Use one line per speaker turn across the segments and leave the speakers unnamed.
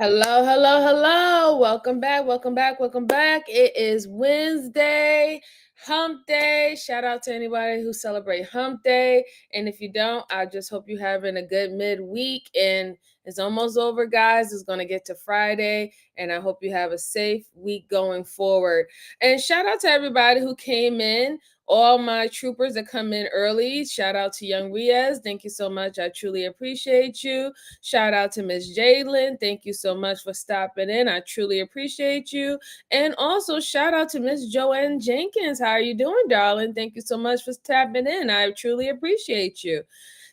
Hello, hello, hello. Welcome back, welcome back, welcome back. It is Wednesday, hump day. Shout out to anybody who celebrate hump day. And if you don't, I just hope you're having a good midweek. And it's almost over, guys. It's going to get to Friday. And I hope you have a safe week going forward. And shout out to everybody who came in. All my troopers that come in early. Shout out to Young Riaz. Thank you so much. I truly appreciate you. Shout out to Miss Jalen. Thank you so much for stopping in. I truly appreciate you. And also shout out to Miss Joanne Jenkins. How are you doing, darling? Thank you so much for tapping in. I truly appreciate you.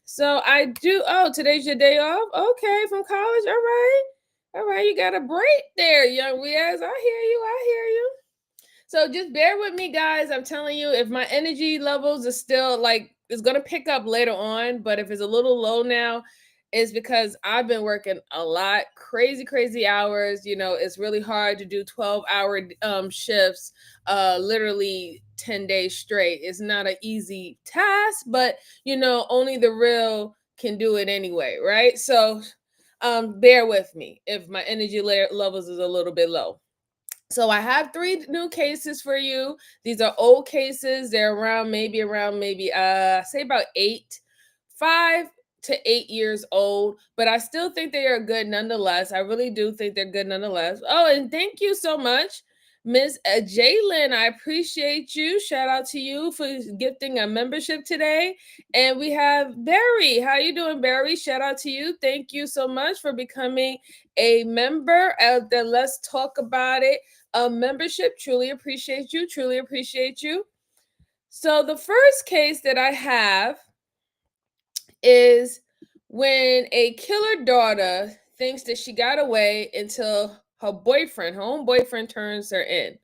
So I do. Oh, today's your day off? Okay, from college. All right. All right, you got a break there, Young Riaz. I hear you. I hear you. So just bear with me, guys. I'm telling you, if my energy levels are still it's going to pick up later on, but if it's a little low now, it's because I've been working a lot, crazy hours. You know, it's really hard to do 12-hour shifts, literally 10 days straight. It's not an easy task, but, only the real can do it anyway, right? So bear with me if my energy levels is a little bit low. So I have 3 new cases for you. These are old cases. They're around maybe say about 5 to 8 years old, but I still think they are good nonetheless. I really do think they're good nonetheless. Oh, and thank you so much, Miss Jalen. I appreciate you. Shout out to you for gifting a membership today. And we have Barry. How you doing, Barry? Shout out to you. Thank you so much for becoming a member of the Let's Talk About It membership. Truly appreciate you. Truly appreciate you. So the first case that I have is when a killer daughter thinks that she got away until her own boyfriend turns her in.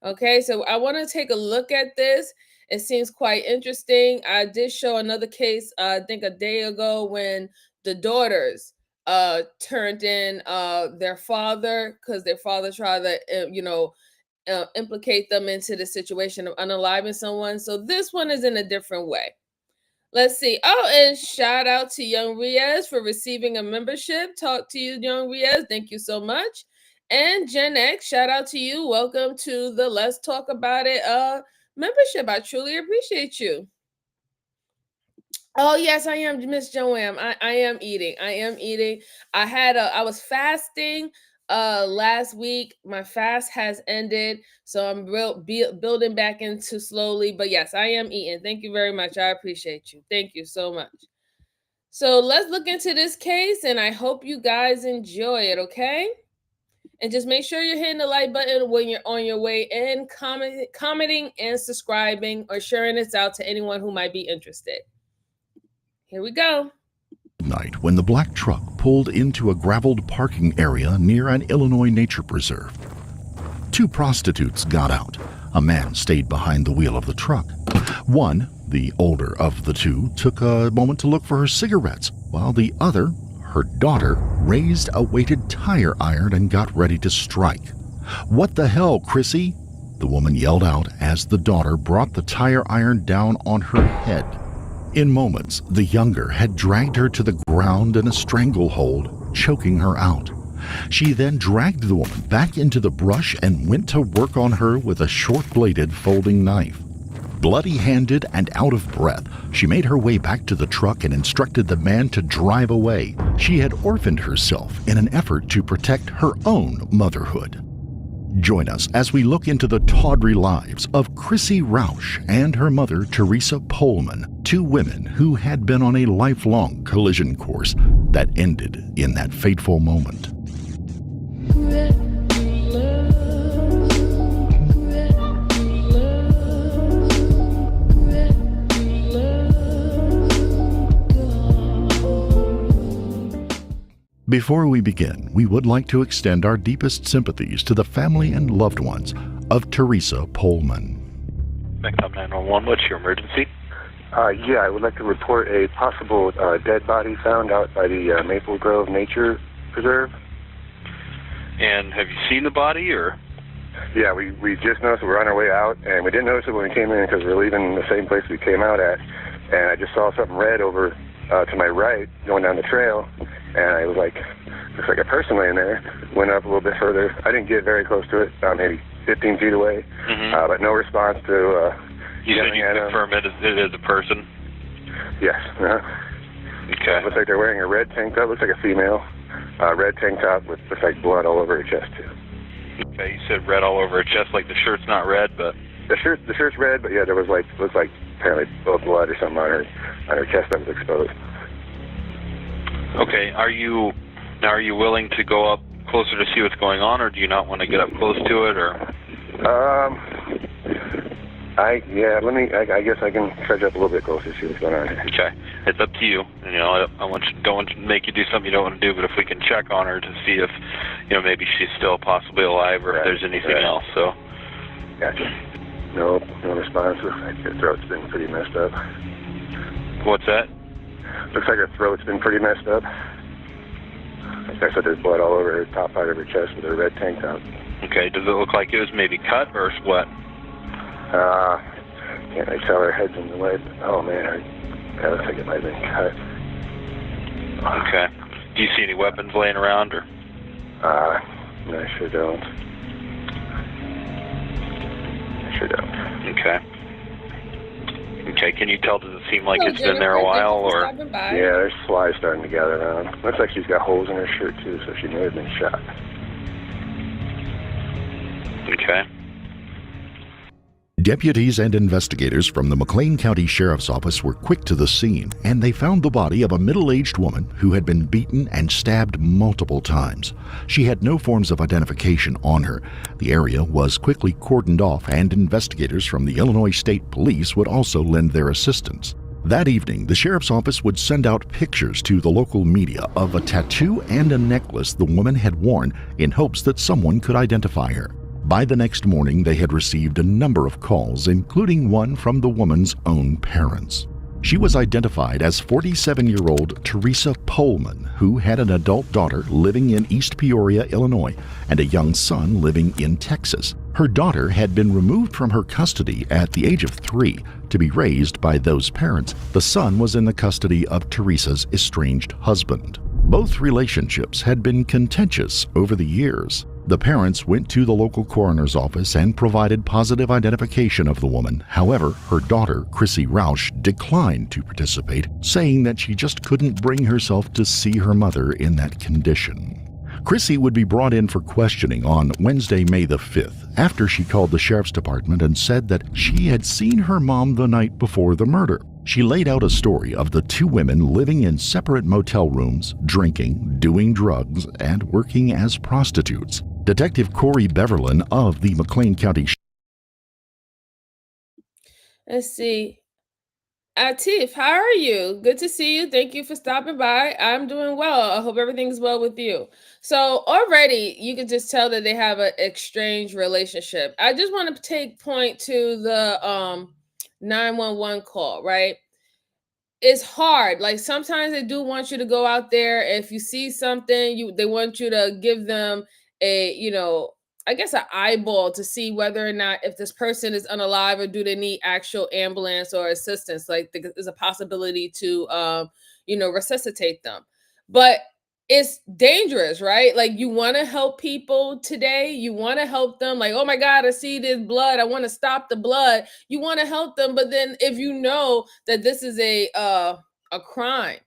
Okay, so I want to take a look at this. It seems quite interesting. I did show another case, I think a day ago, when the daughters turned in their father because their father tried to implicate them into the situation of unaliving someone. So this one is in a different way. Let's see. Oh, and shout out to Young Riaz for receiving a membership. Talk to you, Young Riaz. Thank you so much. And Gen X, shout out to you. Welcome to the Let's Talk About It membership. I truly appreciate you. Oh, yes, I am, Miss Joanne. I am eating. I am eating. I was fasting last week. My fast has ended, so I'm building back into slowly. But yes, I am eating. Thank you very much. I appreciate you. Thank you so much. So let's look into this case, and I hope you guys enjoy it, okay? And just make sure you're hitting the like button when you're on your way in, commenting and subscribing, or sharing this out to anyone who might be interested. Here we go.
Night when the black truck pulled into a graveled parking area near an Illinois nature preserve. 2 prostitutes got out. A man stayed behind the wheel of the truck. One, the older of the 2, took a moment to look for her cigarettes, while the other, her daughter, raised a weighted tire iron and got ready to strike. "What the hell, Chrissy?" the woman yelled out as the daughter brought the tire iron down on her head. In moments, the younger had dragged her to the ground in a stranglehold, choking her out. She then dragged the woman back into the brush and went to work on her with a short-bladed folding knife. Bloody-handed and out of breath, she made her way back to the truck and instructed the man to drive away. She had orphaned herself in an effort to protect her own motherhood. Join us as we look into the tawdry lives of Chrissy Rausch and her mother, Teresa Pullman, 2 women who had been on a lifelong collision course that ended in that fateful moment. Before we begin, we would like to extend our deepest sympathies to the family and loved ones of Teresa Pullman.
Macom 911, what's your emergency?
Yeah, I would like to report a possible dead body found out by the Maple Grove Nature Preserve.
And have you seen the body, or?
Yeah, we just noticed it. We're on our way out, and we didn't notice it when we came in because we're leaving the same place we came out at. And I just saw something red over to my right, going down the trail, and I was like, looks like a person laying there. Went up a little bit further. I didn't get very close to it, about maybe 15 feet away, but no response to
you said you confirm it is a person?
Yes.
Okay.
Looks like they're wearing a red tank top. Looks like a female. Red tank top with looks like blood all over her chest too.
Okay, you said red all over her chest, like the shirt's not red, but
the shirt's red, but yeah, there was like looks like apparently blood or something on her chest that was exposed.
Okay, are you willing to go up closer to see what's going on, or do you not want to get up close to it, or?
I guess I can trudge up a little bit closer to see what's going on here.
Okay, it's up to you. You know, I don't want to make you do something you don't want to do, but if we can check on her to see if, you know, maybe she's still possibly alive, or if there's anything else. So.
Gotcha. No response. Looks like her throat's been pretty messed up.
What's that?
Looks like her throat's been pretty messed up. Like I said, there's blood all over her top part of her chest with her red tank top.
Okay, does it look like it was maybe cut or what?
Can't really tell, her head's in the way, but oh man, it looks like it might have been cut.
Okay. Do you see any weapons laying around, or?
No, I sure don't. Okay.
Okay, can you tell, does it seem like it's been there a while, or?
Yeah, there's flies starting to gather around. Looks like she's got holes in her shirt too, so she may have been shot.
Okay.
Deputies and investigators from the McLean County Sheriff's Office were quick to the scene, and they found the body of a middle-aged woman who had been beaten and stabbed multiple times. She had no forms of identification on her. The area was quickly cordoned off, and investigators from the Illinois State Police would also lend their assistance. That evening, the Sheriff's Office would send out pictures to the local media of a tattoo and a necklace the woman had worn in hopes that someone could identify her. By the next morning, they had received a number of calls, including one from the woman's own parents. She was identified as 47-year-old Teresa Pullman, who had an adult daughter living in East Peoria, Illinois, and a young son living in Texas. Her daughter had been removed from her custody at the age of 3 to be raised by those parents. The son was in the custody of Teresa's estranged husband. Both relationships had been contentious over the years. The parents went to the local coroner's office and provided positive identification of the woman. However, her daughter, Chrissy Rausch, declined to participate, saying that she just couldn't bring herself to see her mother in that condition. Chrissy would be brought in for questioning on Wednesday, May the 5th, after she called the sheriff's department and said that she had seen her mom the night before the murder. She laid out a story of the two women living in separate motel rooms, drinking, doing drugs, and working as prostitutes. Detective Corey Beverlin of the McLean County.
Let's see. Atif, how are you? Good to see you. Thank you for stopping by. I'm doing well. I hope everything's well with you. So already you can just tell that they have an estranged relationship. I just want to take point to the 911 call, right? It's hard. Like sometimes they do want you to go out there. If you see something, they want you to give them a, I guess an eyeball to see whether or not if this person is unalive or do they need actual ambulance or assistance. Like there's a possibility to, resuscitate them. But it's dangerous, right? Like you want to help people today. You want to help them. Like, oh my God, I see this blood. I want to stop the blood. You want to help them, but then if you know that this is a crime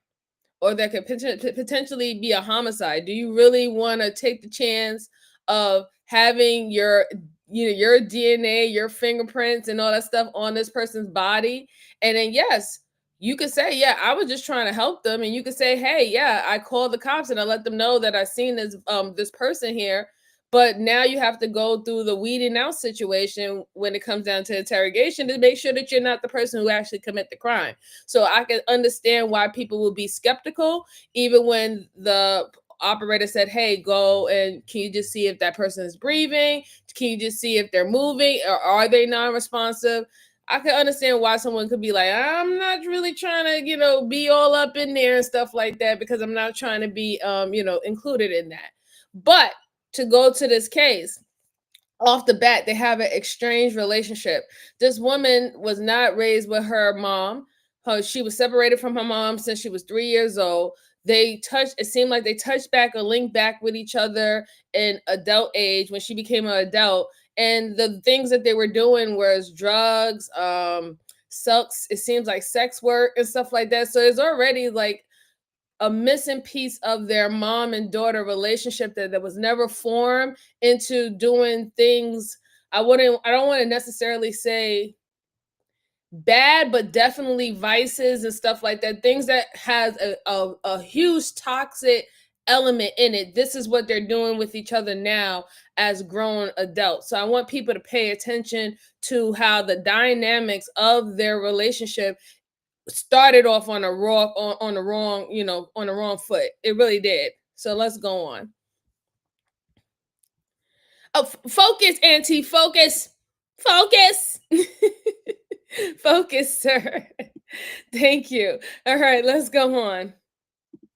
or that could potentially be a homicide, do you really want to take the chance of having your DNA, your fingerprints, and all that stuff on this person's body? And then yes, you could say, yeah, I was just trying to help them. And you could say, hey, yeah, I called the cops and I let them know that I seen this person here. But now you have to go through the weeding out situation when it comes down to interrogation to make sure that you're not the person who actually commit the crime. So I can understand why people will be skeptical, even when the operator said, hey, go and can you just see if that person is breathing? Can you just see if they're moving, or are they non-responsive? I can understand why someone could be like, I'm not really trying to, be all up in there and stuff like that, because I'm not trying to be, included in that. But to go to this case, off the bat, they have an estranged relationship. This woman was not raised with her mom. she was separated from her mom since she was 3 years old. It seemed like they touched back or linked back with each other in adult age when she became an adult. And the things that they were doing was drugs, it seems like sex work and stuff like that. So it's already like a missing piece of their mom and daughter relationship that was never formed into doing things. I don't want to necessarily say bad, but definitely vices and stuff like that. Things that has a huge toxic element in it. This is what they're doing with each other now as grown adults. So I want people to pay attention to how the dynamics of their relationship started off on the wrong foot. It really did. So let's go on. Oh, focus, Auntie, focus. Focus, sir. Thank you. All right, let's go on.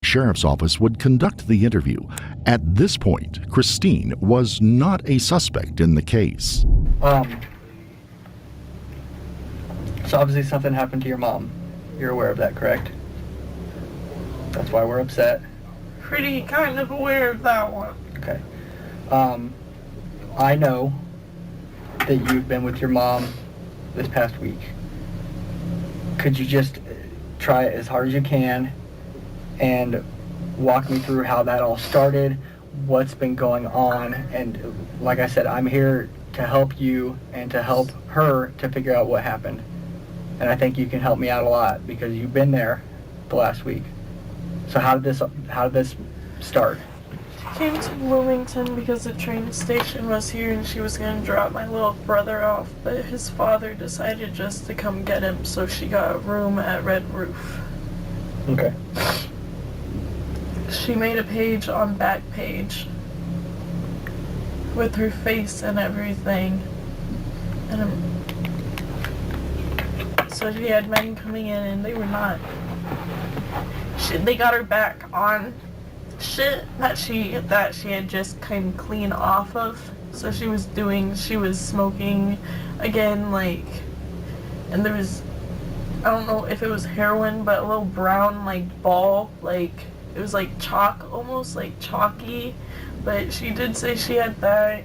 Sheriff's office would conduct the interview. At this point, Christine was not a suspect in the case.
So obviously something happened to your mom. You're aware of that, correct? That's why we're upset.
Pretty kind of aware of that one.
Okay. I know that you've been with your mom this past week. Could you just try it as hard as you can and walk me through how that all started, what's been going on, and like I said, I'm here to help you and to help her to figure out what happened. And I think you can help me out a lot because you've been there the last week. So how did this start?
She came to Bloomington because the train station was here and she was going to drop my little brother off, but his father decided just to come get him, so she got a room at Red Roof.
Okay.
She made a page on Backpage with her face and everything. And so she had men coming in and they were not... They got her back on shit that she had just come clean off of. So she was smoking again, like, and there was, I don't know if it was heroin, but a little brown, like, ball, like, it was like chalk, almost like chalky, but she did say she had that.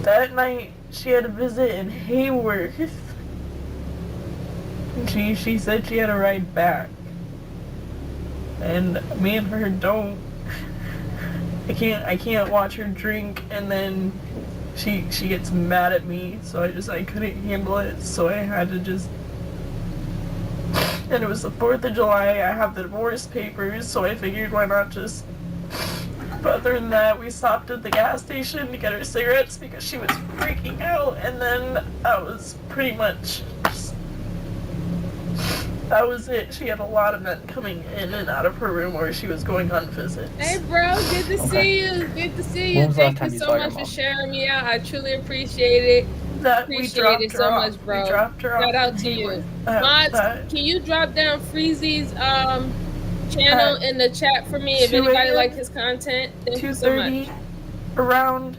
That night, she had a visit in Hayworth. She said she had a ride back. And me and her don't. I can't watch her drink and then she gets mad at me, so I couldn't handle it, so I had to just... And it was the 4th of July, I have the divorce papers, so I figured why not just... But other than that, we stopped at the gas station to get her cigarettes because she was freaking out, and then that was pretty much... That was it. She had a lot of men coming in and out of her room where she was going on visits.
Hey, bro, good to see you. Good to see you. Thank you so much for sharing me out. I truly appreciate it. Appreciate it so much, bro.
We dropped her off.
Shout out to you. Mods, can you drop down Freezy's channel in the chat for me if anybody likes his content? Thank you so much.
Around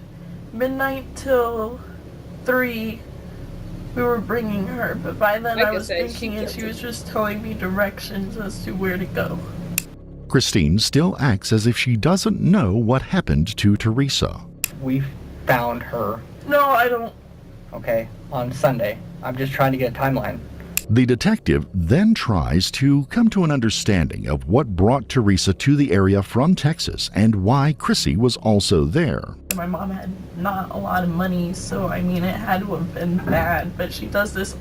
midnight till 3. We were bringing her, but by then I was thinking and she was just telling me directions as to where to go.
Christine still acts as if she doesn't know what happened to Teresa.
We found her.
No, I don't.
Okay, on Sunday. I'm just trying to get a timeline.
The detective then tries to come to an understanding of what brought Teresa to the area from Texas and why Chrissy was also there.
My mom had not a lot of money, so I mean it had to have been bad, but she does this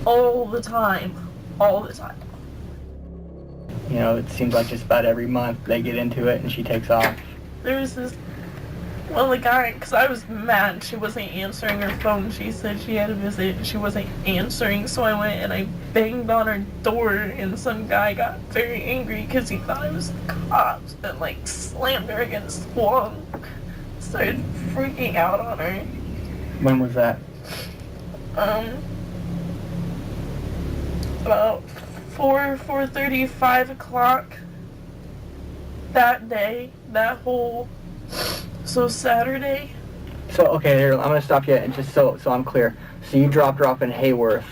all the time. All the time.
You know, it seems like just about every month they get into it and she takes off.
There was this... Well, the guy, because I was mad she wasn't answering her phone. She said she had a visit and she wasn't answering, so I went and I banged on her door, and some guy got very angry because he thought it was the cops and like slammed her against the wall. Started freaking out on her.
When was that?
About 4:30, 5 o'clock that day, that whole... So Saturday,
So, okay, here, I'm going to stop you and just so I'm clear. So you dropped her off in Hayworth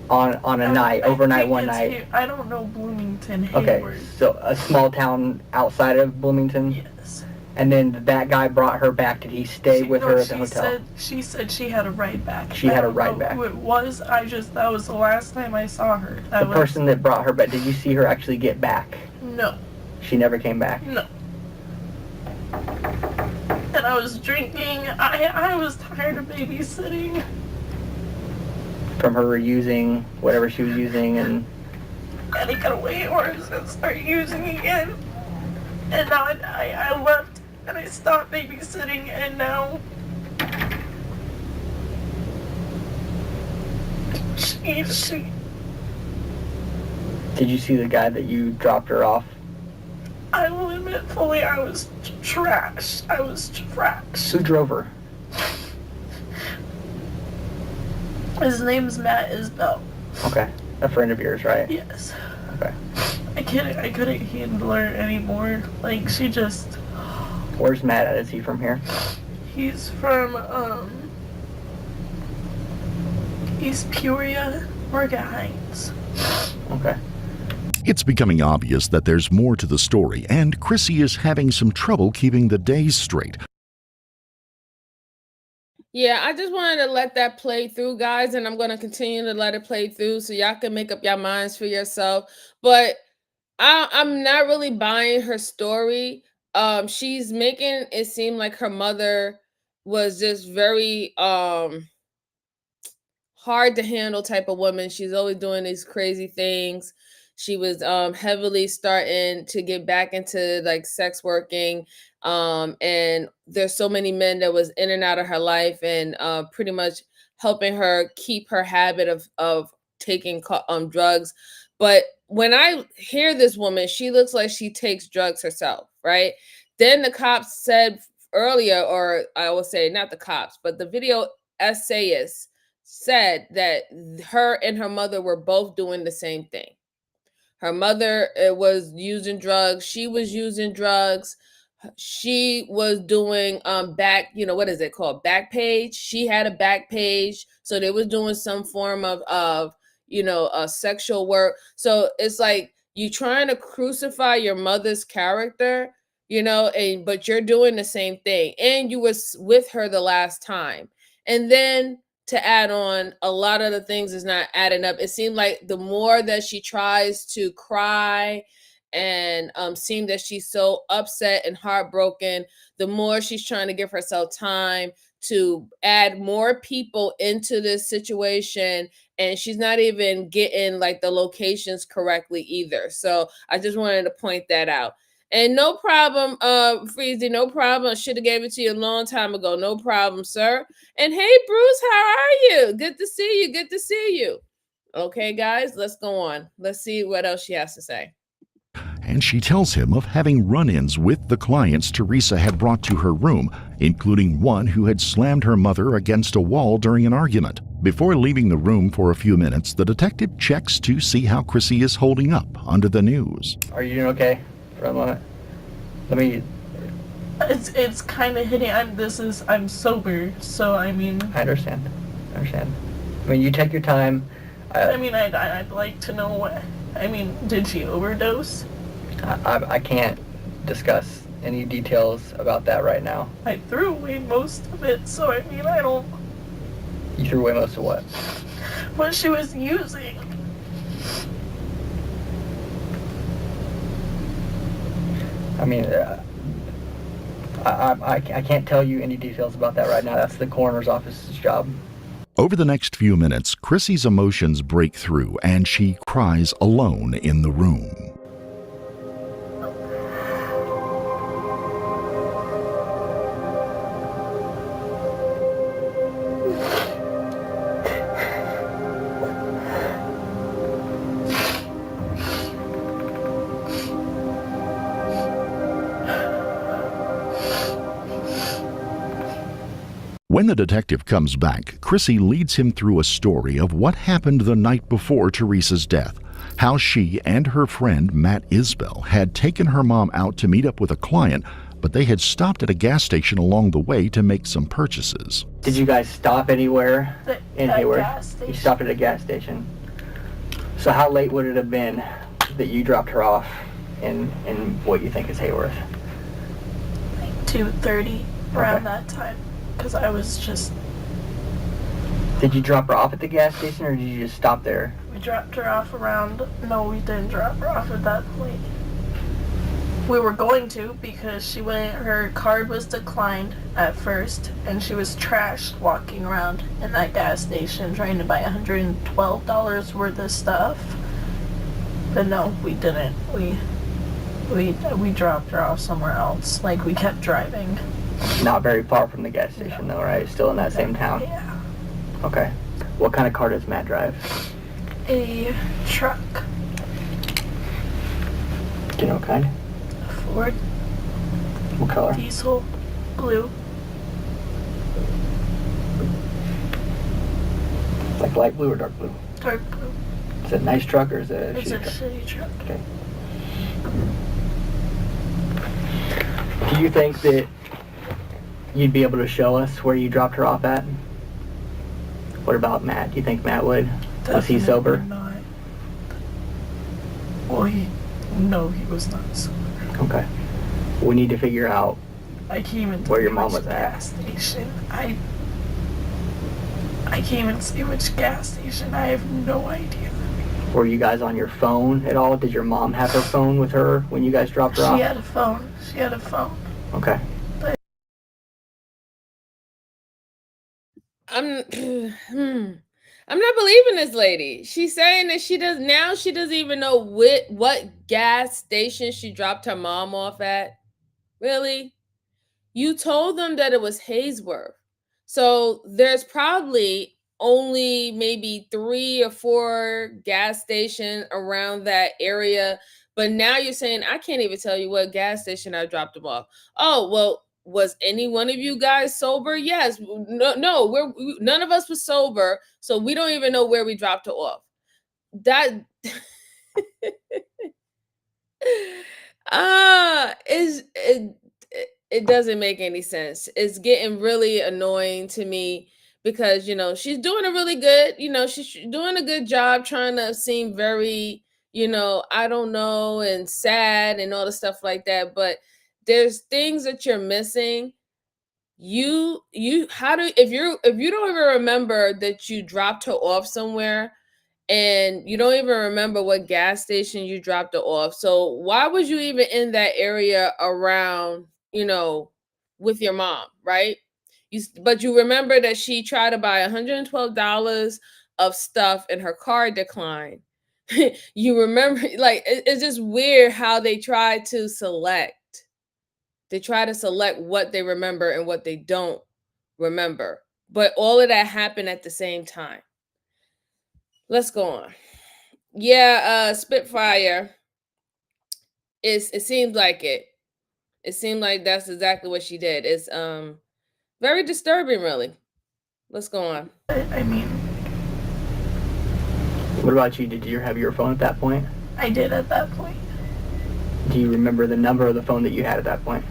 on a night, overnight one night.
I don't know Bloomington, Hayworth.
Okay, so a small town outside of Bloomington?
Yes.
And then that guy brought her back. Did he stay with her at the hotel?
She said she had a ride back.
She had a ride back.
Who it was? That was the last time I saw her.
The person that brought her back, did you see her actually get back?
No.
She never came back?
No. And I was drinking. I was tired of babysitting.
From her using whatever she was using and
he got away worse and started using again. And now I left and I stopped babysitting and now she
Did you see the guy that you dropped her off?
I will admit fully I was trashed. I was trashed.
Who drove her?
His name's Matt Isbell.
Okay. A friend of yours, right?
Yes.
Okay.
I couldn't handle her anymore. Like, she just...
Where's Matt at? Is he from here?
He's from, East Peoria, Market Heights.
Okay.
It's becoming obvious that there's more to the story, and Chrissy is having some trouble keeping the days straight.
Yeah, I just wanted to let that play through, guys, and I'm going to continue to let it play through so y'all can make up your minds for yourself. But I'm not really buying her story. She's making it seem like her mother was just very hard to handle type of woman. She's always doing these crazy things. She was heavily starting to get back into like sex working. And there's so many men that was in and out of her life and pretty much helping her keep her habit of taking drugs. But when I hear this woman, she looks like she takes drugs herself, right? Then the cops said earlier, or I will say not the cops, but the video essayist said that her and her mother were both doing the same thing. Her mother was using drugs. She was using drugs. She was doing back, what is it called? Back page. She had a back page. So they was doing some form of sexual work. So it's like you trying to crucify your mother's character, but you're doing the same thing. And you was with her the last time. And then to add on, a lot of the things is not adding up. It seemed like the more that she tries to cry and seem that she's so upset and heartbroken, the more she's trying to give herself time to add more people into this situation, and she's not even getting like the locations correctly either. So I just wanted to point that out. And no problem, Freezy, no problem. I should have gave it to you a long time ago. No problem, sir. And hey, Bruce, how are you? Good to see you. Good to see you. Okay, guys, let's go on. Let's see what else she has to say.
And she tells him of having run-ins with the clients Teresa had brought to her room, including one who had slammed her mother against a wall during an argument. Before leaving the room for a few minutes, the detective checks to see how Chrissy is holding up under the news.
Are you doing okay? For a moment.
It's kind of hitting. I'm sober, so I mean.
I understand. You take your time.
I'd like to know what. Did she overdose?
I can't discuss any details about that right now.
I threw away most of it, so I don't.
You threw away most of what?
What she was using.
I can't tell you any details about that right now. That's the coroner's office's job.
Over the next few minutes, Chrissy's emotions break through and she cries alone in the room. When the detective comes back, Chrissy leads him through a story of what happened the night before Teresa's death, how she and her friend Matt Isbell had taken her mom out to meet up with a client, but they had stopped at a gas station along the way to make some purchases.
Did you guys stop anywhere in Hayward?
Gas station.
You stopped at a gas station. So how late would it have been that you dropped her off in what you think is Hayworth?
Like 2:30, around that time. Because I was just...
Did you drop her off at the gas station, or did you just stop there?
We dropped her off around... No, we didn't drop her off at that point. We were going to, because her card was declined at first, and she was trashed walking around in that gas station trying to buy $112 worth of stuff. But no, we didn't. We dropped her off somewhere else. Like, we kept driving.
Not very far from the gas station, though, right? Still in that same town?
Yeah.
Okay. What kind of car does Matt drive?
A truck.
Do you know what kind?
Ford.
What color?
Diesel. Blue.
Like light blue or dark blue?
Dark blue.
Is it a nice truck, or is it a
It's a
shitty truck?
shitty truck.
Okay. Do you think that you'd be able to show us where you dropped her off at? What about Matt? Do you think Matt would? Was he sober?
Not. Well, no, he was not sober.
Okay. We need to figure out
I can't even
where your
tell
mom
which
was at.
gas station. I can't even see which gas station. I have no idea.
Were you guys on your phone at all? Did your mom have her phone with her when you guys dropped her off?
She had a phone. She had a phone.
Okay.
I'm not believing this lady. She's saying that she doesn't even know what gas station she dropped her mom off at. Really? You told them that it was Haysworth. So there's probably only maybe 3 or 4 gas stations around that area. But now you're saying, I can't even tell you what gas station I dropped them off. Oh, well, was any one of you guys sober? Yes. No, none of us was sober. So we don't even know where we dropped her off. That it doesn't make any sense. It's getting really annoying to me because, she's doing a really good, she's doing a good job trying to seem very, I don't know, and sad and all the stuff like that. But there's things that you're missing. If you don't even remember that you dropped her off somewhere, and you don't even remember what gas station you dropped her off. So why was you even in that area around, with your mom, right? But you remember that she tried to buy $112 of stuff and her card declined. You remember, like, it's just weird how they try to select. They try to select what they remember and what they don't remember. But all of that happened at the same time. Let's go on. Yeah, Spitfire. It seems like it. It seemed like that's exactly what she did. It's very disturbing, really. Let's go on.
I mean,
what about you? Did you have your phone at that point?
I did at that point.
Do you remember the number of the phone that you had at that point?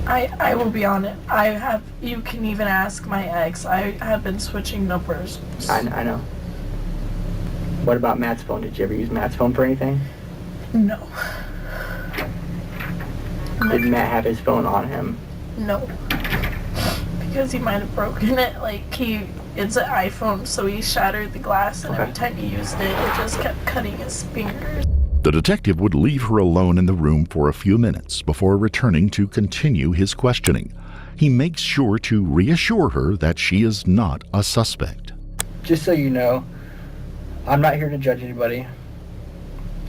I will be on it. You can even ask my ex. I have been switching numbers.
I know. What about Matt's phone? Did you ever use Matt's phone for anything?
No.
Did Matt have his phone on him?
No. Because he might have broken it. Like, it's an iPhone, so he shattered the glass, and every time he used it, it just kept cutting his fingers.
The detective would leave her alone in the room for a few minutes before returning to continue his questioning. He makes sure to reassure her that she is not a suspect.
Just so you know, I'm not here to judge anybody.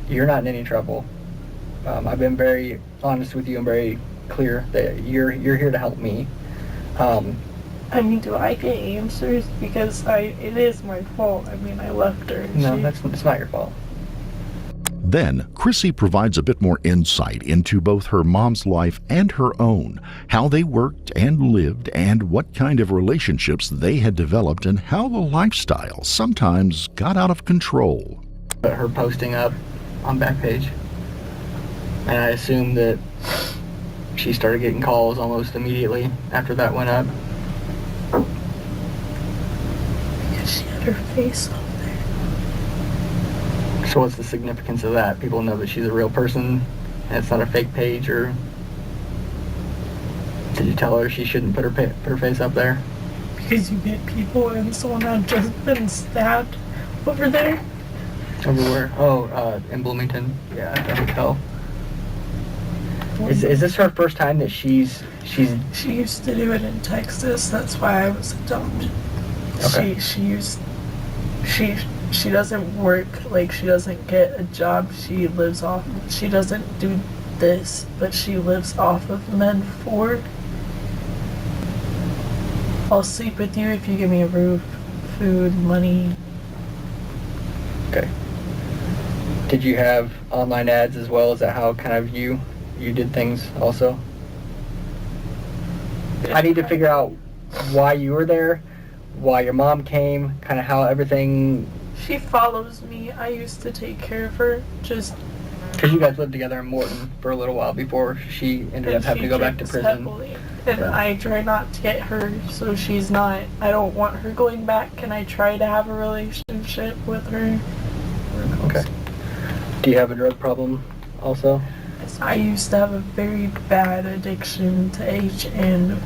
You're not in any trouble. I've been very honest with you and very clear that you're here to help me.
I mean, do I get answers? Because it is my fault. I mean, I left her.
No, it's not your fault.
Then, Chrissy provides a bit more insight into both her mom's life and her own, how they worked and lived, and what kind of relationships they had developed, and how the lifestyle sometimes got out of control.
Her posting up on Backpage. And I assume that she started getting calls almost immediately after that went up.
Because she had her face up there.
So what's the significance of that? People know that she's a real person and it's not a fake page, or did you tell her she shouldn't put her face up there?
Because you get people, and someone had just been stabbed over there.
Over where? Oh, in Bloomington. Yeah, at the hotel. Is this her first time that she's?
She used to do it in Texas. That's why I was adopted.
Okay.
She doesn't work, like she doesn't get a job. She doesn't do this, but she lives off of men 4. I'll sleep with you if you give me a roof, food, money.
Okay. Did you have online ads as well? Is that how kind of you did things also? I need to figure out why you were there, why your mom came, kind of how everything...
She follows me. I used to take care of her, just...
Because you guys lived together in Morton for a little while before she ended up having to go back to prison.
Heavily. And I try not to get her, so she's not... I don't want her going back, and I try to have a relationship with her.
Okay. Do you have a drug problem also?
I used to have a very bad addiction to H and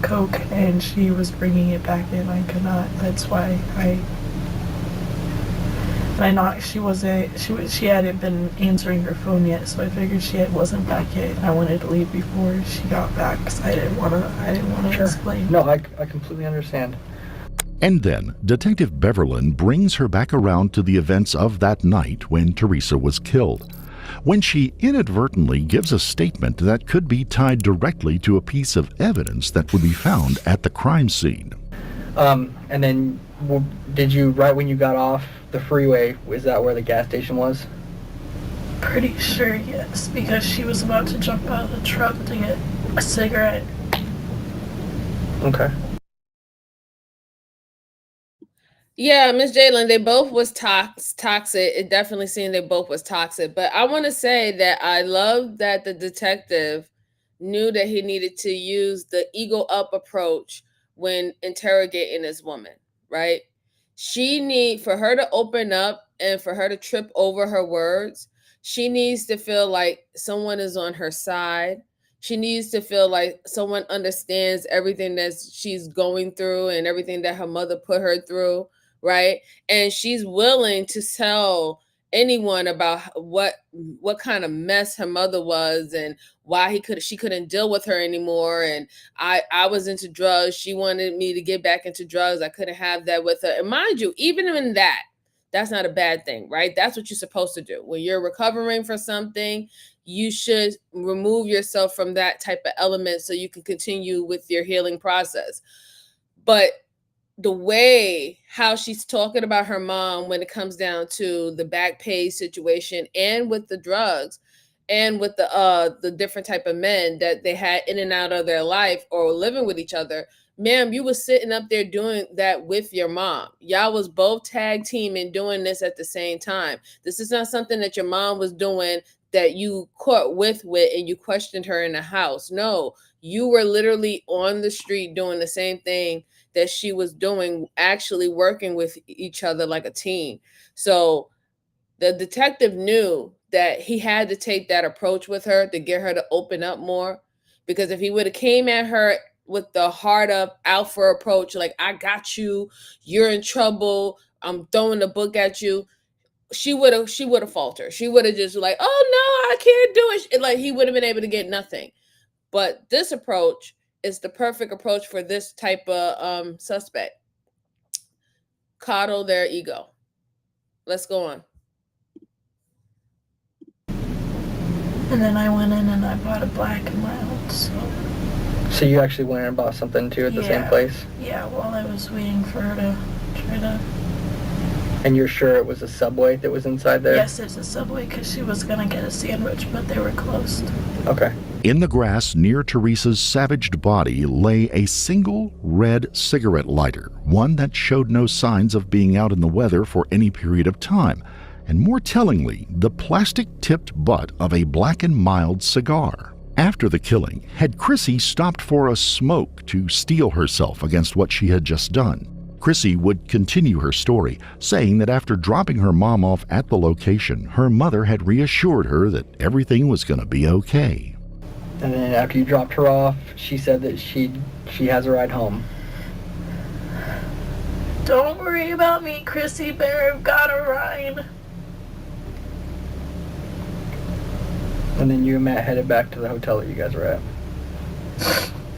Coke, and she was bringing it back in. I could not. That's why she hadn't been answering her phone yet, so I figured she wasn't back yet. I wanted to leave before she got back because I didn't want to
Sure.
explain.
No, I completely understand.
And then Detective Beverlin brings her back around to the events of that night when Teresa was killed, when she inadvertently gives a statement that could be tied directly to a piece of evidence that would be found at the crime scene.
And then, did you, right when you got off the freeway, is that where the gas station was?
Pretty sure, yes, because she was about to jump out of the truck to get a cigarette.
Okay.
Yeah, Miss Jalen, they both was toxic. It definitely seemed they both was toxic. But I want to say that I love that the detective knew that he needed to use the ego up approach when interrogating this woman, right? For her to open up and for her to trip over her words, she needs to feel like someone is on her side. She needs to feel like someone understands everything that she's going through and everything that her mother put her through, right? And she's willing to tell anyone about what kind of mess her mother was and why she couldn't deal with her anymore. And I was into drugs. She wanted me to get back into drugs. I couldn't have that with her. And mind you, even in that's not a bad thing, right? That's what you're supposed to do. When you're recovering from something, you should remove yourself from that type of element so you can continue with your healing process. But the way how she's talking about her mom when it comes down to the back pay situation and with the drugs and with the different type of men that they had in and out of their life or living with each other, ma'am, you was sitting up there doing that with your mom. Y'all was both tag teaming doing this at the same time. This is not something that your mom was doing that you caught with and you questioned her in the house. No, you were literally on the street doing the same thing that she was doing, actually working with each other like a team. So the detective knew that he had to take that approach with her to get her to open up more. Because if he would have came at her with the hard up alpha approach, like, I got you, you're in trouble, I'm throwing the book at you, she would have faltered. She would have just like, oh no, I can't do it. Like, he would have been able to get nothing. But this approach is the perfect approach for this type of suspect. Coddle their ego. Let's go on.
And then I went in and I bought a Black and Mild.
So you actually went in and bought something too at the same place?
Yeah, while I was waiting for her to try to...
And you're sure it was a Subway that was inside there?
Yes, it's a Subway because she was going to get a sandwich, but they were closed.
Okay.
In the grass near Teresa's savaged body lay a single red cigarette lighter, one that showed no signs of being out in the weather for any period of time, and more tellingly, the plastic-tipped butt of a Black & Mild cigar. After the killing, had Chrissy stopped for a smoke to steel herself against what she had just done? Chrissy would continue her story, saying that after dropping her mom off at the location, her mother had reassured her that everything was going to be okay.
And then after you dropped her off, she said that she has a ride home.
Don't worry about me, Chrissy Bear. I've got a ride.
And then you and Matt headed back to the hotel that you guys were at.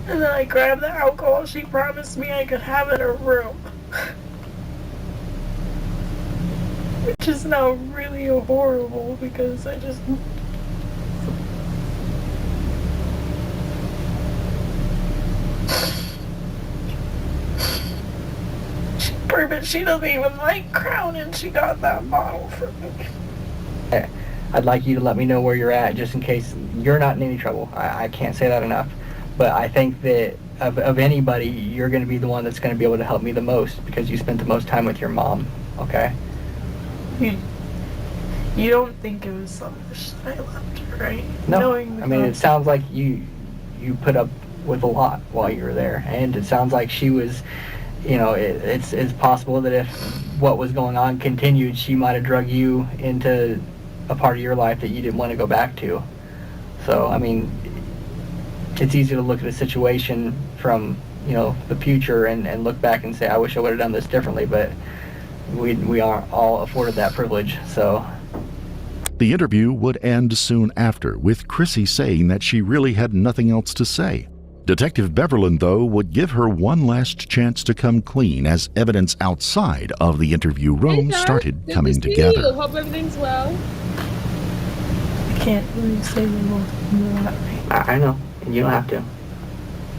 And then I grabbed the alcohol she promised me I could have in her room. Which is now really horrible because I just... She doesn't even like Crown, and she got that bottle from me.
I'd like you to let me know where you're at, just in case you're not in any trouble. I can't say that enough. But I think that of anybody, you're going to be the one that's going to be able to help me the most because you spent the most time with your mom, okay?
You don't think it was selfish that I left her, right?
No, I mean, it sounds like you put up with a lot while you were there. And it sounds like she was... You know, it's possible that if what was going on continued, she might have drug you into a part of your life that you didn't want to go back to. So, I mean, it's easy to look at a situation from, you know, the future and look back and say, I wish I would have done this differently, but we aren't all afforded that privilege, so...
The interview would end soon after, with Chrissy saying that she really had nothing else to say. Detective Beverland, though, would give her one last chance to come clean as evidence outside of the interview room started coming together.
Hope everything's well.
I can't really say more than that.
I know, and you don't have to.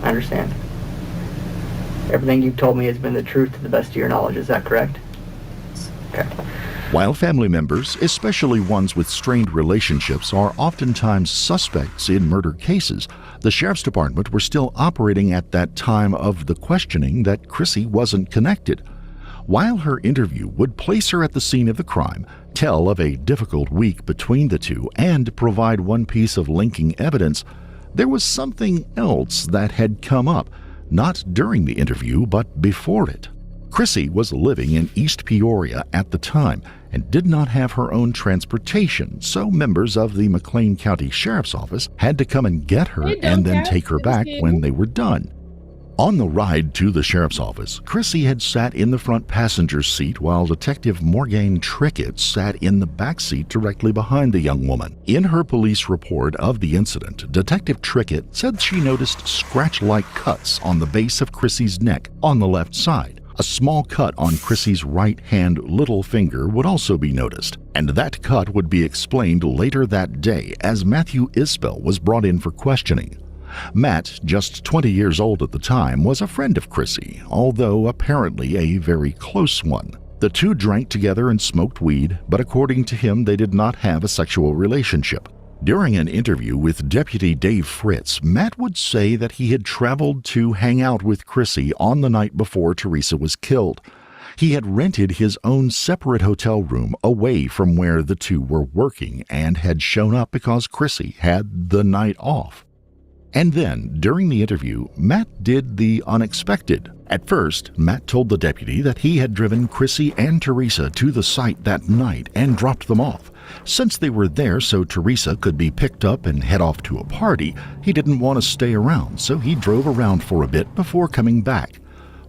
I understand. Everything you've told me has been the truth to the best of your knowledge, is that correct? Okay.
While family members, especially ones with strained relationships, are oftentimes suspects in murder cases, the Sheriff's Department were still operating at that time of the questioning that Chrissy wasn't connected. While her interview would place her at the scene of the crime, tell of a difficult week between the two, and provide one piece of linking evidence, there was something else that had come up, not during the interview, but before it. Chrissy was living in East Peoria at the time and did not have her own transportation, so members of the McLean County Sheriff's Office had to come and get her and then take her back when they were done. On the ride to the Sheriff's Office, Chrissy had sat in the front passenger seat while Detective Morgane Trickett sat in the back seat directly behind the young woman. In her police report of the incident, Detective Trickett said she noticed scratch-like cuts on the base of Chrissy's neck on the left side. A small cut on Chrissy's right hand little finger would also be noticed, and that cut would be explained later that day as Matthew Isbell was brought in for questioning. Matt, just 20 years old at the time, was a friend of Chrissy, although apparently a very close one. The two drank together and smoked weed, but according to him, they did not have a sexual relationship. During an interview with Deputy Dave Fritz, Matt would say that he had traveled to hang out with Chrissy on the night before Teresa was killed. He had rented his own separate hotel room away from where the two were working and had shown up because Chrissy had the night off. And then, during the interview, Matt did the unexpected. At first, Matt told the deputy that he had driven Chrissy and Teresa to the site that night and dropped them off. Since they were there so Teresa could be picked up and head off to a party, he didn't want to stay around, so he drove around for a bit before coming back.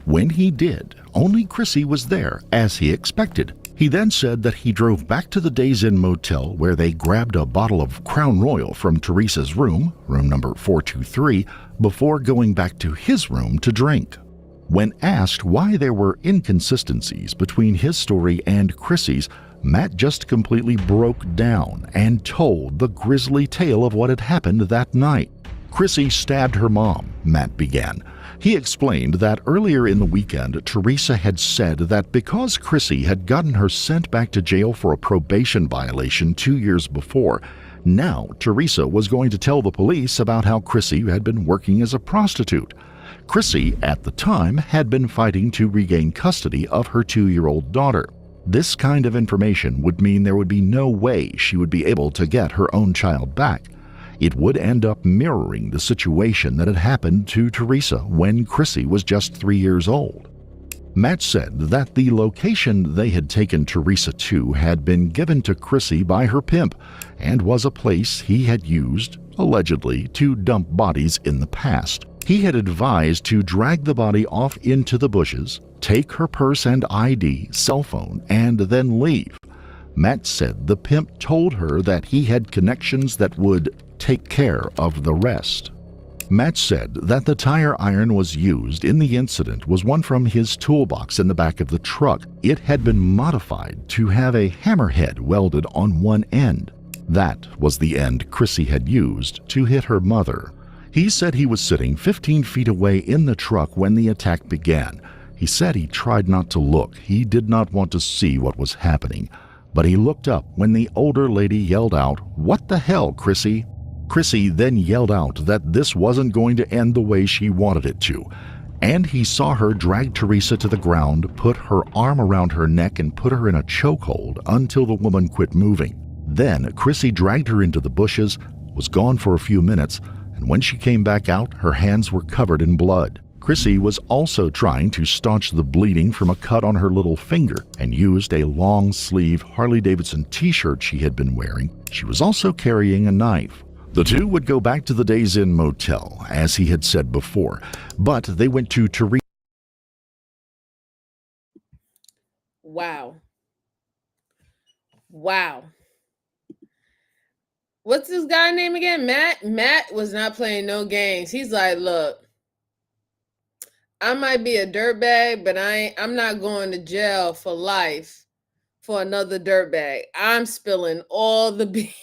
When he did, only Chrissy was there, as he expected. He then said that he drove back to the Days Inn Motel where they grabbed a bottle of Crown Royal from Teresa's room number 423, before going back to his room to drink. When asked why there were inconsistencies between his story and Chrissy's, Matt just completely broke down and told the grisly tale of what had happened that night. Chrissy stabbed her mom, Matt began. He explained that earlier in the weekend, Teresa had said that because Chrissy had gotten her sent back to jail for a probation violation 2 years before, now Teresa was going to tell the police about how Chrissy had been working as a prostitute. Chrissy, at the time, had been fighting to regain custody of her 2-year-old daughter. This kind of information would mean there would be no way she would be able to get her own child back. It would end up mirroring the situation that had happened to Teresa when Chrissy was just 3 years old. Matt said that the location they had taken Teresa to had been given to Chrissy by her pimp and was a place he had used, allegedly, to dump bodies in the past. He had advised to drag the body off into the bushes, take her purse and ID, cell phone, and then leave. Matt said the pimp told her that he had connections that would take care of the rest. Matt said that the tire iron was used in the incident was one from his toolbox in the back of the truck. It had been modified to have a hammerhead welded on one end. That was the end Chrissy had used to hit her mother. He said he was sitting 15 feet away in the truck when the attack began. He said he tried not to look. He did not want to see what was happening. But he looked up when the older lady yelled out, "What the hell, Chrissy?" Chrissy then yelled out that this wasn't going to end the way she wanted it to, and he saw her drag Teresa to the ground, put her arm around her neck and put her in a chokehold until the woman quit moving. Then Chrissy dragged her into the bushes, was gone for a few minutes, and when she came back out, her hands were covered in blood. Chrissy was also trying to staunch the bleeding from a cut on her little finger and used a long-sleeve Harley-Davidson t-shirt she had been wearing. She was also carrying a knife. The two would go back to the Days Inn motel, as he had said before, but they went to Teresa.
Wow. What's this guy name again? Matt? Matt was not playing no games. He's like, look, I might be a dirtbag, but I'm not going to jail for life for another dirtbag. I'm spilling all the beans.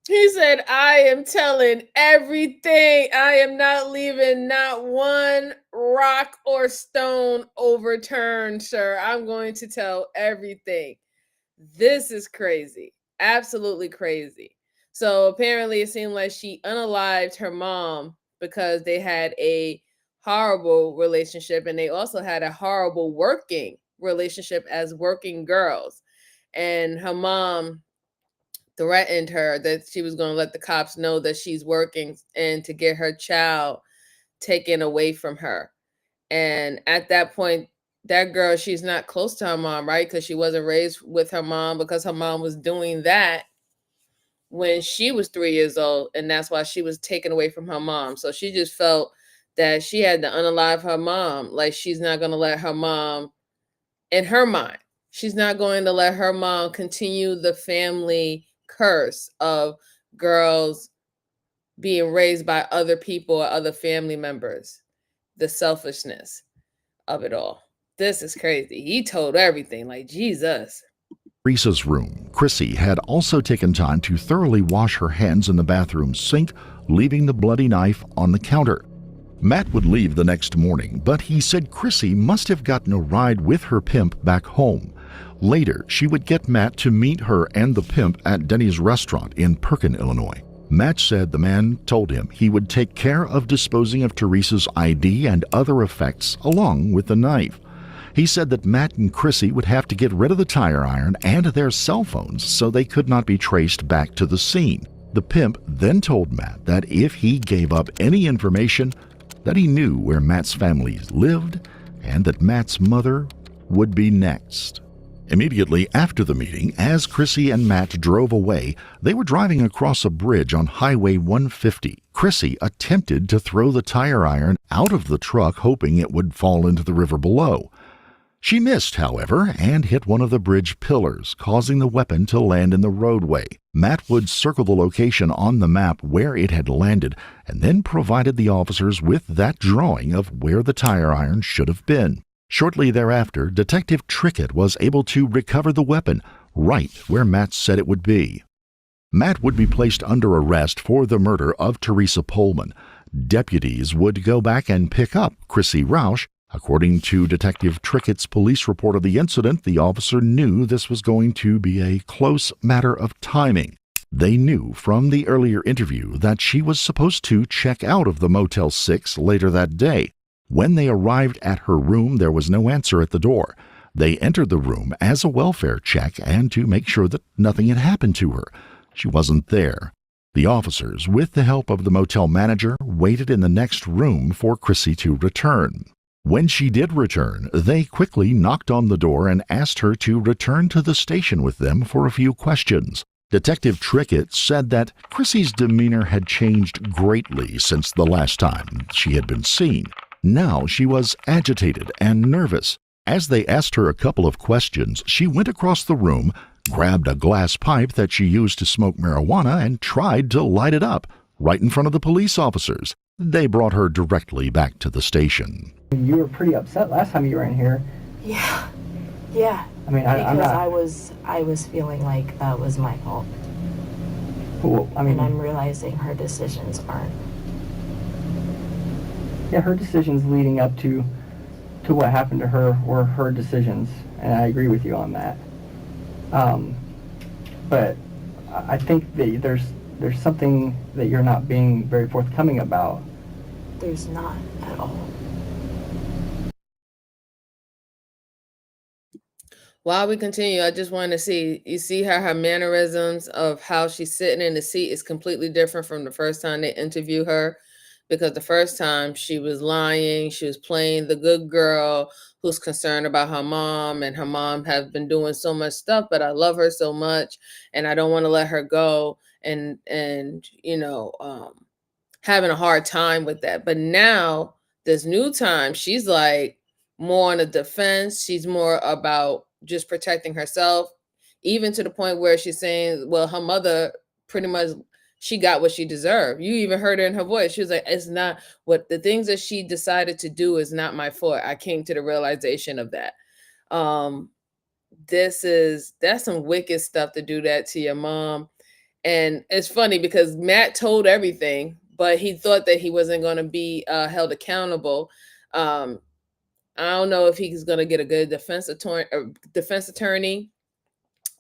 He said, I am telling everything. I am not leaving not one rock or stone overturned, sir. I'm going to tell everything. This is crazy. Absolutely crazy. So apparently it seemed like she unalived her mom because they had a horrible relationship, and they also had a horrible working relationship as working girls. And her mom threatened her that she was going to let the cops know that she's working and to get her child taken away from her. And at that point, that girl, she's not close to her mom, right? Because she wasn't raised with her mom, because her mom was doing that when she was 3 years old. And that's why she was taken away from her mom. So she just felt that she had to unalive her mom. Like, she's not going to let her mom, in her mind, she's not going to let her mom continue the family curse of girls being raised by other people or other family members. The selfishness of it all. This is crazy. He told everything, like, Jesus.
Teresa's room, Chrissy had also taken time to thoroughly wash her hands in the bathroom sink, leaving the bloody knife on the counter. Matt would leave the next morning, but he said Chrissy must have gotten a ride with her pimp back home. Later, she would get Matt to meet her and the pimp at Denny's restaurant in Perkin, Illinois. Matt said the man told him he would take care of disposing of Teresa's ID and other effects along with the knife. He said that Matt and Chrissy would have to get rid of the tire iron and their cell phones so they could not be traced back to the scene. The pimp then told Matt that if he gave up any information, that he knew where Matt's family lived and that Matt's mother would be next. Immediately after the meeting, as Chrissy and Matt drove away, they were driving across a bridge on Highway 150. Chrissy attempted to throw the tire iron out of the truck, hoping it would fall into the river below. She missed, however, and hit one of the bridge pillars, causing the weapon to land in the roadway. Matt would circle the location on the map where it had landed and then provided the officers with that drawing of where the tire iron should have been. Shortly thereafter, Detective Trickett was able to recover the weapon right where Matt said it would be. Matt would be placed under arrest for the murder of Teresa Pullman. Deputies would go back and pick up Chrissy Rausch. According to Detective Trickett's police report of the incident, the officer knew this was going to be a close matter of timing. They knew from the earlier interview that she was supposed to check out of the Motel 6 later that day. When they arrived at her room, there was no answer at the door. They entered the room as a welfare check and to make sure that nothing had happened to her. She wasn't there. The officers, with the help of the motel manager, waited in the next room for Chrissy to return. When she did return, they quickly knocked on the door and asked her to return to the station with them for a few questions. Detective Trickett said that Chrissy's demeanor had changed greatly since the last time she had been seen. Now she was agitated and nervous. As they asked her a couple of questions, she went across the room, grabbed a glass pipe that she used to smoke marijuana, and tried to light it up right in front of the police officers. They brought her directly back to the station.
You were pretty upset last time you were in here.
Yeah.
I mean, I'm
because
not...
I was feeling like that was my fault.
Well, I mean...
And I'm realizing her decisions aren't.
Yeah, her decisions leading up to what happened to her were her decisions, and I agree with you on that. But I think that there's something that you're not being very forthcoming about.
There's not at all.
While we continue, I just want to see how her mannerisms of how she's sitting in the seat is completely different from the first time they interview her. Because the first time she was lying, she was playing the good girl who's concerned about her mom, and her mom has been doing so much stuff, but I love her so much and I don't want to let her go, and having a hard time with that. But now this new time, she's like more on the defense. She's more about just protecting herself, even to the point where she's saying, well, her mother pretty much, she got what she deserved. You even heard her in her voice. She was like, it's not what the things that she decided to do is not my fault. I came to the realization of that. That's some wicked stuff to do that to your mom. And it's funny because Matt told everything, but he thought that he wasn't going to be held accountable. I don't know if he's going to get a good defense attorney,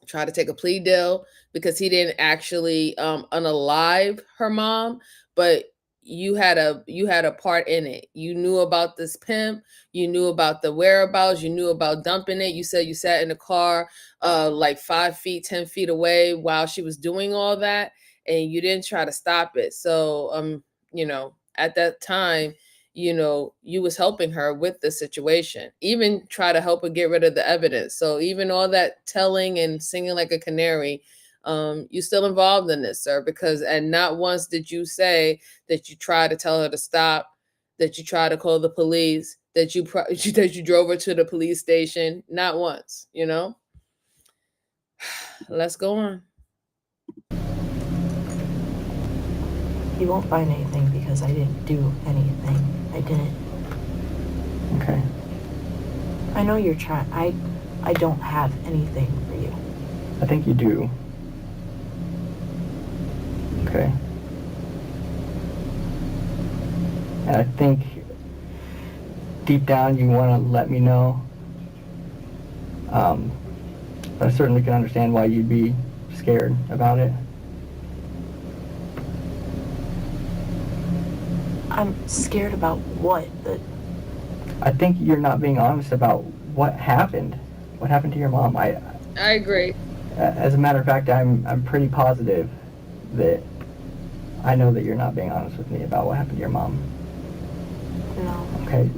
try to take a plea deal, because he didn't actually unalive her mom, but you had a part in it. You knew about this pimp, you knew about the whereabouts, you knew about dumping it. You said you sat in the car like 5 feet, 10 feet away while she was doing all that, and you didn't try to stop it. So at that time, you was helping her with the situation, even try to help her get rid of the evidence. So even all that telling and singing like a canary, you still involved in this, sir, because and not once did you say that you tried to tell her to stop, that you tried to call the police, that you drove her to the police station. Not once, Let's go on.
You won't find anything because I didn't do anything. I didn't.
Okay.
I know you're trying. I don't have anything for you.
I think you do. Okay. And I think deep down you want to let me know. But I certainly can understand why you'd be scared about it.
I'm scared about what?
I think you're not being honest about what happened. What happened to your mom? I
agree.
As a matter of fact, I'm pretty positive that I know that you're not being honest with me about what happened to your mom.
No.
Okay.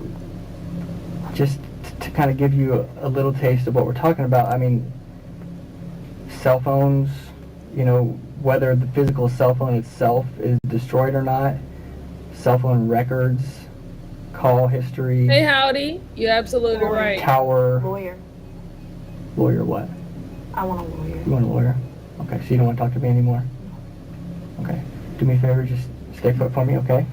Just to kind of give you a little taste of what we're talking about, I mean, cell phones, whether the physical cell phone itself is destroyed or not, cell phone records, call history.
Hey, howdy. You're absolutely right.
Tower.
Lawyer.
Lawyer what?
I want a lawyer.
You want a lawyer? Okay, so you don't want to talk to me anymore? Okay. Do me a favor, just stay put for me, okay?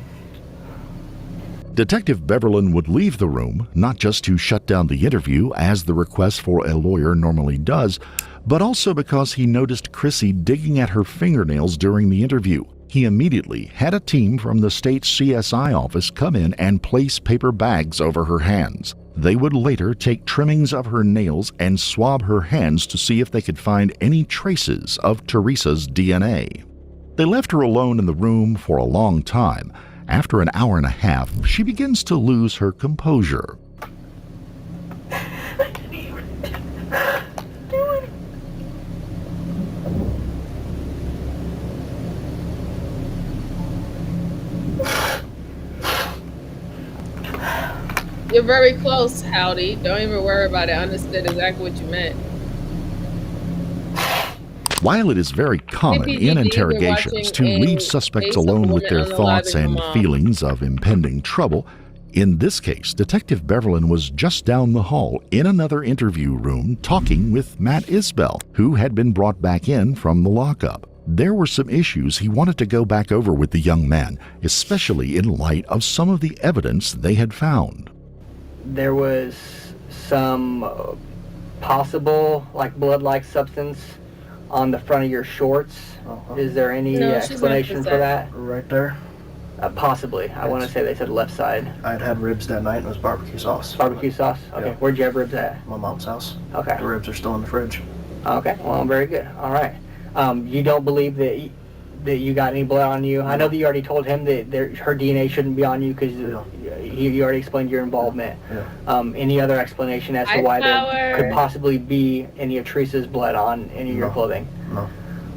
Detective Beverlin would leave the room, not just to shut down the interview, as the request for a lawyer normally does, but also because he noticed Chrissy digging at her fingernails during the interview. He immediately had a team from the state CSI office come in and place paper bags over her hands. They would later take trimmings of her nails and swab her hands to see if they could find any traces of Teresa's DNA. They left her alone in the room for a long time, After an hour and a half, she begins to lose her composure.
I didn't even do it.
You're very close, Howdy. Don't even worry about it. I understood exactly what you meant.
While it is very common in interrogations to leave suspects alone with their thoughts and feelings of impending trouble, in this case, Detective Beverlin was just down the hall in another interview room talking with Matt Isbell, who had been brought back in from the lockup. There were some issues he wanted to go back over with the young man, especially in light of some of the evidence they had found.
There was some possible, blood-like substance on the front of your shorts. Is there any explanation for that?
Right there.
Possibly. I want to say they said left side.
I had ribs that night and it was barbecue sauce.
Barbecue sauce? Okay.
Yeah.
Where'd you have ribs at?
My mom's house.
Okay.
The ribs are still in the fridge.
Okay. Well, very good. All right. You don't believe that you got any blood on you? I know that you already told him that her DNA shouldn't be on you because you already explained your involvement.
Yeah.
Any other explanation as to why there could possibly be any of Teresa's blood on any of your clothing?
No.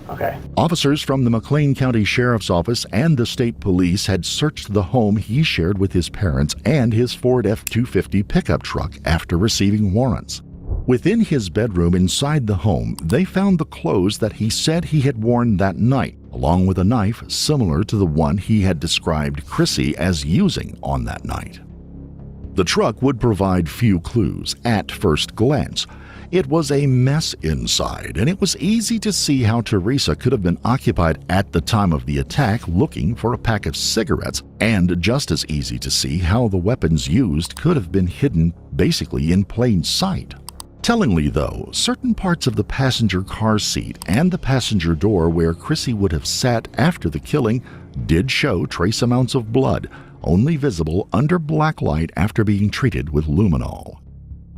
Okay.
Officers from the McLean County Sheriff's Office and the state police had searched the home he shared with his parents and his Ford F-250 pickup truck after receiving warrants. Within his bedroom inside the home, they found the clothes that he said he had worn that night, along with a knife similar to the one he had described Chrissy as using on that night. The truck would provide few clues at first glance. It was a mess inside, and it was easy to see how Teresa could have been occupied at the time of the attack looking for a pack of cigarettes, and just as easy to see how the weapons used could have been hidden basically in plain sight. Tellingly, though, certain parts of the passenger car seat and the passenger door where Chrissy would have sat after the killing did show trace amounts of blood, only visible under black light after being treated with luminol.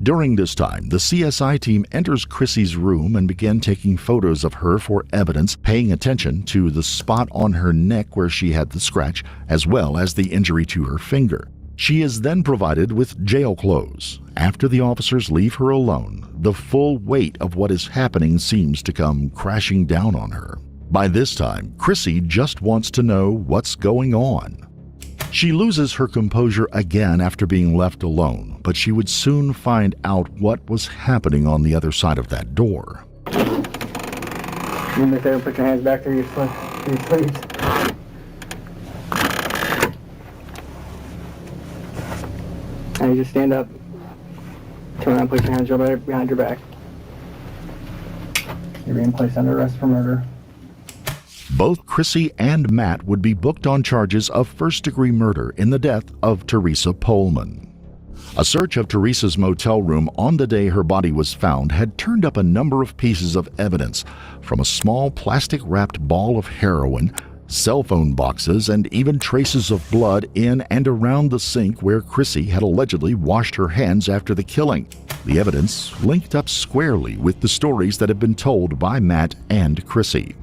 During this time, the CSI team enters Chrissy's room and began taking photos of her for evidence, paying attention to the spot on her neck where she had the scratch, as well as the injury to her finger. She is then provided with jail clothes. After the officers leave her alone, the full weight of what is happening seems to come crashing down on her. By this time, Chrissy just wants to know what's going on. She loses her composure again after being left alone, but she would soon find out what was happening on the other side of that door.
You make there and put your hands back through your sleeves. And you just stand up, turn around, place your hands right behind your back. You're being placed under arrest for murder.
Both Chrissy and Matt would be booked on charges of first-degree murder in the death of Teresa Pohlman. A search of Teresa's motel room on the day her body was found had turned up a number of pieces of evidence, from a small plastic-wrapped ball of heroin, cell phone boxes, and even traces of blood in and around the sink where Chrissy had allegedly washed her hands after the killing. The evidence linked up squarely with the stories that had been told by Matt and Chrissy.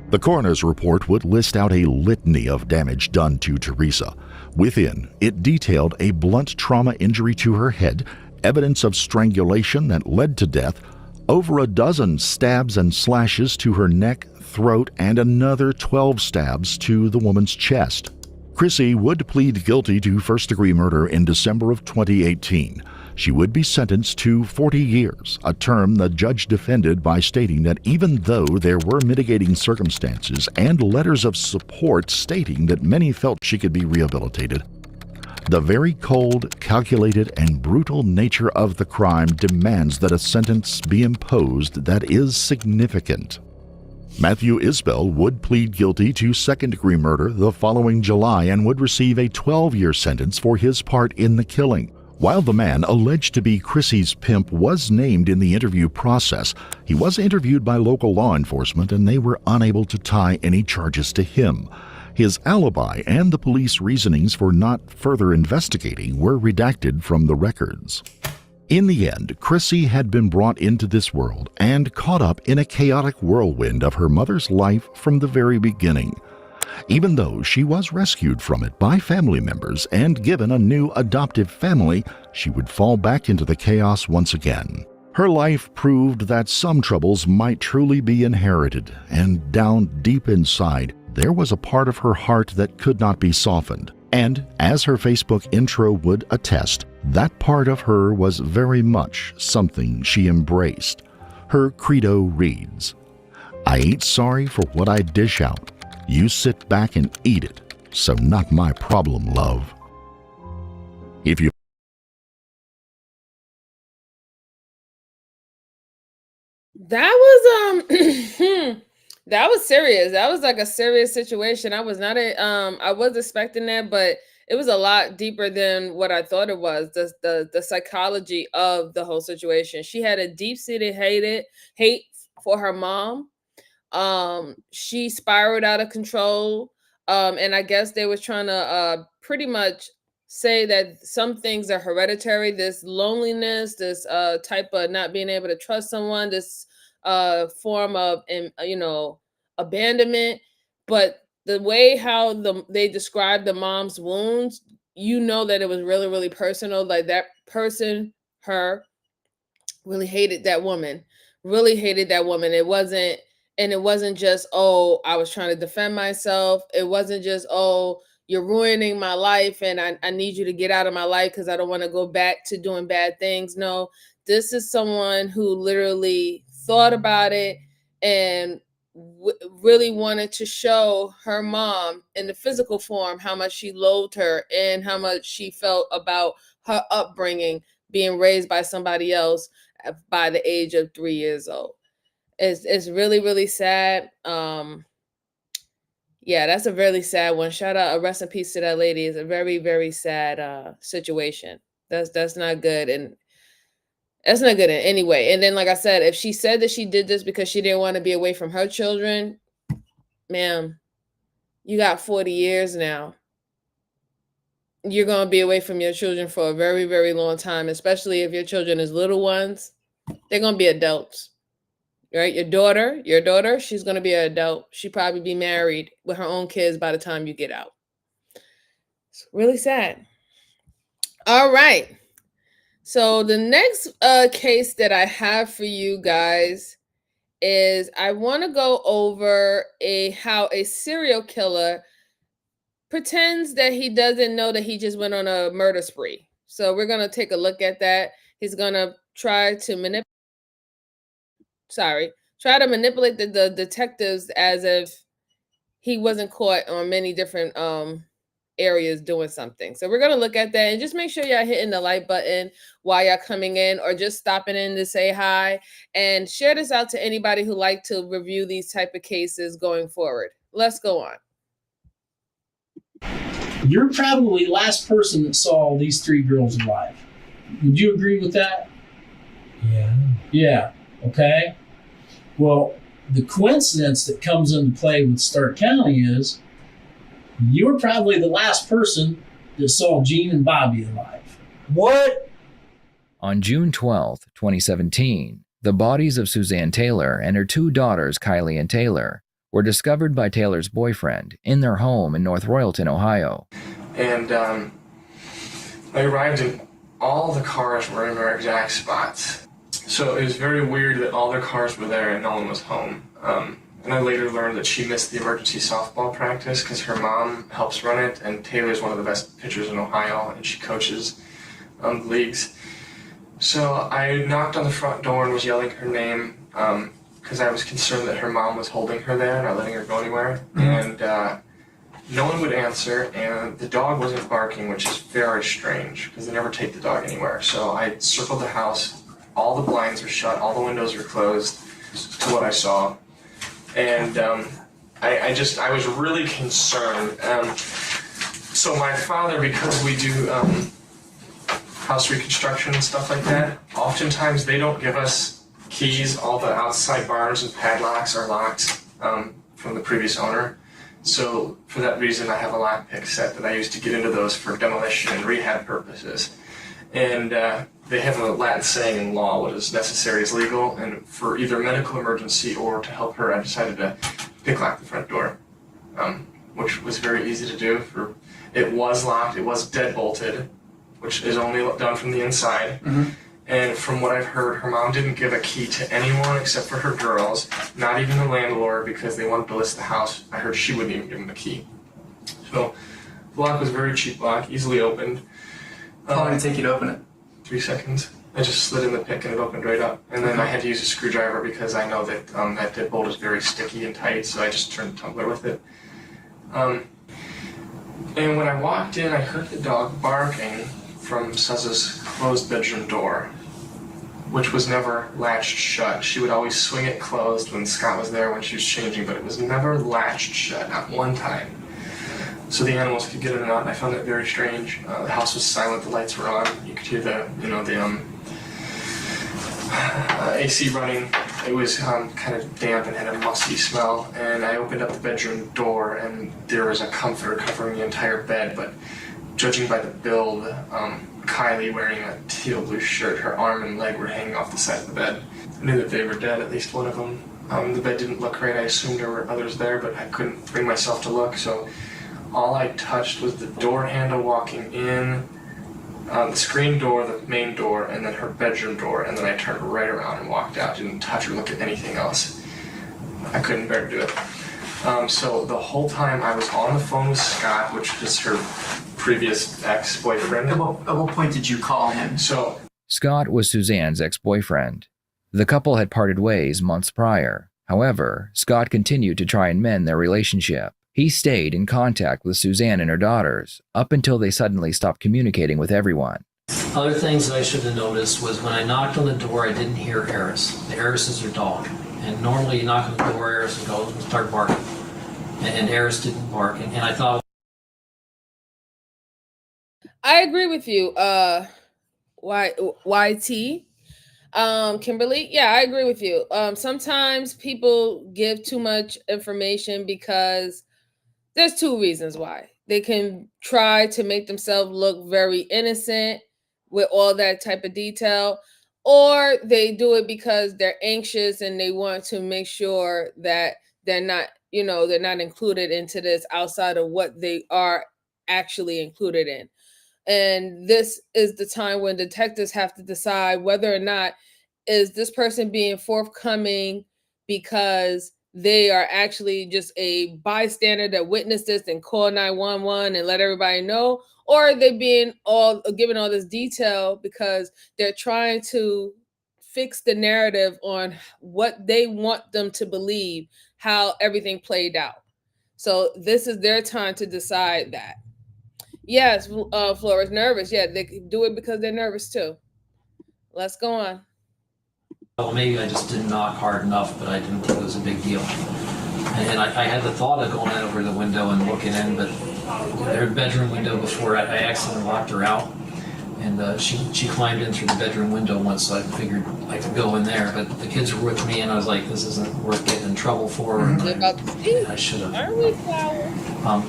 The coroner's report would list out a litany of damage done to Teresa. Within, it detailed a blunt trauma injury to her head, evidence of strangulation that led to death, over a dozen stabs and slashes to her neck, throat, and another 12 stabs to the woman's chest. Chrissy would plead guilty to first-degree murder in December of 2018. She would be sentenced to 40 years, a term the judge defended by stating that even though there were mitigating circumstances and letters of support stating that many felt she could be rehabilitated, the very cold, calculated, and brutal nature of the crime demands that a sentence be imposed that is significant. Matthew Isbell would plead guilty to second-degree murder the following July and would receive a 12-year sentence for his part in the killing. While the man alleged to be Chrissy's pimp was named in the interview process, he was interviewed by local law enforcement and they were unable to tie any charges to him. His alibi and the police reasonings for not further investigating were redacted from the records. In the end, Chrissy had been brought into this world and caught up in a chaotic whirlwind of her mother's life from the very beginning. Even though she was rescued from it by family members and given a new adoptive family, she would fall back into the chaos once again. Her life proved that some troubles might truly be inherited, and down deep inside, there was a part of her heart that could not be softened. And, as her Facebook intro would attest, that part of her was very much something she embraced. Her credo reads, "I ain't sorry for what I dish out. You sit back and eat it, so not my problem, love." If you
That was that was serious. That was like a serious situation. I was expecting that, but it was a lot deeper than what I thought it was. The psychology of the whole situation. She had a deep-seated hate for her mom. She spiraled out of control. And I guess they was trying to pretty much say that some things are hereditary, this loneliness, this type of not being able to trust someone, this form of abandonment. But the way how they described the mom's wounds, you know that it was really, really personal. Like that person, her, really hated that woman, really hated that woman. It wasn't just, oh, I was trying to defend myself. It wasn't just, oh, you're ruining my life and I need you to get out of my life because I don't want to go back to doing bad things. No, this is someone who literally thought about it and really wanted to show her mom in the physical form how much she loathed her and how much she felt about her upbringing, being raised by somebody else by the age of 3 years old. It's really, really sad. Yeah, that's a really sad one. Shout out, a rest in peace to that lady. It's a very, very sad situation. That's not good, and that's not good in any way. And then, like I said, if she said that she did this because she didn't want to be away from her children, ma'am, you got 40 years now. You're gonna be away from your children for a very, very long time, especially if your children is little ones. They're gonna be adults. Right? Your daughter, she's going to be an adult. She'd probably be married with her own kids by the time you get out. It's really sad. All right. So the next case that I have for you guys is I want to go over how a serial killer pretends that he doesn't know that he just went on a murder spree. So we're going to take a look at that. He's going to try to manipulate the detectives as if he wasn't caught on many different areas doing something. So we're going to look at that, and just make sure y'all hitting the like button while y'all coming in, or just stopping in to say hi, and share this out to anybody who like to review these type of cases going forward. Let's go on.
You're probably the last person that saw these 3 girls alive. Would you agree with that? Yeah. Okay. Well, the coincidence that comes into play with Stark County is you're probably the last person that saw Gene and Bobby alive.
What?
On June 12, 2017, the bodies of Suzanne Taylor and her 2 daughters, Kylie and Taylor, were discovered by Taylor's boyfriend in their home in North Royalton, Ohio.
And I arrived and all the cars were in their exact spots. So it was very weird that all their cars were there and no one was home. And I later learned that she missed the emergency softball practice because her mom helps run it, and Taylor's one of the best pitchers in Ohio, and she coaches the leagues. So I knocked on the front door and was yelling her name because I was concerned that her mom was holding her there, not letting her go anywhere. And no one would answer, and the dog wasn't barking, which is very strange because they never take the dog anywhere. So I circled the house. All the blinds were shut, all the windows were closed to what I saw. And I was really concerned. So my father, because we do house reconstruction and stuff like that, oftentimes they don't give us keys. All the outside bars and padlocks are locked from the previous owner. So for that reason, I have a lockpick set that I use to get into those for demolition and rehab purposes. And they have a Latin saying in law, what is necessary is legal, and for either medical emergency or to help her, I decided to picklock the front door. which was very easy to do. It was locked, it was deadbolted, which is only done from the inside. And from what I've heard, her mom didn't give a key to anyone except for her girls, not even the landlord, because they wanted to list the house. I heard she wouldn't even give them the key. So the lock was a very cheap lock, easily opened.
How long did it take you to open it?
3 seconds. I just slid in the pick and it opened right up. And then I had to use a screwdriver because I know that that deadbolt is very sticky and tight, so I just turned the tumbler with it. And when I walked in, I heard the dog barking from Suz's closed bedroom door, which was never latched shut. She would always swing it closed when Scott was there when she was changing, but it was never latched shut, not one time. So the animals could get in and out, and I found that very strange. The house was silent, the lights were on. You could hear the AC running. It was kind of damp and had a musty smell. And I opened up the bedroom door, and there was a comforter covering the entire bed. But judging by the build, Kylie wearing a teal blue shirt, her arm and leg were hanging off the side of the bed. I knew that they were dead, at least one of them. The bed didn't look right. I assumed there were others there, but I couldn't bring myself to look. So all I touched was the door handle walking in, the screen door, the main door, and then her bedroom door, and then I turned right around and walked out. Didn't touch or look at anything else. I couldn't bear to do it. So the whole time I was on the phone with Scott, which was her previous ex-boyfriend.
At what point did you call him?
Scott was Suzanne's ex-boyfriend. The couple had parted ways months prior. However, Scott continued to try and mend their relationship. He stayed in contact with Suzanne and her daughters up until they suddenly stopped communicating with everyone.
Other things that I should have noticed was when I knocked on the door, I didn't hear Eris. Eris is her dog. And normally you knock on the door, Eris will go and start barking. And Eris didn't bark. And I thought...
I agree with you, YT. Kimberly, yeah, I agree with you. Sometimes people give too much information because there's two reasons why. They can try to make themselves look very innocent with all that type of detail, or they do it because they're anxious and they want to make sure that they're not included into this outside of what they are actually included in. And this is the time when detectives have to decide whether or not is this person being forthcoming because they are actually just a bystander that witnessed this and call 911 and let everybody know, or are they being given all this detail because they're trying to fix the narrative on what they want them to believe, how everything played out. So this is their time to decide that. Yes, Flora's nervous. Yeah, they do it because they're nervous too. Let's go on.
Well, maybe I just didn't knock hard enough, but I didn't think it was a big deal. And I had the thought of going out over the window and looking in, but her bedroom window before I accidentally locked her out. And she climbed in through the bedroom window once, so I figured I could go in there. But the kids were with me, and I was like, this isn't worth getting in trouble for. I should have.
Aren't we flowers?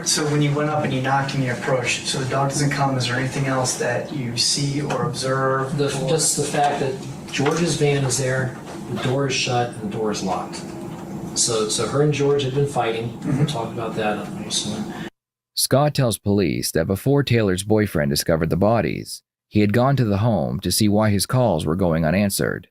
So when you went up and you knocked and you approached, so the dog doesn't come, is there anything else that you see or observe?
Just the fact that George's van is there, the door is shut, and the door is locked. So her and George had been fighting. We'll talk about that, I'm assuming.
Scott tells police that before Taylor's boyfriend discovered the bodies, he had gone to the home to see why his calls were going unanswered.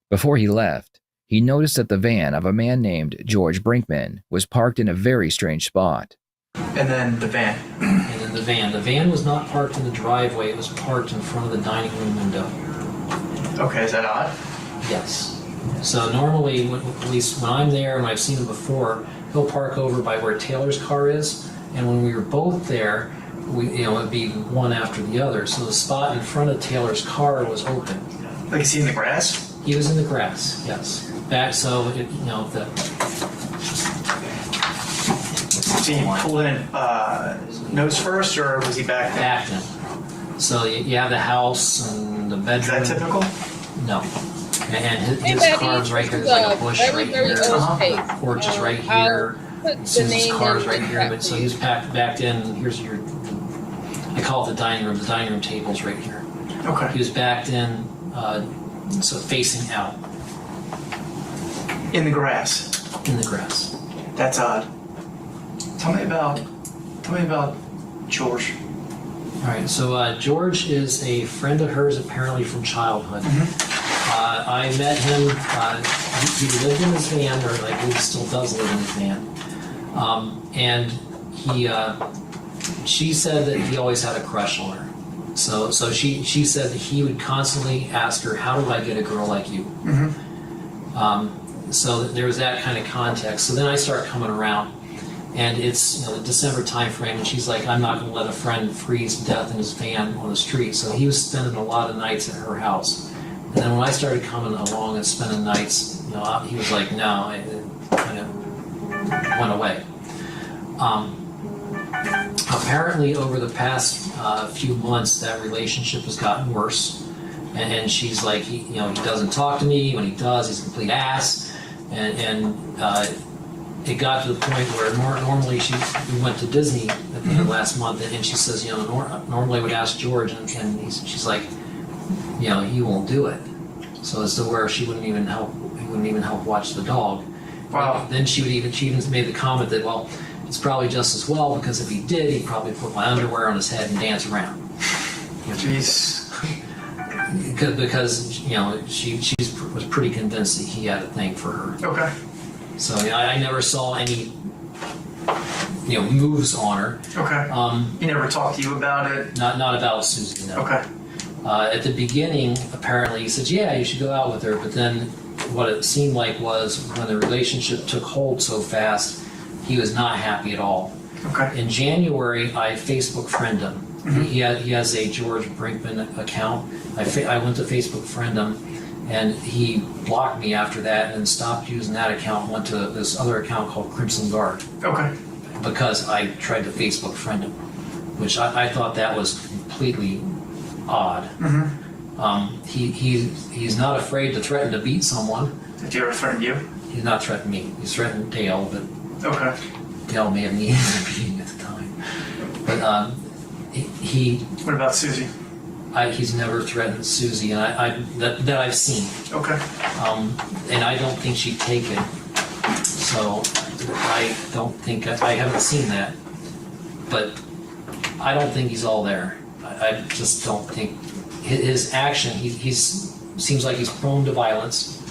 Before he left, he noticed that the van of a man named George Brinkman was parked in a very strange spot.
And then the van.
And then the van. The van was not parked in the driveway. It was parked in front of the dining room window.
Okay, is that odd?
Yes. So normally, at least when I'm there, and I've seen him before, he'll park over by where Taylor's car is. And when we were both there, it'd be one after the other. So the spot in front of Taylor's car was open.
Like, is he in the grass?
He was in the grass, yes. Back, so,
So you pulled in nose first, or was he back there?
Back in. So you have the house and the bedroom.
Is that typical?
No. And his car's right here. There's like a bush right here. The porch is right here. Susan's car's right here. But so he's backed in. Here's your, I call it the dining room. The dining room table's right here.
Okay.
He was backed in, so facing out.
In the grass?
In the grass.
That's odd.
Tell me about George.
All right, so George is a friend of hers, apparently from childhood. I met him. He lived in his van, or I believe he still does live in his van. And she said that he always had a crush on her. So she said that he would constantly ask her, "How do I get a girl like you?" So there was that kind of context. So then I start coming around. And it's the December time frame, and she's like, "I'm not going to let a friend freeze to death in his van on the street." So he was spending a lot of nights at her house. And then when I started coming along and spending nights, he was like, "No," it kind of went away. Apparently, over the past few months, that relationship has gotten worse. And she's like, he doesn't talk to me. When he does, he's a complete ass. And it got to the point where normally we went to Disney at the end of last month, and she says, normally I would ask George, and she's like, he won't do it. So as to where he wouldn't even help watch the dog.
Wow.
Then she even made the comment that, well, it's probably just as well, because if he did, he'd probably put my underwear on his head and dance around.
Jeez.
Because she was pretty convinced that he had a thing for her.
Okay.
So I never saw any moves on her.
Okay. He never talked to you about it?
Not about Susie, no.
Okay.
At the beginning, apparently, he said, "Yeah, you should go out with her." But then what it seemed like was when the relationship took hold so fast, he was not happy at all.
Okay.
In January, I Facebook friended him.
Mm-hmm.
He has a George Brinkman account. I went to Facebook friend him, and he blocked me after that and stopped using that account and went to this other account called Crimson Guard.
Okay.
Because I tried to Facebook friend him, which I thought that was completely odd.
Mm-hmm.
He's not afraid to threaten to beat someone.
Did he ever threaten you?
He's not threatened me. He's threatened Dale, but
Okay.
Dale may have needed a beating at the time. But he.
What about Susie?
He's never threatened Susie, and that I've seen.
Okay.
And I don't think she'd take it. So I don't think I haven't seen that, but I don't think he's all there. I just don't think his action. He's seems like he's prone to violence.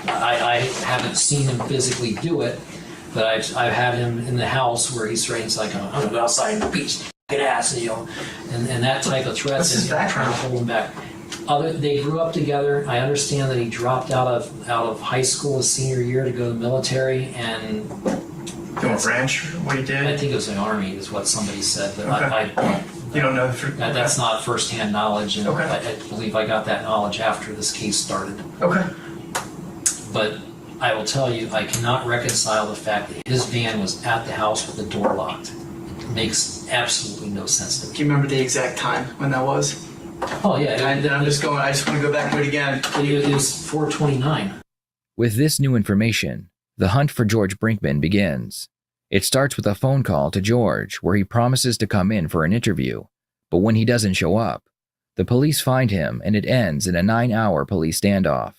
I haven't seen him physically do it, but I've had him in the house where he's threatens like, "I'm gonna go outside and beat your ass," and that type of threats, and trying to hold him back. They grew up together. I understand that he dropped out of high school his senior year to go to the military, and
Going ranch? What he did?
I think it was the Army, is what somebody said. But
Okay. You don't know
that's not firsthand knowledge, and
Okay.
I believe I got that knowledge after this case started.
Okay.
But I will tell you, I cannot reconcile the fact that his van was at the house with the door locked. It makes absolutely no sense to me.
Do you remember the exact time when that was?
Oh yeah.
I just want to go back to it again.
It was 4:29.
With this new information, the hunt for George Brinkman begins. It starts with a phone call to George where he promises to come in for an interview, but when he doesn't show up, the police find him and it ends in a 9-hour police standoff.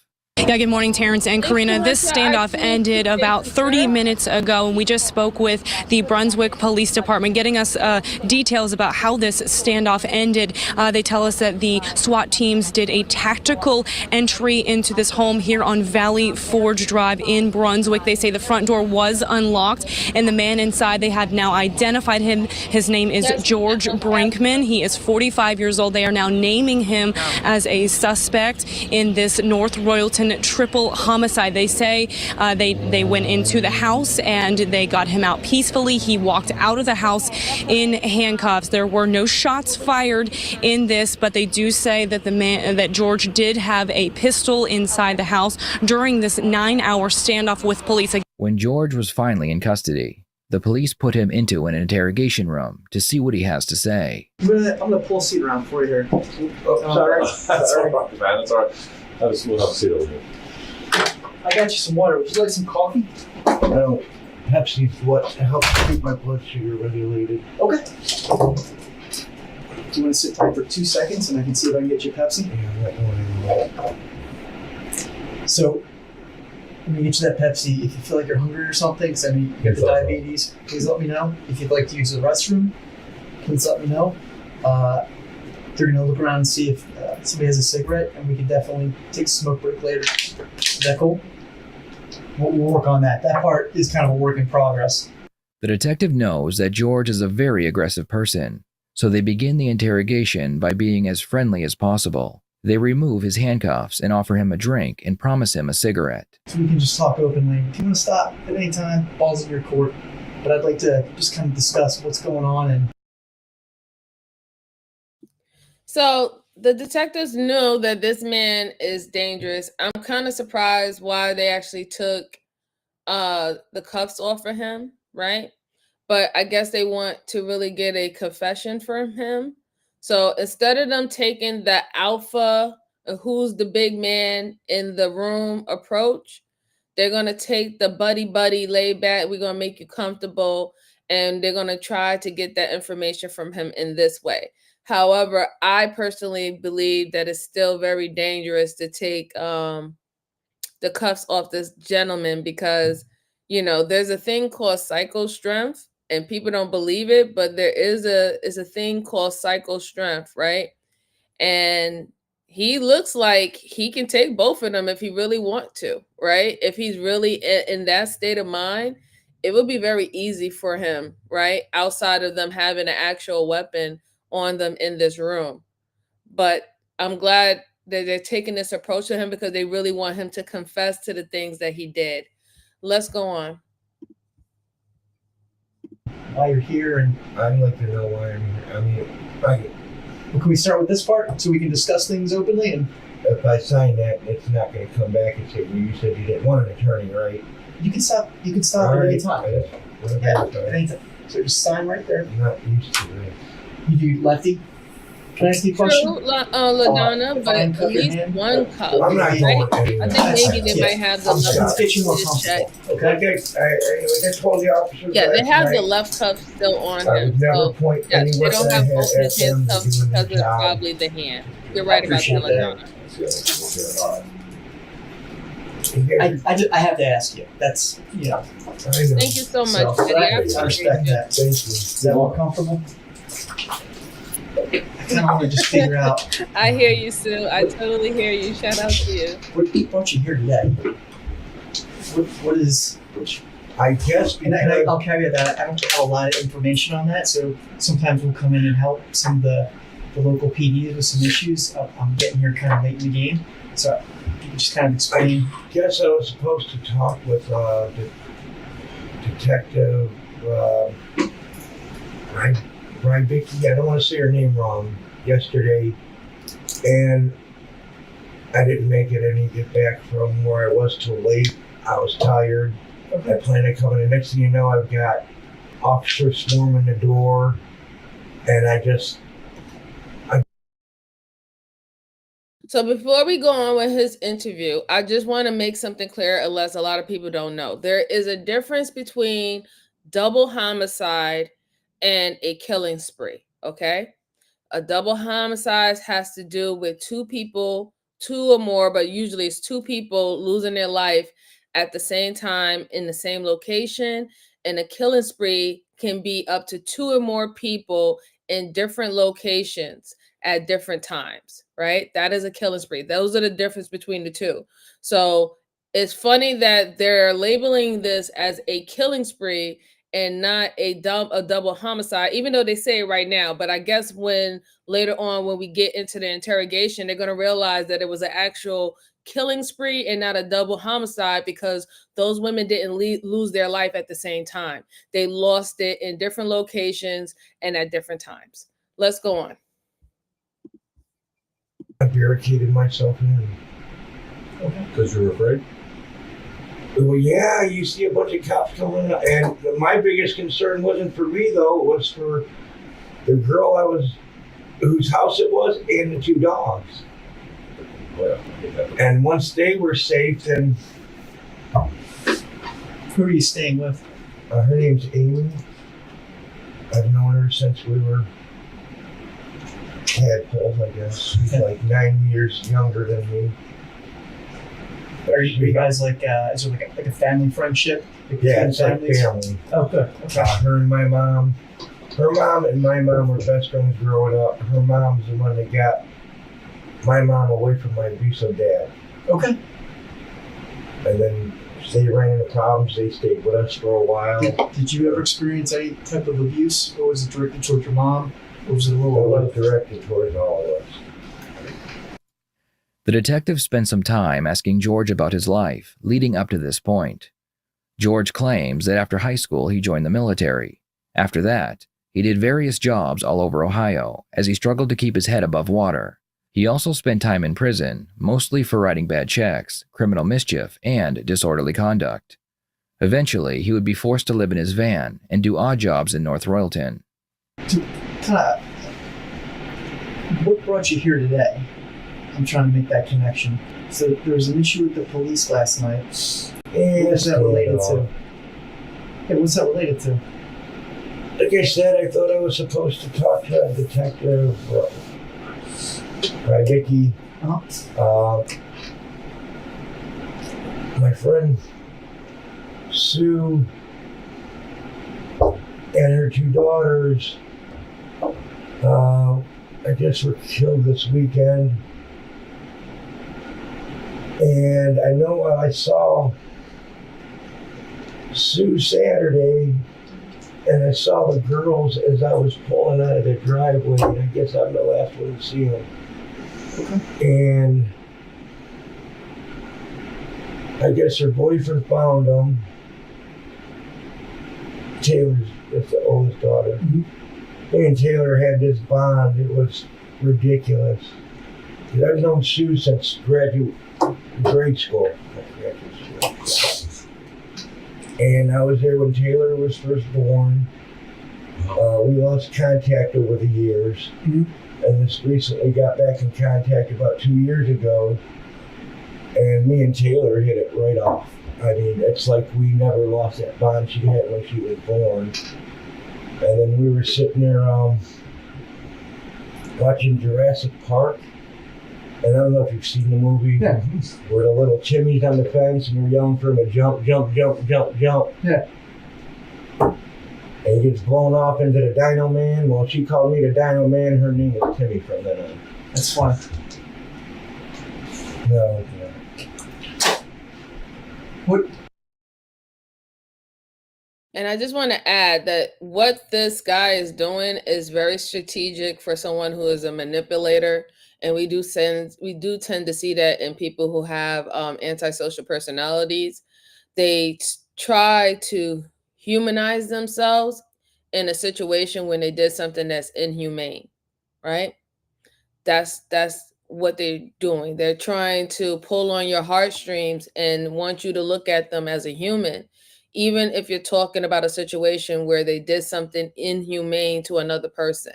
Yeah, good morning, Terrence and Karina. This standoff ended about 30 minutes ago, and we just spoke with the Brunswick Police Department, getting us details about how this standoff ended. They tell us that the SWAT teams did a tactical entry into this home here on Valley Forge Drive in Brunswick. They say the front door was unlocked, and the man inside, they have now identified him. His name is George Brinkman. He is 45 years old. They are now naming him as a suspect in this North Royalton triple homicide. They say they went into the house and they got him out peacefully. He walked out of the house in handcuffs. There were no shots fired in this, but they do say that that George did have a pistol inside the house during this 9-hour standoff with police.
When George was finally in custody, the police put him into an interrogation room to see what he has to say.
I'm gonna pull a seat around for you here.
Sorry. That's all right, man. That's all right. We'll have a seat over here.
I got you some water. Would you like some coffee?
No, Pepsi's what helps keep my blood sugar regulated.
Okay. Do you want to sit tight for 2 seconds and I can see if I can get you Pepsi?
Yeah, that one.
So, When you get to that Pepsi, if you feel like you're hungry or something, because I mean you got the diabetes, please let me know. If you'd like to use the restroom, please let me know. They're gonna look around and see if somebody has a cigarette, and we can definitely take a smoke break later. Is that cool? We'll work on that. That part is kind of a work in progress.
The detective knows that George is a very aggressive person, so they begin the interrogation by being as friendly as possible. They remove his handcuffs and offer him a drink and promise him a cigarette.
So we can just talk openly. If you want to stop at any time, ball's in your court. But I'd like to just kind of discuss what's going on. And
so the detectives know that this man is dangerous. I'm kind of surprised why they actually took the cuffs off of him, right? But I guess they want to really get a confession from him. So instead of them taking the alpha, who's the big man in the room approach, they're going to take the buddy, lay back, we're going to make you comfortable, and they're going to try to get that information from him in this way. However, I personally believe that it's still very dangerous to take the cuffs off this gentleman because, you know, there's a thing called psycho strength, and people don't believe it, but there is a thing called psycho strength, right? And he looks like he can take both of them if he really want to, right? If he's really in that state of mind, it would be very easy for him, right? Outside of them having an actual weapon on them in this room. But I'm glad that they're taking this approach to him because they really want him to confess to the things that he did. Let's go on.
why you're here, and
I'd like to know why I'm here. I mean,
well, can we start with this part so we can discuss things openly? And
if I sign that, it's not going to come back and say, well, you said you didn't want an attorney, right?
You can stop. You can stop at any time. Yeah, at any time. So just sign right there.
I'm not used to this.
You do lefty. Can I ask you a question?
LaDonna, but at least one cup.
I'm not going anywhere.
I think maybe they might have the left
get you more
cup.
comfortable.
Okay, I told the officers.
Yeah, they have the left cup still on
I
him.
would never
So
point
yeah, they
anywhere
don't
that I
have
had
both of his
them
cups
doing
because
the
it's
job.
probably the hand. You're right about that, LaDonna.
I have to ask you. That's, you know.
Thank you so much,
So,
Eddie.
I respect that.
Thank you.
Is that more comfortable? I kind of want to just figure out.
I hear you, Sue. I totally hear you. Shout out to you.
What brought you here today? What is?
I guess,
and I'll caveat that I don't have a lot of information on that. So sometimes we'll come in and help some of the local PDs with some issues. I'm getting here kind of late in the game, so you can just kind of explain.
I guess I was supposed to talk with Detective Rybicki, I don't want to say her name wrong, yesterday, and I didn't make it. I didn't get back from where I was till late. I was tired. I planned on coming in. Next thing you know, I've got officers swarming the door, and
So before we go on with his interview, I just want to make something clear, unless a lot of people don't know. There is a difference between double homicide and a killing spree, okay? A double homicide has to do with two people, two or more, but usually it's two people losing their life at the same time in the same location. And a killing spree can be up to two or more people in different locations at different times, right? That is a killing spree. Those are the difference between the two. So it's funny that they're labeling this as a killing spree and not a double homicide, even though they say it right now. But I guess when later on, when we get into the interrogation, they're going to realize that it was an actual killing spree and not a double homicide, because those women didn't lose their life at the same time. They lost it in different locations and at different times. Let's go on.
I barricaded myself in.
Because you were afraid?
Well, yeah, you see a bunch of cops coming, and my biggest concern wasn't for me, though. It was for the girl whose house it was, and the two dogs.
Yeah.
And once they were safe, then...
Who are you staying with?
Her name's Amy. I've known her since we were tadpoles, I guess. She's like 9 years younger than me.
Are you guys like, is there like a family friendship?
Yeah, it's like family.
Oh, good. Okay.
Her and my mom. Her mom and my mom were best friends growing up. Her mom's the one that got my mom away from my abusive dad.
Okay.
And then they ran into problems. They stayed with us for a while.
Did you ever experience any type of abuse? Or was it directed towards your mom? Or was it a
It
little...
was directed towards all of us.
The detective spent some time asking George about his life leading up to this point. George claims that after high school he joined the military. After that, he did various jobs all over Ohio as he struggled to keep his head above water. He also spent time in prison, mostly for writing bad checks, criminal mischief, and disorderly conduct. Eventually, he would be forced to live in his van and do odd jobs in North Royalton.
What brought you here today? I'm trying to make that connection. So there was an issue with the police last night. What was that related to? Yeah, what's that related to?
Like I said, I thought I was supposed to talk to a detective, Vicky. My friend Sue and her 2 daughters, I guess were killed this weekend. And I know I saw Sue Saturday, and I saw the girls as I was pulling out of the driveway, and I guess I'm the last one to see them. Okay. And I guess her boyfriend found them. Taylor's, that's the oldest daughter. Mm-hmm. Me and Taylor had this bond. It was ridiculous. I've known Sue since grade school. And I was there when Taylor was first born. We lost contact over the years. Mm-hmm. And this recently got back in contact about 2 years ago. And me and Taylor hit it right off. I mean, it's like we never lost that bond she had when she was born. And then we were sitting there watching Jurassic Park. And I don't know if you've seen the movie.
Yeah.
Where the little Timmy's on the fence and they're yelling for him to jump, jump, jump, jump, jump.
Yeah.
And he gets blown off into the Dino Man. Well, she called me the Dino Man. Her name is Timmy from then on.
That's fine.
No.
What?
And I just want to add that what this guy is doing is very strategic for someone who is a manipulator. And we do tend to see that in people who have antisocial personalities. They try to humanize themselves in a situation when they did something that's inhumane, right? That's what they're doing. They're trying to pull on your heartstrings and want you to look at them as a human, even if you're talking about a situation where they did something inhumane to another person.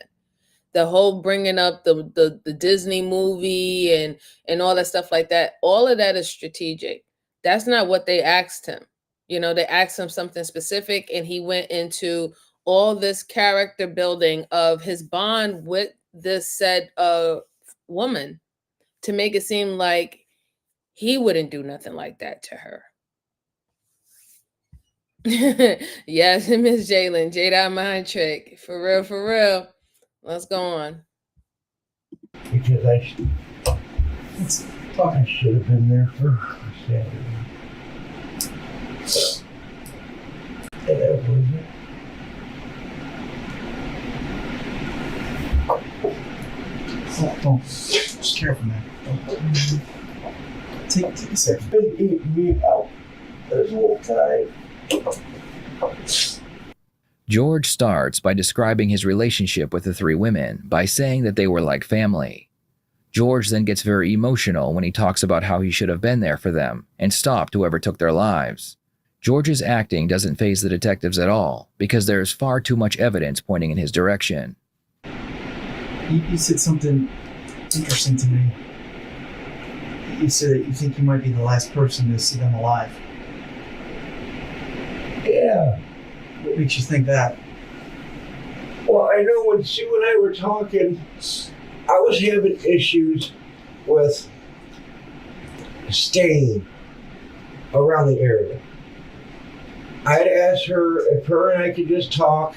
The whole bringing up the Disney movie and all that stuff like that, all of that is strategic. That's not what they asked him. You know, they asked him something specific, and he went into all this character building of his bond with this said woman to make it seem like he wouldn't do nothing like that to her. Yes, Miss Jalen, Jada mind trick. For real, for real. Let's go on.
Because I should have been there for Saturday. And that was it.
Don't. Just careful, man. Take a second.
Been eating me out this whole time.
George starts by describing his relationship with the 3 women by saying that they were like family. George then gets very emotional when he talks about how he should have been there for them and stopped whoever took their lives. George's acting doesn't faze the detectives at all because there is far too much evidence pointing in his direction.
You said something interesting to me. You said that you think you might be the last person to see them alive.
Yeah.
What makes you think that?
Well, I know when Sue and I were talking, I was having issues with staying around the area. I had asked her if her and I could just talk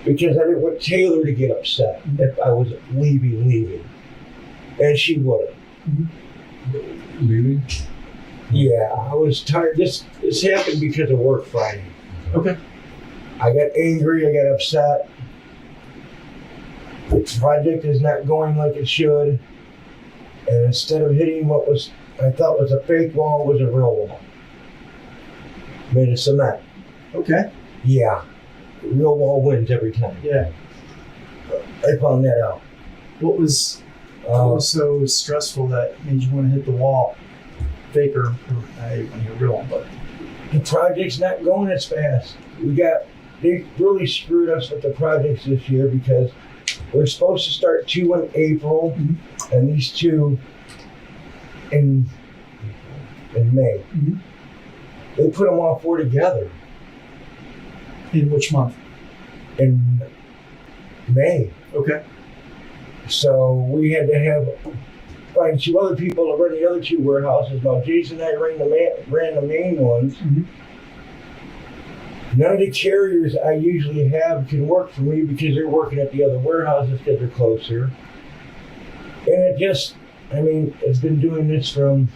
because I didn't want Taylor to get upset if I was leaving. And she would have.
Leaving?
Yeah, I was tired. This happened because of work Friday.
Okay.
I got angry, I got upset. The project is not going like it should. And instead of hitting what I thought was a fake wall, it was a real wall. Made of cement.
Okay.
Yeah. Real wall wins every time.
Yeah.
I found that out.
What was so stressful that made you want to hit the wall? Fake or I want to hear real one, but
the project's not going as fast. They really screwed us with the projects this year because we're supposed to start 2 in April and these 2 in May. They put them all 4 together.
In which month?
In May.
Okay.
So we had to find 2 other people to run the other 2 warehouses. Now Jason and I ran the main ones. None of the carriers I usually have can work for me because they're working at the other warehouses because they're closer. And it's been doing this from,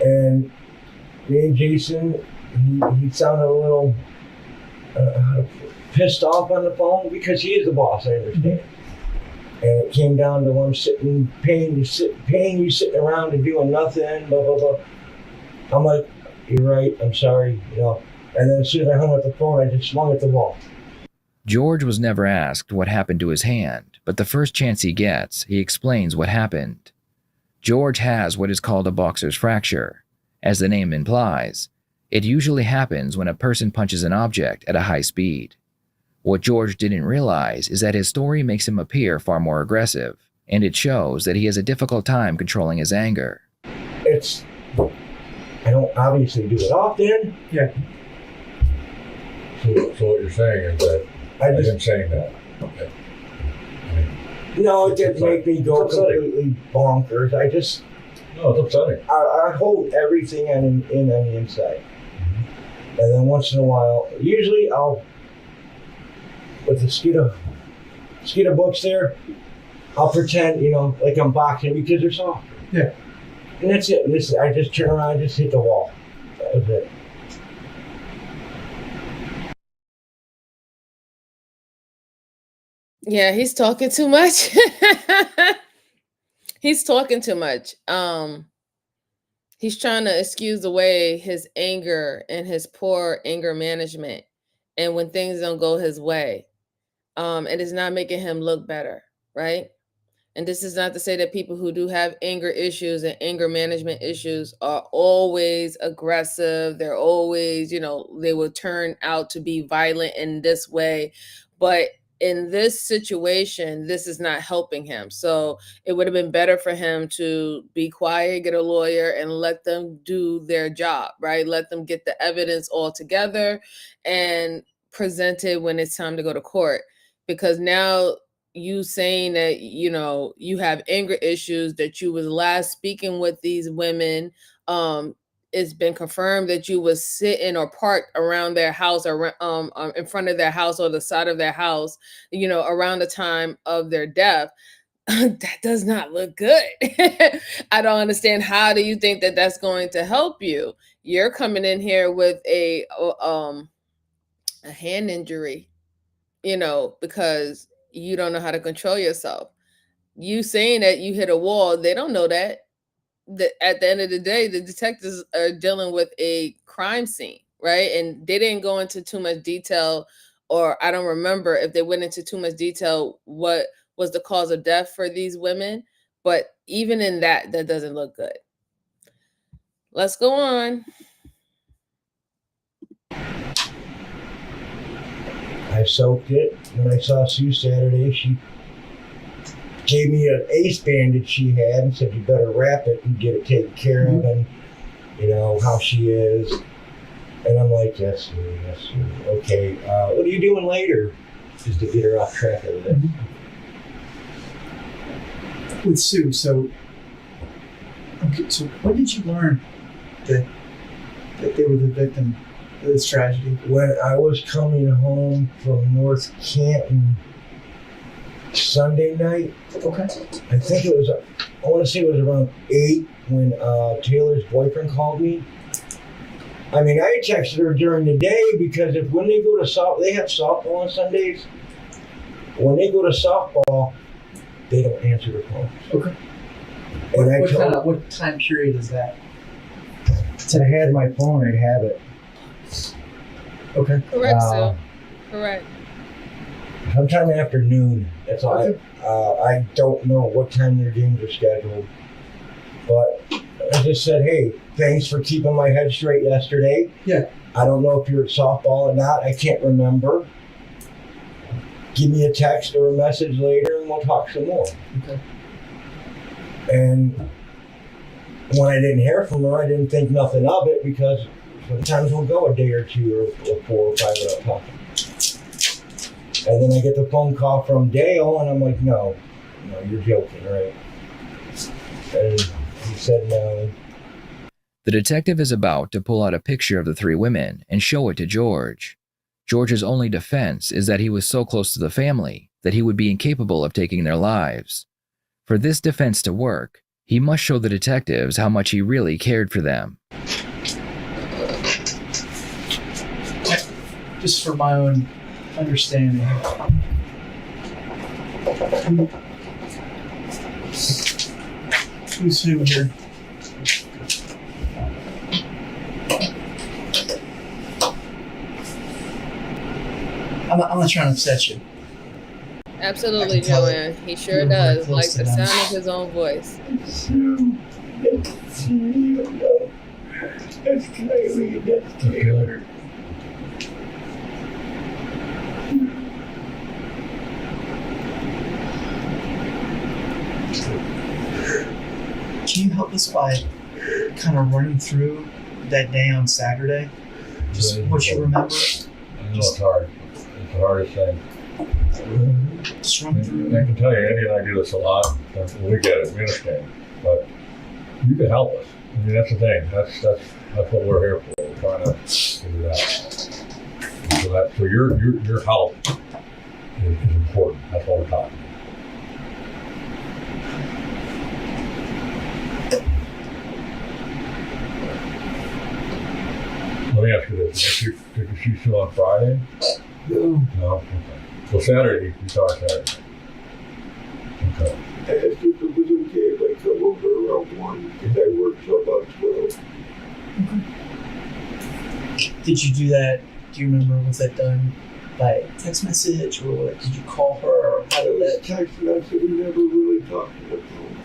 and me and Jason, he sounded a little pissed off on the phone because he is the boss, I understand. And it came down to him paying you sitting around and doing nothing, blah, blah, blah. I'm like, you're right, I'm sorry, And then as soon as I hung up the phone, I just swung at the wall.
George was never asked what happened to his hand, but the first chance he gets, he explains what happened. George has what is called a boxer's fracture. As the name implies, it usually happens when a person punches an object at a high speed. What George didn't realize is that his story makes him appear far more aggressive, and it shows that he has a difficult time controlling his anger.
I don't obviously do it often.
Yeah.
So what you're saying is that I am saying that. Okay.
No, it didn't make me go completely bonkers.
No, it's upsetting.
I hold everything on the inside. And then once in a while, usually with the Skeeter books there, I'll pretend, like I'm boxing because they're soft.
Yeah.
And that's it. I just turn around and just hit the wall. That was it.
Yeah, he's talking too much. He's talking too much. He's trying to excuse away his anger and his poor anger management. And when things don't go his way, it is not making him look better, right? And this is not to say that people who do have anger issues and anger management issues are always aggressive. They're always, they will turn out to be violent in this way. But in this situation, this is not helping him. So it would have been better for him to be quiet, get a lawyer, and let them do their job, right? Let them get the evidence all together and present it when it's time to go to court. Because now you saying that, you have anger issues, that you was last speaking with these women, it's been confirmed that you was sitting or parked around their house or in front of their house or the side of their house, around the time of their death. That does not look good. I don't understand. How do you think that that's going to help you? You're coming in here with a hand injury, because you don't know how to control yourself. You saying that you hit a wall, they don't know that. At the end of the day, the detectives are dealing with a crime scene, right? And they didn't go into too much detail, or I don't remember if they went into too much detail what was the cause of death for these women. But even in that doesn't look good. Let's go on.
I soaked it. When I saw Sue Saturday, she gave me an ace bandage she had and said, you better wrap it and get it taken care of, and how she is. And I'm like, yes, sir. Okay, what are you doing later? Just to get her off track of it.
With Sue, so Okay, so when did you learn that they were the victim of this tragedy?
When I was coming home from North Canton Sunday night.
Okay.
I think it was, I want to say it was around 8 when Taylor's boyfriend called me. I mean, I texted her during the day because when they go to they have softball on Sundays. When they go to softball, they don't answer their phone.
Okay.
And
what time period is that?
I had my phone, I'd have it.
Okay.
Correct, Sue. Correct.
Sometime afternoon. That's all.
Okay.
I don't know what time their games are scheduled. But I just said, hey, thanks for keeping my head straight yesterday.
Yeah.
I don't know if you're at softball or not. I can't remember. Give me a text or a message later and we'll talk some more.
Okay.
And when I didn't hear from her, I didn't think nothing of it because sometimes we'll go a day or 2 or 4 or 5 without talking. And then I get the phone call from Dale and I'm like, no, you're joking, right? And he said no.
The detective is about to pull out a picture of the 3 women and show it to George. George's only defense is that he was so close to the family that he would be incapable of taking their lives. For this defense to work, he must show the detectives how much he really cared for them.
Just for my own understanding. Who's who here? I'm not trying to upset you.
Absolutely, Joanne. He sure does. Like the sound of his own voice.
That's Kylie, that's Taylor.
Can you help us by kind of running through that day on Saturday? Just what you remember?
I know it's hard. It's the hardest thing.
Just run through.
I can tell you, Andy and I do this a lot. We get it, we understand. But you can help us. I mean, that's the thing. That's what we're here for. We're trying to do that. So your help is important. That's what we're talking about. Let me ask you this. Did you see still on Friday?
No.
No? Okay. So Saturday, you saw Saturday. Okay.
I asked if it was okay if I come over around 1 because I work till about 12.
Did you do that? Do you remember, was that done by text message or did you call her? Or how did that?
Text message, we never really talked on the phone.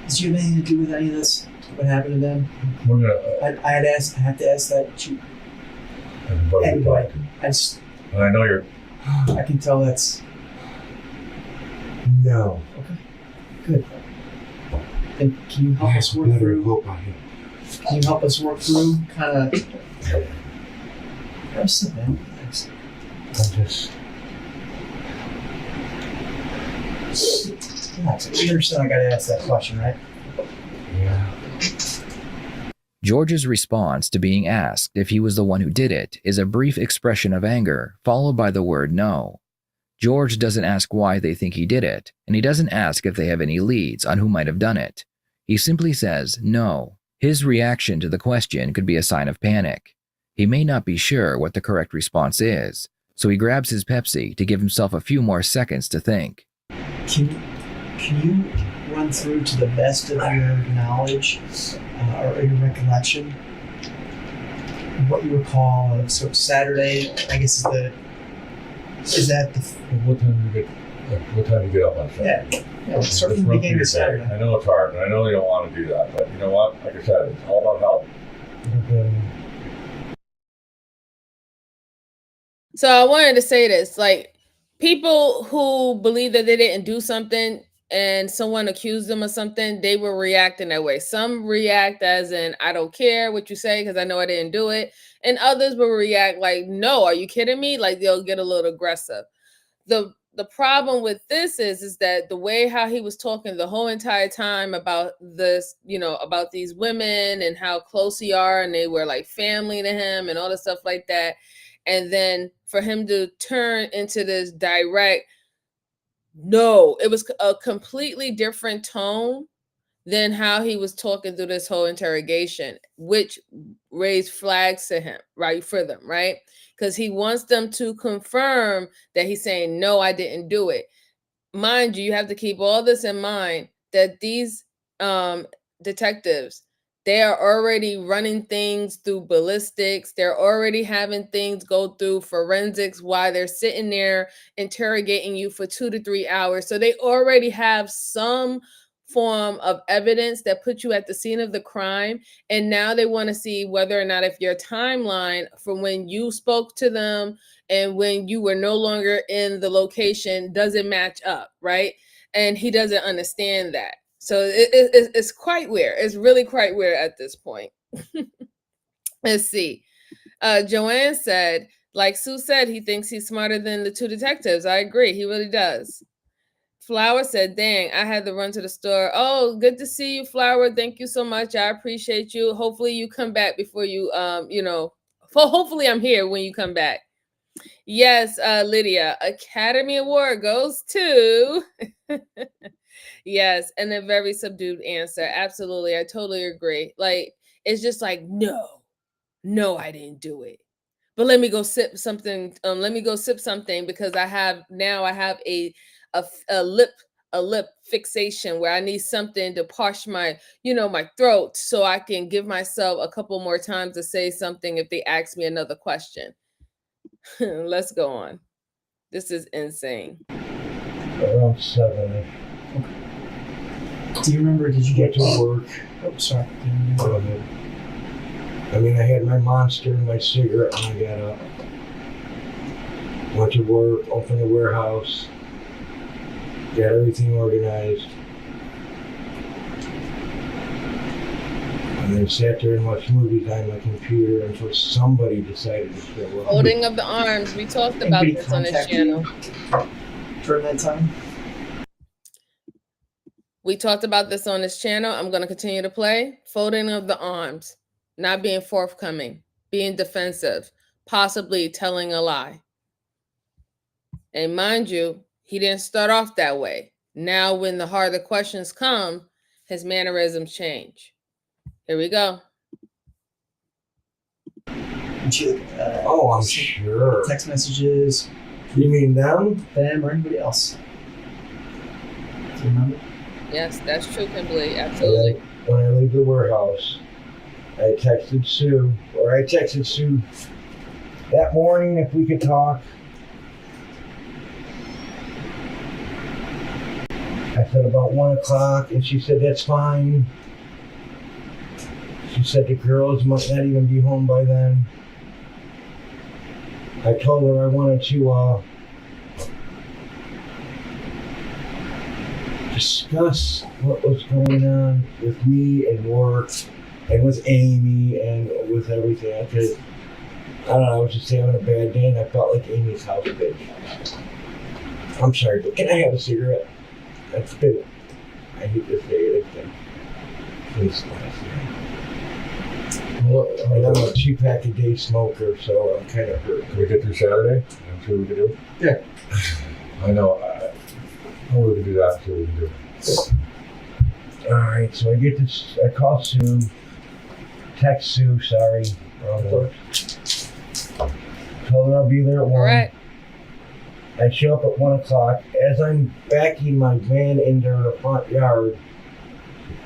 Did you have anything to do with any of this? What happened to them?
We're gonna.
I had to ask that to
Everybody. I know you're.
I can tell that's.
No.
Okay. Good. And can you help us work through? Can you help us work through kind of? Rest of them. Relax. You understand I gotta ask that question, right?
Yeah.
George's response to being asked if he was the one who did it is a brief expression of anger, followed by the word no. George doesn't ask why they think he did it, and he doesn't ask if they have any leads on who might have done it. He simply says no. His reaction to the question could be a sign of panic. He may not be sure what the correct response is, so he grabs his Pepsi to give himself a few more seconds to think.
Can you run through to the best of your knowledge or your recollection what you recall of Saturday? I guess is that the
What time do you get up on Saturday?
Yeah, start from the beginning of Saturday.
I know it's hard, and I know you don't want to do that, but you know what? Like I said, it's all about help.
So I wanted to say this, like, people who believe that they didn't do something and someone accused them of something, they will react in that way. Some react as in, I don't care what you say because I know I didn't do it. And others will react like, no, are you kidding me? Like, they'll get a little aggressive. The the problem with this is that the way how he was talking the whole entire time about this, about these women and how close he are and they were like family to him and all the stuff like that. And then for him to turn into this direct, no, it was a completely different tone than how he was talking through this whole interrogation, which raised flags to him, right, for them, right? Because he wants them to confirm that he's saying, no, I didn't do it. Mind you, you have to keep all this in mind that these detectives, they are already running things through ballistics. They're already having things go through forensics while they're sitting there interrogating you for 2 to 3 hours. So they already have some form of evidence that put you at the scene of the crime. And now they want to see whether or not if your timeline from when you spoke to them and when you were no longer in the location doesn't match up, right? And he doesn't understand that. So it's quite weird. It's really quite weird at this point. Let's see. Joanne said, like Sue said, he thinks he's smarter than the two detectives. I agree. He really does. Flower said, dang, I had to run to the store. Oh, good to see you, Flower. Thank you so much. I appreciate you. Hopefully you come back before you, hopefully I'm here when you come back. Yes, Lydia, Academy Award goes to... Yes, and a very subdued answer. Absolutely. I totally agree. Like, it's just like, no, I didn't do it. But let me go sip something. Let me go sip something because I have a lip fixation where I need something to parch my, my throat so I can give myself a couple more times to say something if they ask me another question. Let's go on. This is insane.
Around 7.
Do you remember, did you get
to work?
Oh, sorry.
I mean, I had my Monster and my cigarette when I got up. Went to work, opened the warehouse, got everything organized. And then sat there and watched movies on my computer until somebody decided to show up.
Holding of the arms. We talked about this on this channel.
During that time?
We talked about this on this channel. I'm going to continue to play. Folding of the arms. Not being forthcoming. Being defensive. Possibly telling a lie. And mind you, he didn't start off that way. Now when the harder questions come, his mannerisms change. Here we go.
Did you look at
I'm sure.
text messages?
You mean them?
Them or anybody else? Do you remember?
Yes, that's true, Kimberly. Absolutely.
When I leave the warehouse, I texted Sue that morning if we could talk. I said about 1 o'clock, and she said that's fine. She said the girls might not even be home by then. I told her I wanted to discuss what was going on with me and work and with Amy and with everything. Because I don't know, I was just having a bad day and I felt like Amy's house bitch. I'm sorry, but can I have a cigarette? That's good. I hate to say it again. Please, and I'm a 2-pack a day smoker, so I'm kind of hurt.
Can we get through Saturday? I'm sure we can do it.
Yeah.
I know. I know we can do that. I'm sure we can do it.
All right, so I call Sue, text Sue, sorry. Told her I'll be there at 1.
All right.
I show up at 1 o'clock. As I'm backing my van into her front yard,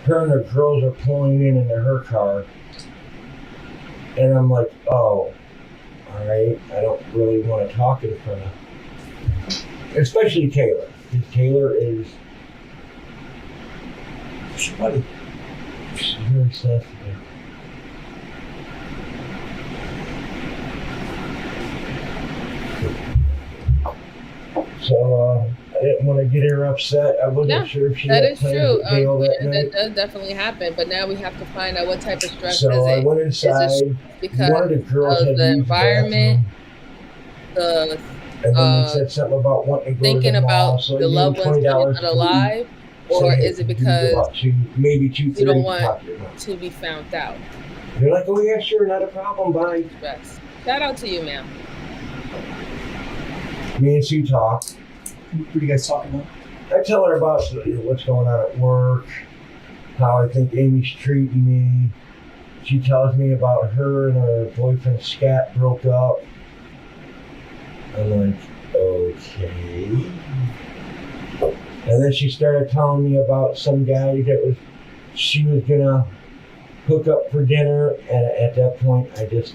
her and her girls are pulling in her car. And I'm like, oh, all right, I don't really want to talk in front of, especially Taylor. Because Taylor is, she's very sensitive. So I didn't want to get her upset. I wasn't sure if she
that
had
is
plans
true.
to bail that night.
That does definitely happen, but now we have to find out what type of stress
So
is it.
I went inside.
Because
one of the girls
of
had
the
used
environment,
bathroom, And then they said something about wanting to go
thinking
to the mall,
about
so
the loved ones being
$20
not alive, or
Say,
is it
"Do
because
about maybe
you
2:30
don't
to
want
talk to your mom?"
to be found out?
They're like, "Oh yeah, sure, not a problem, bye."
Best. Shout out to you, ma'am.
Me and Sue talk.
What are you guys talking about?
I tell her about what's going on at work, how I think Amy's treating me. She tells me about her and her boyfriend Scott broke up. I'm like, okay. And then she started telling me about some guy that she was gonna hook up for dinner, and at that point I just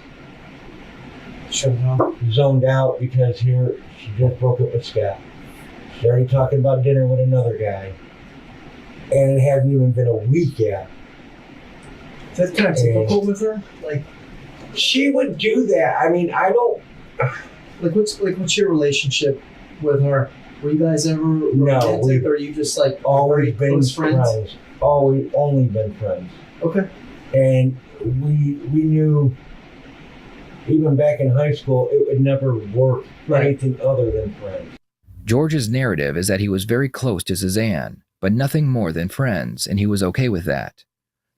zoned out because here she just broke up with Scott. She's already talking about dinner with another guy, and it hasn't even been a week yet.
That's kind of typical with her. Like,
she would do that. I mean, I don't.
What's your relationship with her? Were you guys ever romantic, or are you just like
always been
close friends?
Always only been friends.
Okay.
And we knew even back in high school it would never work anything other than friends.
George's narrative is that he was very close to Suzanne, but nothing more than friends, and he was okay with that.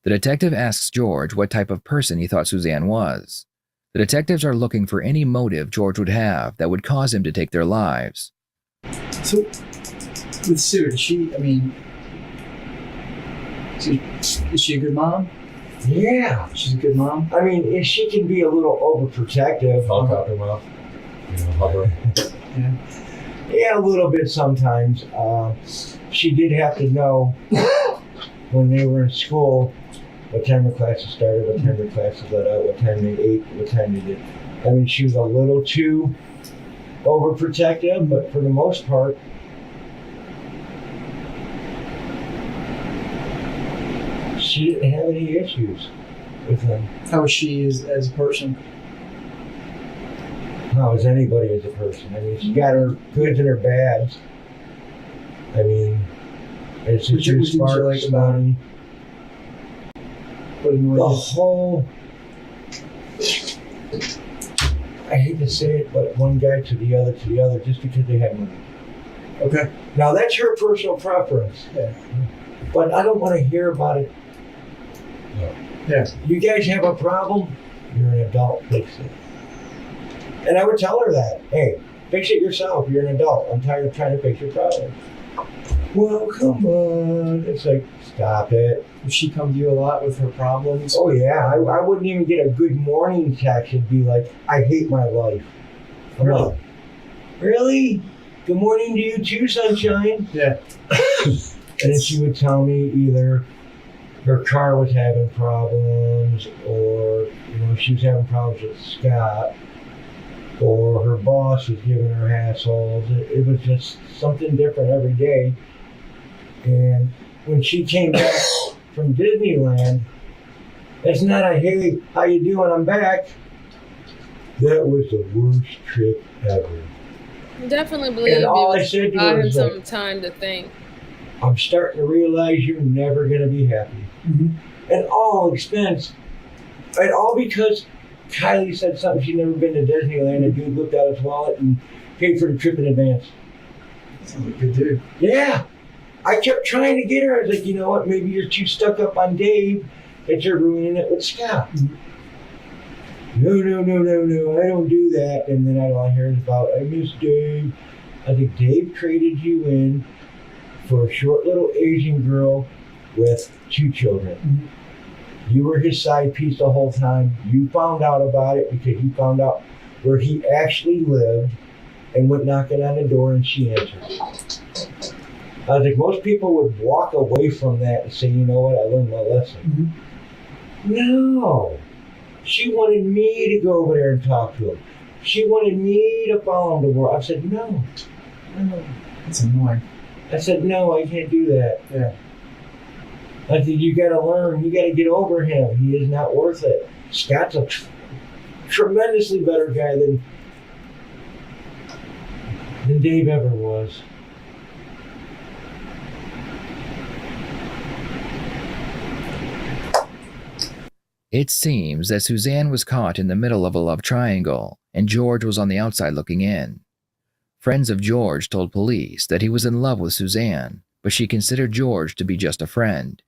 The detective asks George what type of person he thought Suzanne was. The detectives are looking for any motive George would have that would cause him to take their lives.
So, with Sue, is she a good mom?
Yeah.
She's a good mom?
I mean, she can be a little overprotective.
Helicopter mouth. Hover.
Yeah.
Yeah, a little bit sometimes. She did have to know when they were in school what time their classes started, what time their classes let out, what time they ate, what time they did. I mean, she was a little too overprotective, but for the most part, she didn't have any issues with them.
How is she as a person?
How is anybody as a person? I mean, she got her goods and her bads. I mean, it's just too smart, like money. The whole, I hate to say it, but one guy to the other, just because they had money.
Okay.
Now that's her personal preference.
Yeah.
But I don't want to hear about it.
No.
Yeah.
You guys have a problem? You're an adult, fix it. And I would tell her that. Hey, fix it yourself. You're an adult. I'm tired of trying to fix your problem. Well, come on. It's like, stop it.
Does she come to you a lot with her problems?
Oh, yeah. I wouldn't even get a good morning text and be like, I hate my life. I'm like, really? Good morning to you too, sunshine.
Yeah.
And then she would tell me either her car was having problems, or she was having problems with Scott, or her boss was giving her hassles. It was just something different every day. And when she came back from Disneyland, it's not a, hey, how you doing, I'm back. That was the worst trip ever.
I definitely believe
and all I
you
said to
got
her
him
was
some
like,
time to think.
I'm starting to realize you're never going to be happy.
Mm-hmm.
At all expense. And all because Kylie said something, she'd never been to Disneyland. A dude looked out his wallet and paid for the trip in advance.
Sounds like a good dude.
Yeah. I kept trying to get her. I was like, you know what? Maybe you're too stuck up on Dave that you're ruining it with Scott.
Mm-hmm.
No, I don't do that. And then all I hear is about, I miss Dave. I think Dave traded you in for a short little Asian girl with 2 children.
Mm-hmm.
You were his side piece the whole time. You found out about it because you found out where he actually lived and went knocking on the door and she answered. I was like, most people would walk away from that and say, you know what, I learned my lesson.
Mm-hmm.
No. She wanted me to go over there and talk to him. She wanted me to follow him to work. I said, no.
That's annoying.
I said, no, I can't do that.
Yeah.
I said, you gotta learn. You gotta get over him. He is not worth it. Scott's a tremendously better guy than Dave ever was.
It seems that Suzanne was caught in the middle of a love triangle, and George was on the outside looking in. Friends of George told police that he was in love with Suzanne, but she considered George to be just a friend.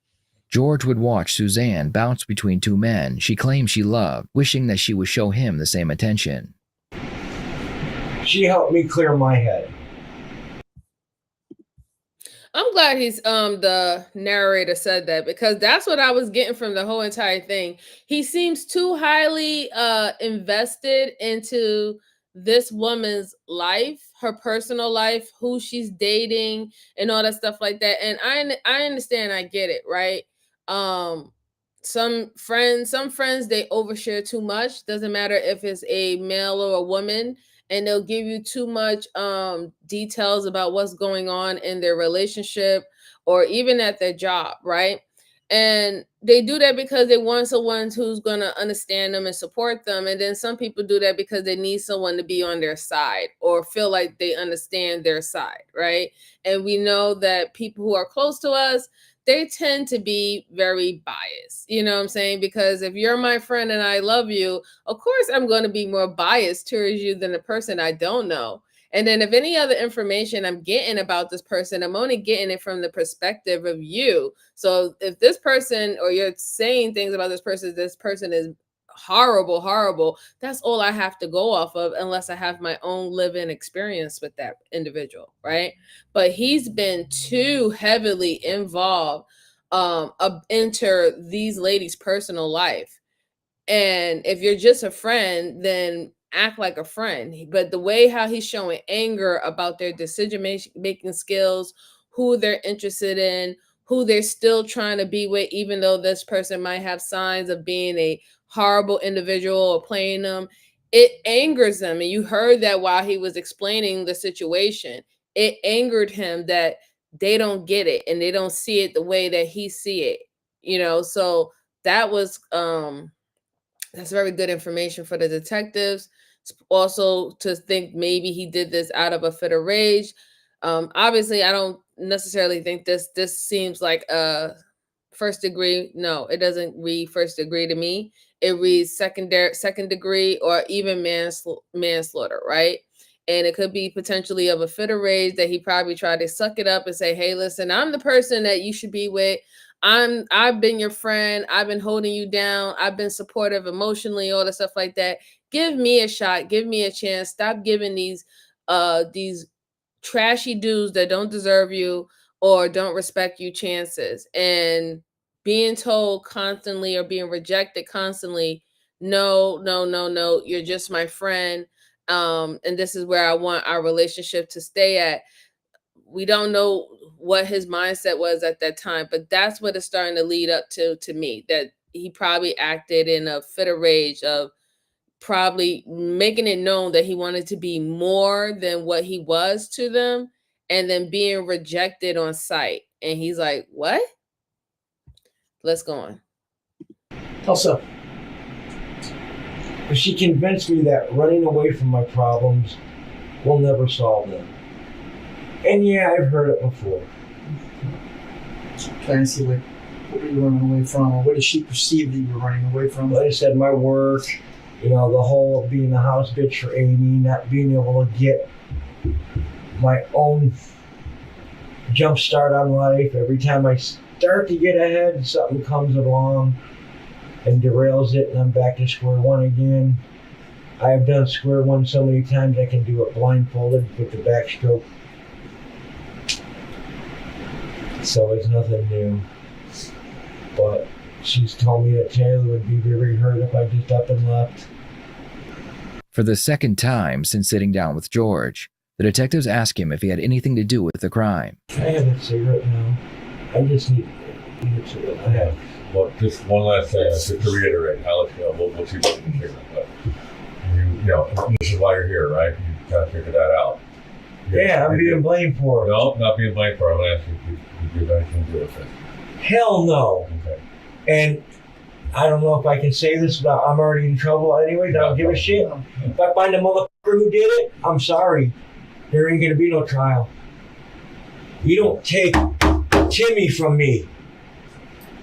George would watch Suzanne bounce between two men she claimed she loved, wishing that she would show him the same attention.
She helped me clear my head.
I'm glad he's the narrator said that, because that's what I was getting from the whole entire thing. He seems too highly invested into this woman's life, her personal life, who she's dating, and all that stuff like that. And I understand, I get it, right? Some friends they overshare too much. Doesn't matter if it's a male or a woman, and they'll give you too much details about what's going on in their relationship or even at their job, right? And they do that because they want someone who's going to understand them and support them. And then some people do that because they need someone to be on their side or feel like they understand their side, right? And we know that people who are close to us, they tend to be very biased. You know what I'm saying? Because if you're my friend and I love you, of course I'm going to be more biased towards you than a person I don't know. And then if any other information I'm getting about this person, I'm only getting it from the perspective of you. So if this person, or you're saying things about this person is horrible, that's all I have to go off of, unless I have my own living experience with that individual, right? But he's been too heavily involved into these ladies' personal life. And if you're just a friend, then act like a friend. But the way how he's showing anger about their decision making skills, who they're interested in, who they're still trying to be with, even though this person might have signs of being a horrible individual or playing them, it angers them. And you heard that while he was explaining the situation. It angered him that they don't get it and they don't see it the way that he see it, you know. So that was that's very good information for the detectives. Also, to think maybe he did this out of a fit of rage. Obviously, I don't necessarily think this seems like a first degree. No, it doesn't read first degree to me. It reads second degree, or even manslaughter, right? And it could be potentially of a fit of rage that he probably tried to suck it up and say, hey, listen, I'm the person that you should be with. I've been your friend. I've been holding you down. I've been supportive emotionally, all the stuff like that. Give me a shot. Give me a chance. Stop giving these trashy dudes that don't deserve you or don't respect you chances. And being told constantly or being rejected constantly, no, you're just my friend. And this is where I want our relationship to stay at. We don't know what his mindset was at that time, but that's what it's starting to lead up to me, that he probably acted in a fit of rage of probably making it known that he wanted to be more than what he was to them, and then being rejected on sight. And he's like, what? Let's go on.
Also, she convinced me that running away from my problems will never solve them. And yeah, I've heard it before.
Trying to see what were you running away from, or what does she perceive that you're running away from?
Like I said, my work, the whole being the house bitch for Amy, not being able to get my own jump start on life. Every time I start to get ahead, something comes along and derails it, and I'm back to square one again. I have done square one so many times I can do it blindfolded with the backstroke. So it's nothing new. But she's told me that Taylor would be very hurt if I just up and left.
For the second time since sitting down with George, the detectives ask him if he had anything to do with the crime.
I have a cigarette now. I just need a cigarette. I have.
Well, just one last thing, just to reiterate, Alex, we'll see what you can figure out. But this is why you're here, right? You gotta figure that out.
Yeah, I'm being blamed for it.
No, not being blamed for it. I'm gonna ask you if you have anything to do with it.
Hell no.
Okay.
And I don't know if I can say this, but I'm already in trouble anyways. I don't give a shit. If I find the motherfucker who did it, I'm sorry. There ain't gonna be no trial. You don't take Timmy from me.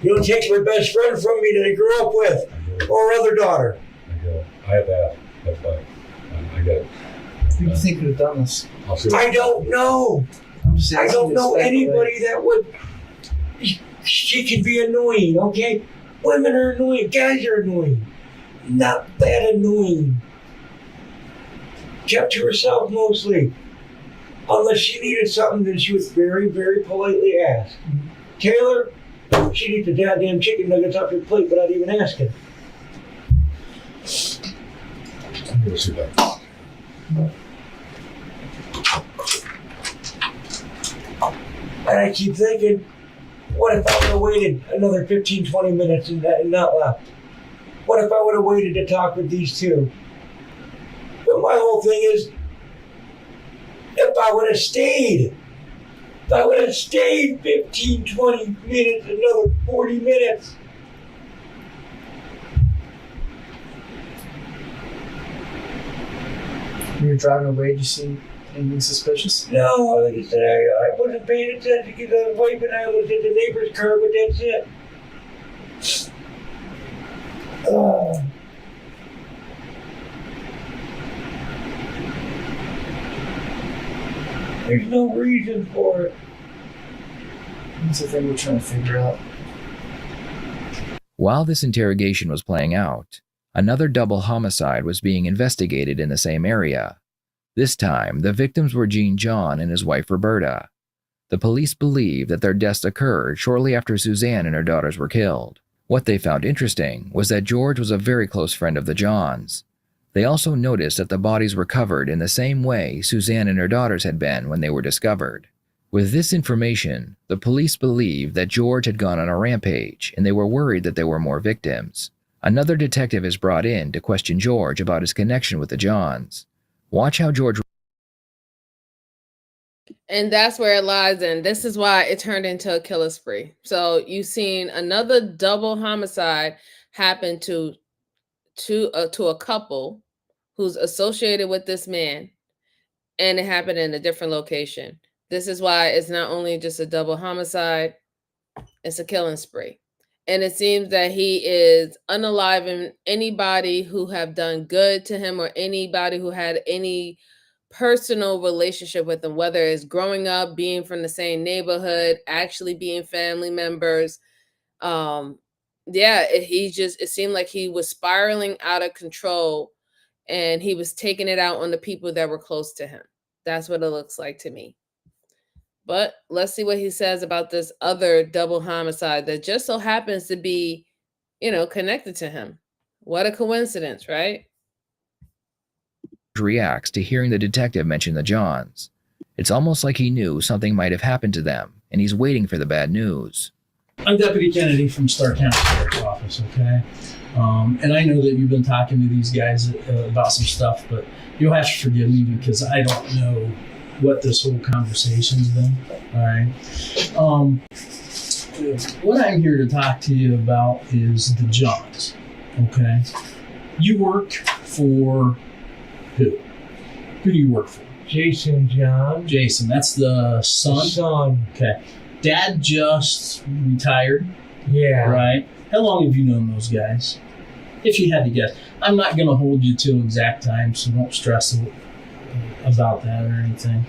You don't take my best friend from me that I grew up with, or other daughter.
I get it. I have to ask. That's fine. I get it.
Who do you think could have done this?
I don't know. I don't know anybody that would. She can be annoying, okay? Women are annoying, guys are annoying. Not that annoying. Kept to herself mostly. Unless she needed something, then she would very, very politely ask. Taylor, she'd eat the goddamn chicken nuggets off your plate without even asking.
I'm gonna see that.
And I keep thinking, what if I would have waited another 15, 20 minutes and not left? What if I would have waited to talk with these two? But my whole thing is, if I would have stayed 15, 20 minutes, another 40 minutes.
When you're driving away, did you see anything suspicious?
No, like I said, I wasn't paying attention because I was wiping. I was in the neighbor's car, but that's it. There's no reason for it.
That's the thing we're trying to figure out.
While this interrogation was playing out, another double homicide was being investigated in the same area. This time, the victims were Gene John and his wife Roberta. The police believe that their deaths occurred shortly after Suzanne and her daughters were killed. What they found interesting was that George was a very close friend of the Johns. They also noticed that the bodies were covered in the same way Suzanne and her daughters had been when they were discovered. With this information, the police believed that George had gone on a rampage, and they were worried that there were more victims. Another detective is brought in to question George about his connection with the Johns. Watch how George...
And that's where it lies in. This is why it turned into a killer spree. So you've seen another double homicide happen to a couple who's associated with this man, and it happened in a different location. This is why it's not only just a double homicide, it's a killing spree. And it seems that he is unaliving anybody who have done good to him or anybody who had any personal relationship with him, whether it's growing up, being from the same neighborhood, actually being family members. It seemed like he was spiraling out of control, and he was taking it out on the people that were close to him. That's what it looks like to me. But let's see what he says about this other double homicide that just so happens to be, connected to him. What a coincidence, right?
reacts to hearing the detective mention the Johns. It's almost like he knew something might have happened to them, and he's waiting for the bad news.
I'm Deputy Kennedy from Starr County Sheriff's Office, okay? And I know that you've been talking to these guys about some stuff, but you'll have to forgive me because I don't know what this whole conversation's been, all right? What I'm here to talk to you about is the Johns, okay? You work for who? Who do you work for?
Jason John.
Jason, that's the son?
Son.
Okay. Dad just retired.
Yeah.
Right? How long have you known those guys? If you had to guess. I'm not going to hold you to exact time, so don't stress about that or anything.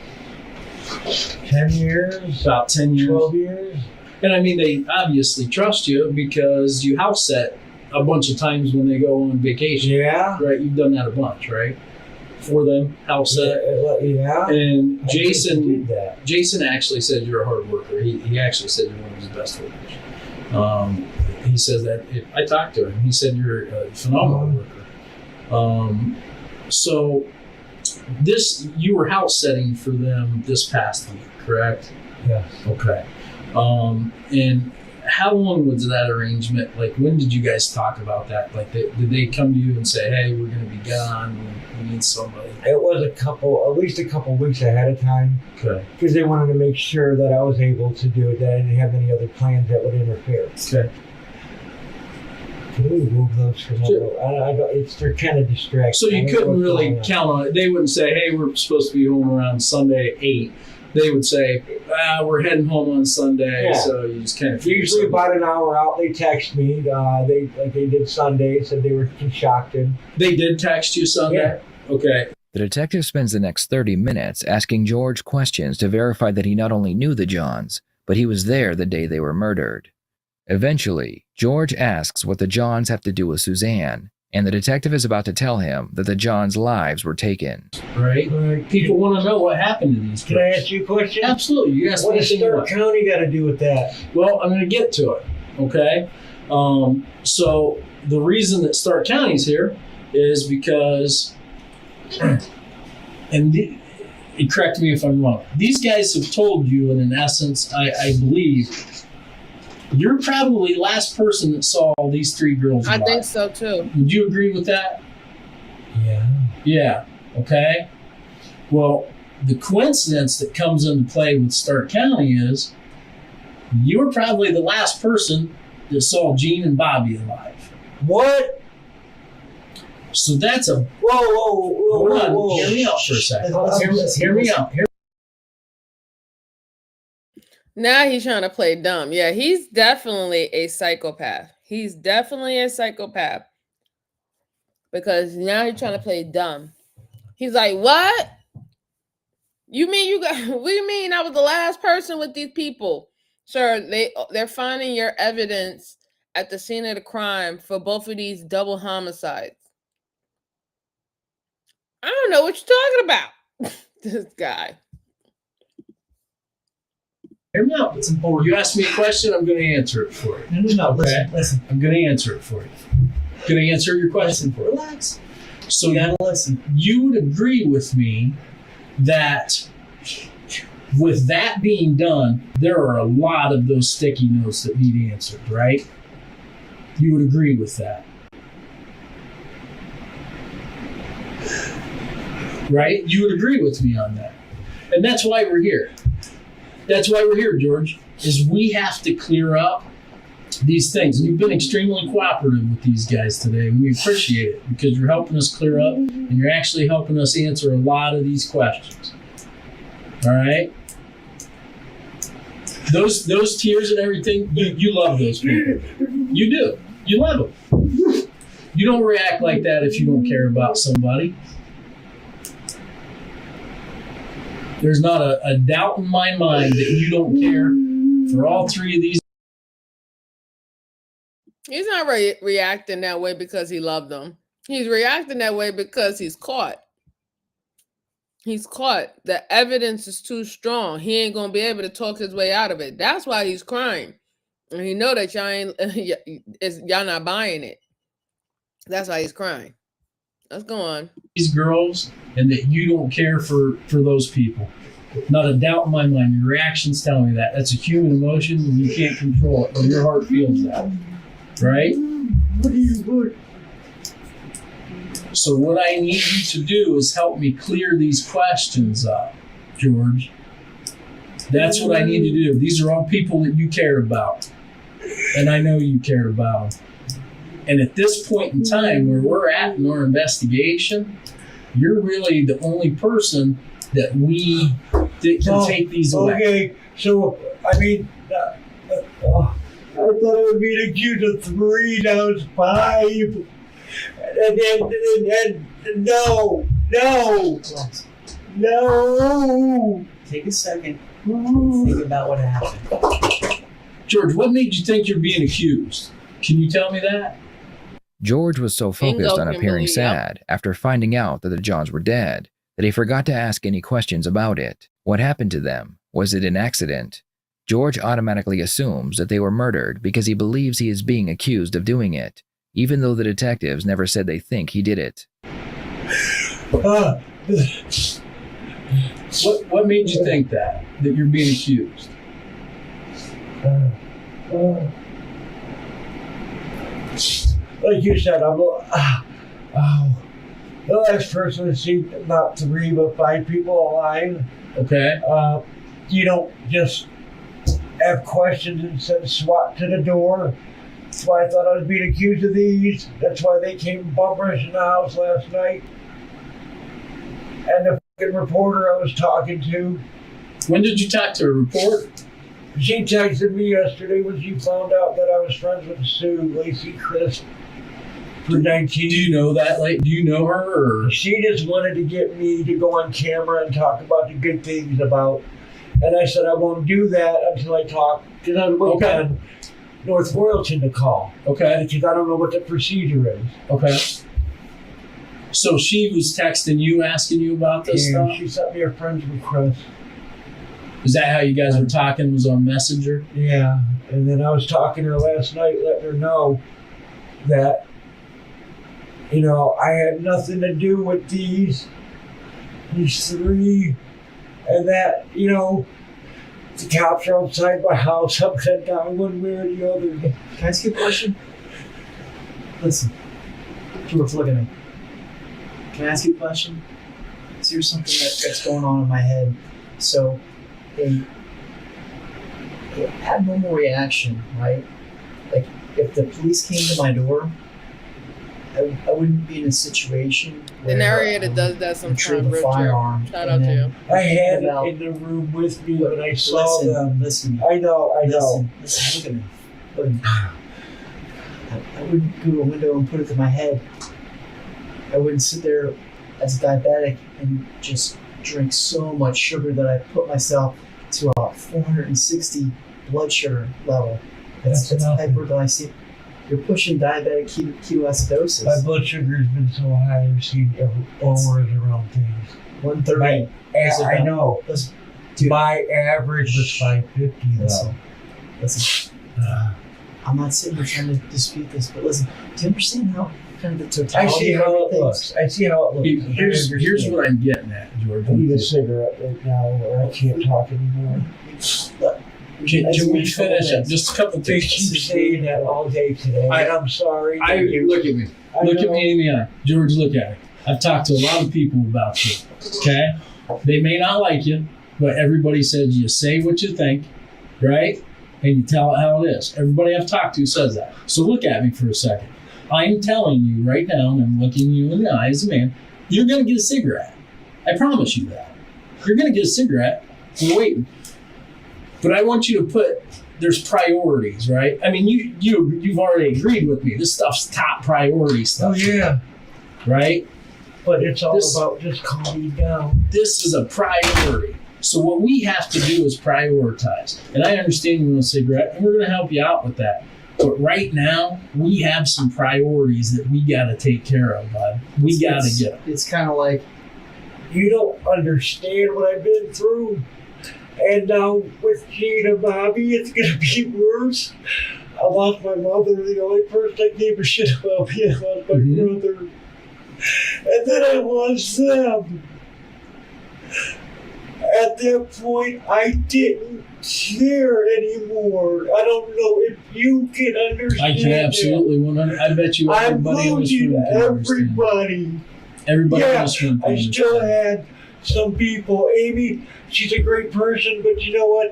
10 years?
About 10 years.
12 years?
And I mean, they obviously trust you because you house set a bunch of times when they go on vacation.
Yeah.
Right? You've done that a bunch, right? For them, house set.
Yeah.
And Jason actually said you're a hard worker. He actually said you're one of his best workers. He says that. I talked to him. He said you're a phenomenal worker. So you were house setting for them this past week, correct?
Yeah.
Okay. And how long was that arrangement? Like, when did you guys talk about that? Like, did they come to you and say, "Hey, we're going to be gone. We need somebody"?
It was at least a couple weeks ahead of time.
Okay.
Because they wanted to make sure that I was able to do it, that I didn't have any other plans that would interfere.
Okay.
Can we move those from they're kind of distracting.
So you couldn't really count on it. They wouldn't say, "Hey, we're supposed to be home around Sunday at 8." They would say, "We're heading home on Sunday,"
yeah.
So you just kind of...
Usually about an hour out, they text me. They did Sunday, said they were shocked.
They did text you Sunday?
Yeah.
Okay.
The detective spends the next 30 minutes asking George questions to verify that he not only knew the Johns, but he was there the day they were murdered. Eventually, George asks what the Johns have to do with Suzanne, and the detective is about to tell him that the Johns' lives were taken.
Right? People want to know what happened to these
Can I ask you a question?
Absolutely. You ask
What
me
does
anything you
Stark
want.
County got to do with that?
Well, I'm going to get to it, okay? So the reason that Stark County's here is because, and correct me if I'm wrong, these guys have told you, and in essence, I believe, you're probably the last person that saw these three girls alive.
I think so too.
Would you agree with that?
Yeah.
Yeah, okay. Well, the coincidence that comes into play with Stark County is you're probably the last person that saw Gene and Bobby alive.
What?
So that's a...
Whoa.
Hold on, hear me out for a second. Hear me out.
Now he's trying to play dumb. Yeah, he's definitely a psychopath. He's definitely a psychopath. Because now he's trying to play dumb. He's like, what? You mean you got what do you mean I was the last person with these people? Sir, they're finding your evidence at the scene of the crime for both of these double homicides. I don't know what you're talking about. This guy.
Hear me out. It's important. You ask me a question, I'm going to answer it for you.
No,
Okay?
listen.
I'm going to answer it for you. I'm going to answer your question for you.
Relax.
So
You gotta listen.
you would agree with me that with that being done, there are a lot of those sticky notes that need answered, right? You would agree with that. Right? You would agree with me on that. And that's why we're here. That's why we're here, George, is we have to clear up these things. And you've been extremely cooperative with these guys today, and we appreciate it because you're helping us clear up and you're actually helping us answer a lot of these questions. All right? Those tears and everything, you love those people. You do. You love them. You don't react like that if you don't care about somebody. There's not a doubt in my mind that you don't care for all three of these.
He's not reacting that way because he loved them. He's reacting that way because he's caught. He's caught. The evidence is too strong. He ain't gonna be able to talk his way out of it. That's why he's crying. And he know that y'all not buying it. That's why he's crying. Let's go on.
These girls, and that you don't care for those people. Not a doubt in my mind. Your reactions tell me that. That's a human emotion and you can't control it, but your heart feels that. Right?
What are you doing?
So what I need you to do is help me clear these questions up, George. That's what I need to do. These are all people that you care about. And I know you care about them. And at this point in time where we're at in our investigation, you're really the only person that can take these away.
Okay, so, I mean, I thought I would be accused of 3, now it's 5. And no.
Take a second. Think about what happened.
George, what made you think you're being accused? Can you tell me that?
George was so focused on
Kimberly,
appearing
yep.
sad after finding out that the Johns were dead that he forgot to ask any questions about it. What happened to them? Was it an accident? George automatically assumes that they were murdered because he believes he is being accused of doing it, even though the detectives never said they think he did it.
What made you think that you're being accused?
Like you said, I'm the last person to see not 3 but 5 people alive.
Okay.
You don't just have questions and send SWAT to the door. That's why I thought I was being accused of these. That's why they came bumpers in the house last night. And the fucking reporter I was talking to.
When did you talk to a reporter?
She texted me yesterday when she found out that I was friends with Sue, Lacey, Chris. for 19.
Do you know that? Like, do you know her? Or?
She just wanted to get me to go on camera and talk about the good things about. And I said I won't do that until I talk, because I was on North Royalton to call.
Okay.
Because I don't know what the procedure is.
Okay. So she was texting you, asking you about this stuff?
She sent me a friend's request.
Is that how you guys were talking? Was on Messenger?
Yeah. And then I was talking to her last night, letting her know that, you know, I had nothing to do with these three, and that, you know, the cops are outside my house. I'm going to die one way or the other.
Can I ask you a question? Listen, George, look at me. Can I ask you a question? So here's something that's going on in my head. So, an abnormal reaction, right? Like, if the police came to my door, I wouldn't be in a situation where
The narrator does that
retrieve
sometimes.
a firearm.
Shout out to you.
I had it in the room with me when I saw them.
Listen.
I know.
Listen, look at me. I wouldn't go to a window and put it to my head. I wouldn't sit there as a diabetic and just drink so much sugar that I put myself to a 460 blood sugar level. That's hyperglycemia. You're pushing diabetic ketoacidosis.
My blood sugar has been so high, I've seen overs around things.
130.
I know.
Dude,
my average was 550 though.
Listen. I'm not sitting here trying to dispute this, but listen, do you understand how kind of the totality
I see
of
how it
everything?
looks. I see how it looks.
Here's what I'm getting at, George.
I need a cigarette right now, or I can't talk anymore.
Can we finish up? Just a couple
They
things.
keep saying that all day today. I'm sorry.
Look at me. Look at me in the eye. George, look at me. I've talked to a lot of people about you. Okay? They may not like you, but everybody says you say what you think, right? And you tell it how it is. Everybody I've talked to says that. So look at me for a second. I'm telling you right now, and I'm looking you in the eye as a man, you're going to get a cigarette. I promise you that. You're going to get a cigarette. I'm waiting. But I want you to put, there's priorities, right? I mean, you've already agreed with me. This stuff's top priority stuff.
Oh, yeah.
Right?
But it's all about just calming down.
This is a priority. So what we have to do is prioritize. And I understand you want a cigarette, and we're going to help you out with that. But right now, we have some priorities that we got to take care of, bud. We got to get them.
It's kind of like,
you don't understand what I've been through. And now with Gene and Bobby, it's going to be worse. I lost my mother, the only person I gave a shit about me. I lost my brother. And then I lost them. At that point, I didn't care anymore. I don't know if you can understand.
I can absolutely 100. I bet you everybody in this room can understand. Everybody in this room can
I still had some people. Amy, she's a great person, but you know what?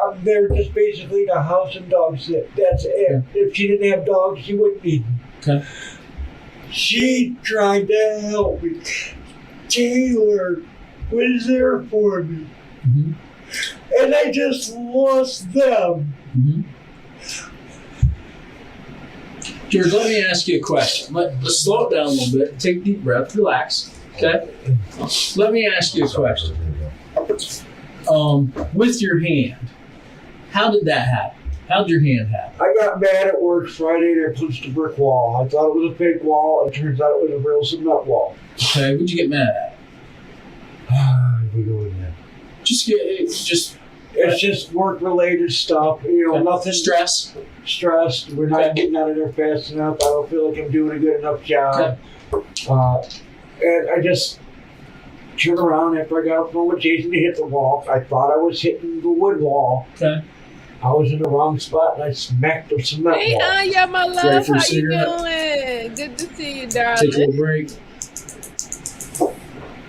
I'm there just basically to house and dog sit. That's it.
Okay.
If she didn't have dogs, she wouldn't need them.
Okay.
She tried to help me. Taylor was there for me.
Mm-hmm.
And I just lost them.
Mm-hmm. George, let me ask you a question. Let's slow it down a little bit. Take a deep breath. Relax. Okay? Let me ask you a question. With your hand, how did that happen? How did your hand happen?
I got mad at work Friday and I punched a brick wall. I thought it was a fake wall. It turns out it was a real cement wall.
Okay, what'd you get mad at?
We go in there.
It's
just work-related stuff. You know, nothing.
Stress.
We're not getting out of there fast enough. I don't feel like I'm doing a good enough job. And I just turned around after I got off the phone with Jason to hit the wall. I thought I was hitting the wood wall.
Okay.
I was in the wrong spot and I smacked the cement wall.
Hey, Anya, my love,
Ready for a
how you
cigarette?
doing? Good to see you, darling.
Take a little break.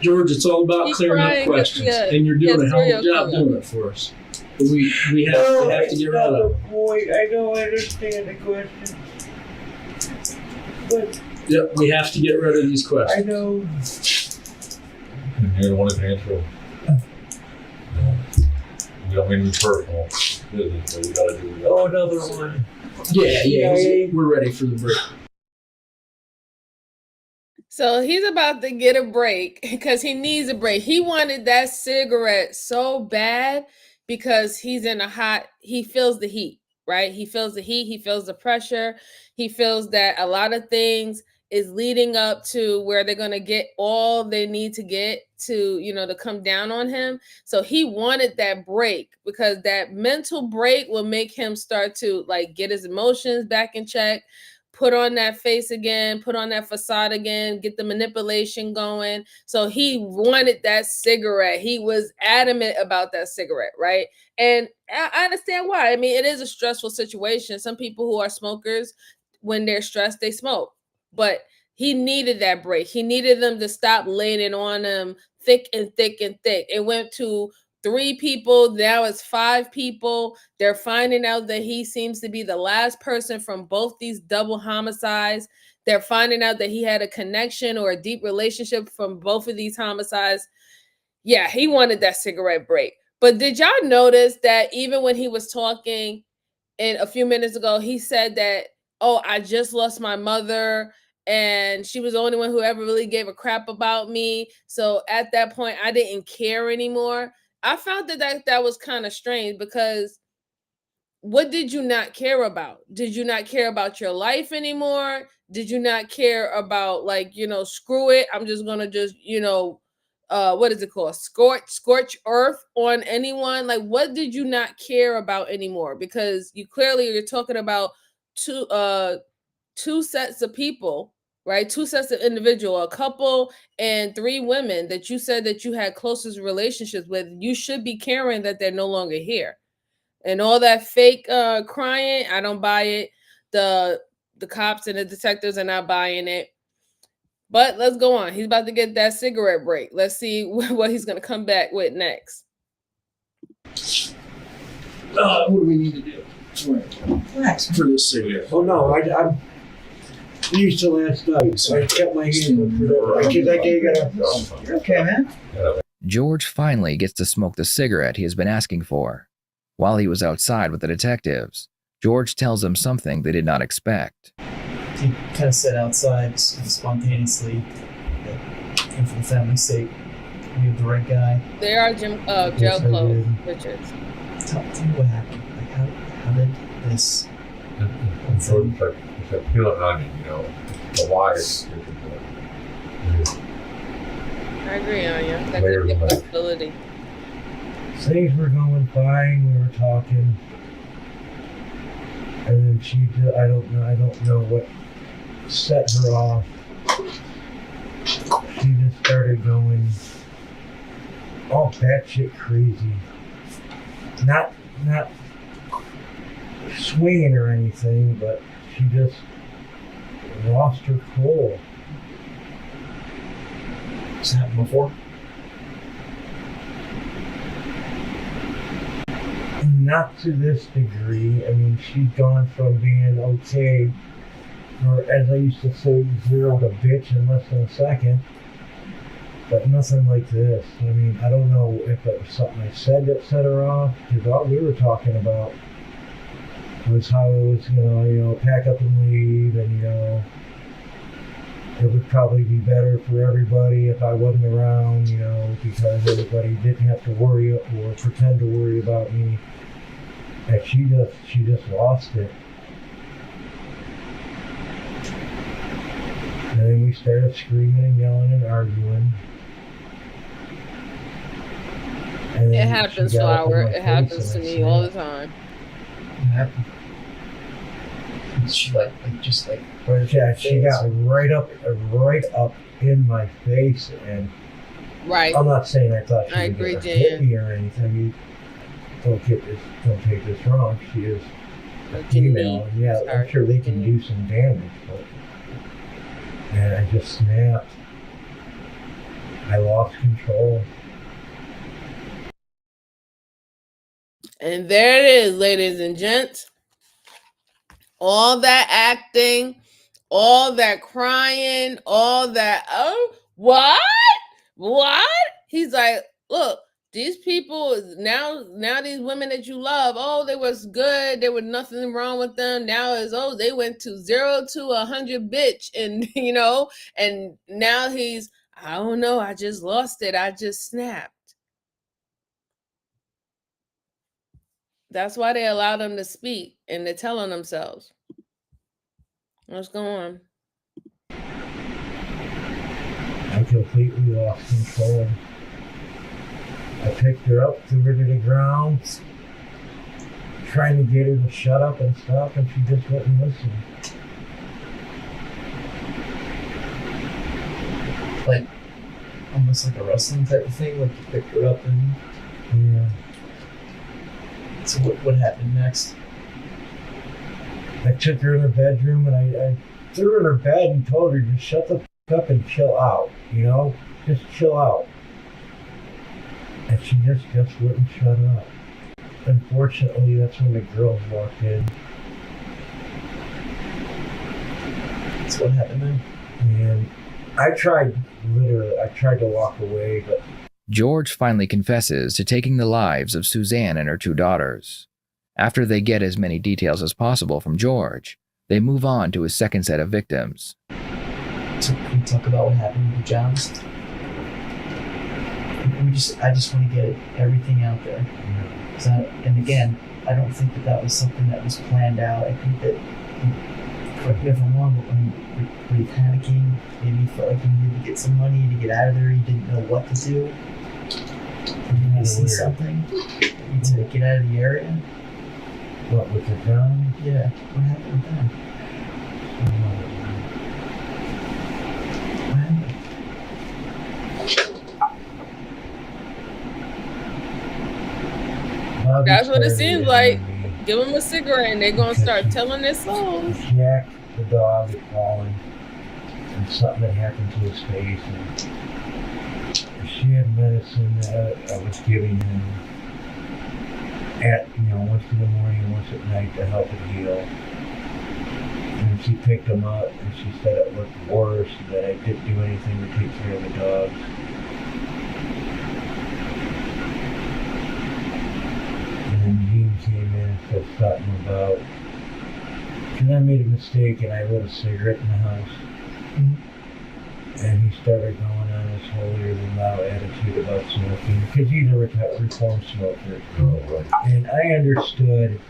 George, it's all about
Keep
clearing up
crying,
questions,
yeah.
and you're doing a hell of a job
serial
doing it for us. But we have to get rid of it.
Point. I know I understand the question. But
Yep, we have to get rid of these questions.
I know.
And you're the one that can answer them. We don't mean to be personal. Business, but we gotta do what we gotta do.
Oh, another one.
Yeah, we're ready for the break.
So he's about to get a break because he needs a break. He wanted that cigarette so bad because he's in a hot, he feels the heat, right? He feels the heat, he feels the pressure, he feels that a lot of things is leading up to where they're going to get all they need to get to, to come down on him. So he wanted that break because that mental break will make him start to like get his emotions back in check, put on that face again, put on that facade again, get the manipulation going. So he wanted that cigarette. He was adamant about that cigarette, right? And I understand why. I mean, it is a stressful situation. Some people who are smokers, when they're stressed, they smoke. But he needed that break. He needed them to stop laying it on him thick and thick and thick. It went to 3 people, now it's 5 people. They're finding out that he seems to be the last person from both these double homicides. They're finding out that he had a connection or a deep relationship from both of these homicides. Yeah, he wanted that cigarette break. But did y'all notice that even when he was talking a few minutes ago, he said that, oh, I just lost my mother and she was the only one who ever really gave a crap about me. So at that point, I didn't care anymore. I found that was kind of strange because what did you not care about? Did you not care about your life anymore? Did you not care about like, screw it, I'm just gonna just, what is it called? Scorch earth on anyone? Like, what did you not care about anymore? Because you're talking about two sets of people, right? Two sets of individual, a couple and 3 women that you said that you had closest relationships with. You should be caring that they're no longer here. And all that fake crying, I don't buy it. The cops and the detectives are not buying it. But let's go on. He's about to get that cigarette break. Let's see what he's going to come back with next.
What do we need to do? Relax for this cigarette.
Oh no, I'm used to last night, so I kept my hands up. You're okay, man.
George finally gets to smoke the cigarette he has been asking for. While he was outside with the detectives, George tells them something they did not expect.
He kind of said outside spontaneously, and for the family's sake, we have the right guy.
They are jail clothes, Richards.
Tell me what happened. Like, how did this?
It's like peel an onion, the why is
I agree on you. That could be a possibility.
Things were going fine. We were talking, and then I don't know what set her off. She just started going all batshit crazy. Not swinging or anything, but she just lost her cool.
Has that happened before?
Not to this degree. I mean, she's gone from being okay, or as I used to say, 0 to bitch in less than a second, but nothing like this. I mean, I don't know if it was something I said that set her off, because all we were talking about was how it was, pack up and leave, and, it would probably be better for everybody if I wasn't around, because everybody didn't have to worry or pretend to worry about me. And she just lost it. And then we started screaming and yelling and arguing. And
it happens, Flower. It happens to me all the time.
What happened? She
But yeah, she got right up in my face, and
right.
I'm not saying I thought she was going to hit me or anything. I mean, don't take this wrong. She is a female, and yeah, I'm sure they can do some damage. But and I just snapped. I lost control.
And there it is, ladies and gents. All that acting, all that crying, all that, oh, what? He's like, look, These people now these women that you love, oh, they was good, there was nothing wrong with them. Now is, oh, they went to 0 to 100, bitch, and and now he's, I don't know, I just lost it, I just snapped. That's why they allow them to speak and to tell on themselves. What's going on?
I completely lost control. I picked her up, threw her to the ground, trying to get her to shut up and stop, and she just wouldn't listen.
Like, almost like a wrestling type of thing, like you picked her up and...
Yeah.
So what happened next?
I took her in her bedroom and I threw her in her bed and told her, just shut the f*** up and chill out, Just chill out. And she just wouldn't shut up. Unfortunately, that's when the girls walked in.
So what happened then?
And I tried to walk away, but...
George finally confesses to taking the lives of Suzanne and her 2 daughters. After they get as many details as possible from George, they move on to his second set of victims.
So can we talk about what happened with the Johns? I just want to get everything out there. And again, I don't think that was something that was planned out. I think that, correct me if I'm wrong, but were you panicking? Maybe you felt like you needed to get some money to get out of there. You didn't know what to do. Did you see something? You need to get out of the area.
What, with the gun?
Yeah. What happened with them? What happened?
That's what it seems like. Give them a cigarette and they're going to start telling their souls.
Jack, the dog, had fallen, and something had happened to his face. And she had medicine that I was giving him at, once in the morning and once at night to help it heal. And she picked him up and she said it looked worse, that I didn't do anything to take care of the dogs. And Gene came in and said something about, because I made a mistake and I lit a cigarette in the house. Mm-hmm. And he started going on this holier than thou attitude about smoking, because he's a reformed smoker. Oh, right. And I understood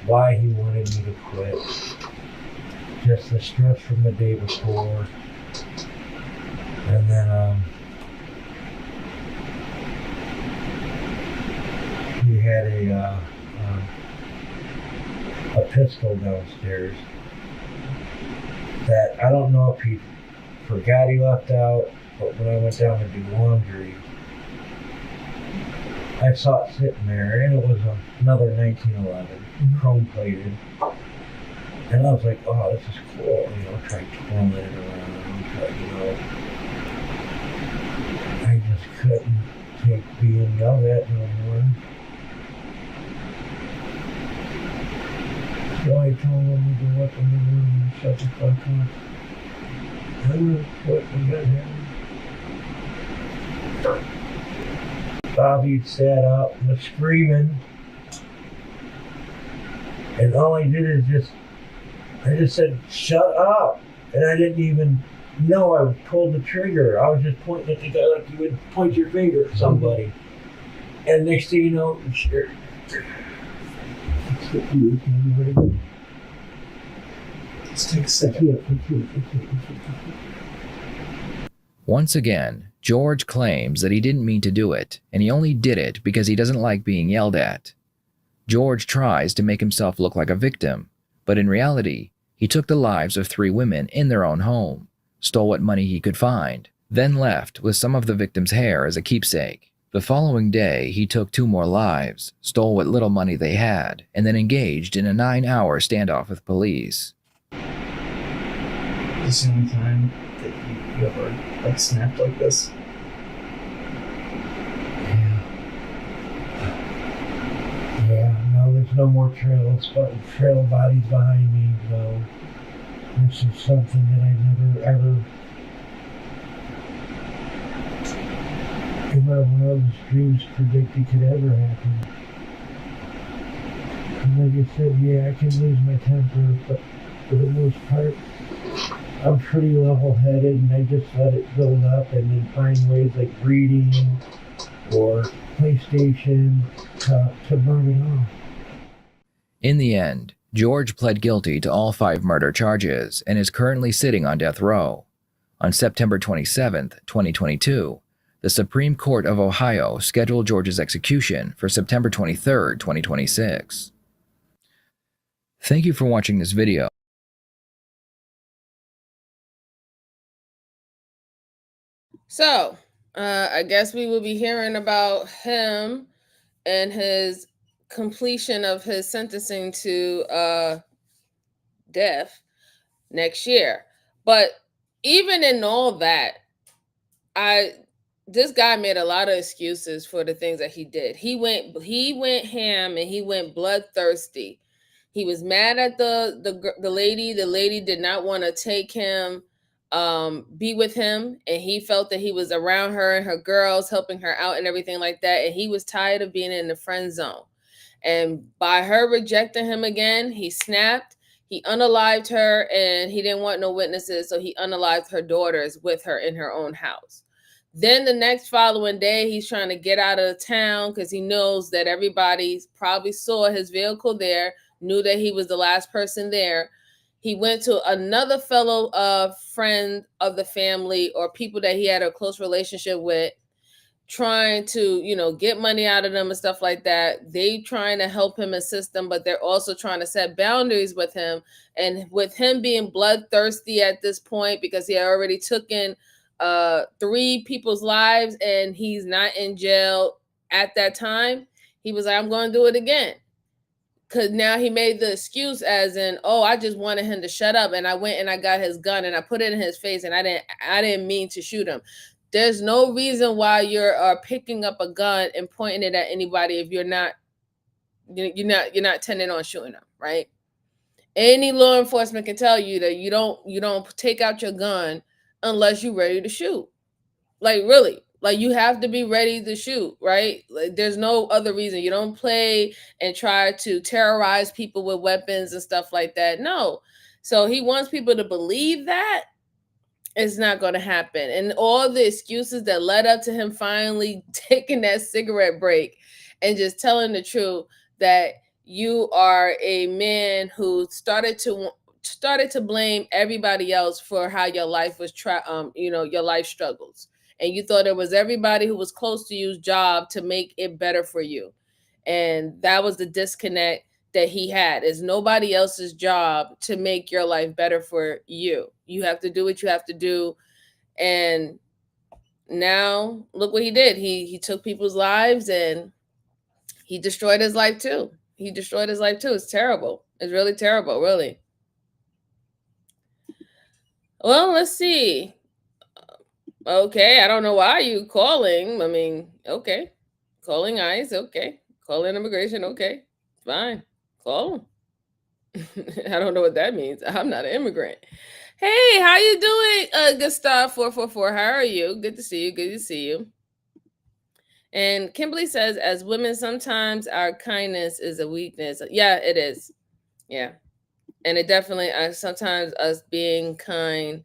why he wanted me to quit. Just the stress from the day before. And then, he had a pistol downstairs that I don't know if he forgot he left out, but when I went down to do laundry, I saw it sitting there, and it was another 1911, chrome plated. And I was like, oh, this is cool, try twirling it around, I just couldn't take being yelled at no more. So I told him to go up in the room and shut the fuck up. I was what we got him. Bobby sat up and was screaming. And all I did is I just said, shut up. And I didn't even know I pulled the trigger. I was just pointing at the guy like you would point your finger at somebody. And next thing you know,
Let's take a second.
Once again, George claims that he didn't mean to do it, and he only did it because he doesn't like being yelled at. George tries to make himself look like a victim, but in reality, he took the lives of 3 women in their own home, stole what money he could find, then left with some of the victims' hair as a keepsake. The following day, he took 2 more lives, stole what little money they had, and then engaged in a 9-hour standoff with police.
This is the only time that you ever snapped like this?
Yeah, no, there's no more trail bodies behind me, so this is something that I never ever in my wildest dreams predicted could ever happen. And like I said, yeah, I can lose my temper, but for the most part, I'm pretty level-headed, and I just let it build up and then find ways like reading or PlayStation to burn it off.
In the end, George pled guilty to all 5 murder charges and is currently sitting on death row. On September 27, 2022, the Supreme Court of Ohio scheduled George's execution for September 23, 2026. Thank you for watching this video.
So, I guess we will be hearing about him and his completion of his sentencing to death next year. But even in all that, this guy made a lot of excuses for the things that he did. He went ham and he went bloodthirsty. He was mad at the lady. The lady did not want to take him, be with him, and he felt that he was around her and her girls, helping her out and everything like that. And he was tired of being in the friend zone. And by her rejecting him again, he snapped. He unalived her, and he didn't want no witnesses, so he unalived her daughters with her in her own house. Then the next following day, he's trying to get out of town because he knows that everybody probably saw his vehicle there, knew that he was the last person there. He went to another fellow friend of the family or people that he had a close relationship with, trying to, get money out of them and stuff like that. They trying to help him, assist them, but they're also trying to set boundaries with him. And with him being bloodthirsty at this point, because he had already taken 3 people's lives and he's not in jail at that time, he was like, I'm going to do it again. Because now he made the excuse as in, oh, I just wanted him to shut up, and I went and I got his gun and I put it in his face, and I didn't mean to shoot him. There's no reason why you're picking up a gun and pointing it at anybody if you're not intending on shooting them, right? Any law enforcement can tell you that you don't take out your gun unless you're ready to shoot. Like, really, like, you have to be ready to shoot, right? Like, there's no other reason. You don't play and try to terrorize people with weapons and stuff like that. No. So he wants people to believe that it's not going to happen. And all the excuses that led up to him finally taking that cigarette break and just telling the truth that you are a man who started to blame everybody else for how your life was your life struggles. And you thought it was everybody who was close to you's job to make it better for you. And that was the disconnect that he had. Is nobody else's job to make your life better for you. You have to do what you have to do. And now look what he did. He took people's lives and he destroyed his life too. It's terrible. It's really terrible, really. Well, let's see. Okay, I don't know why you calling. I mean, okay. Calling ICE, okay. Calling immigration, okay. Fine. Call them. I don't know what that means. I'm not an immigrant. Hey, how you doing, Gustav 444? How are you? Good to see you. Good to see you. And Kimberly says, as women, sometimes our kindness is a weakness. Yeah, it is. Yeah. And it definitely, sometimes us being kind,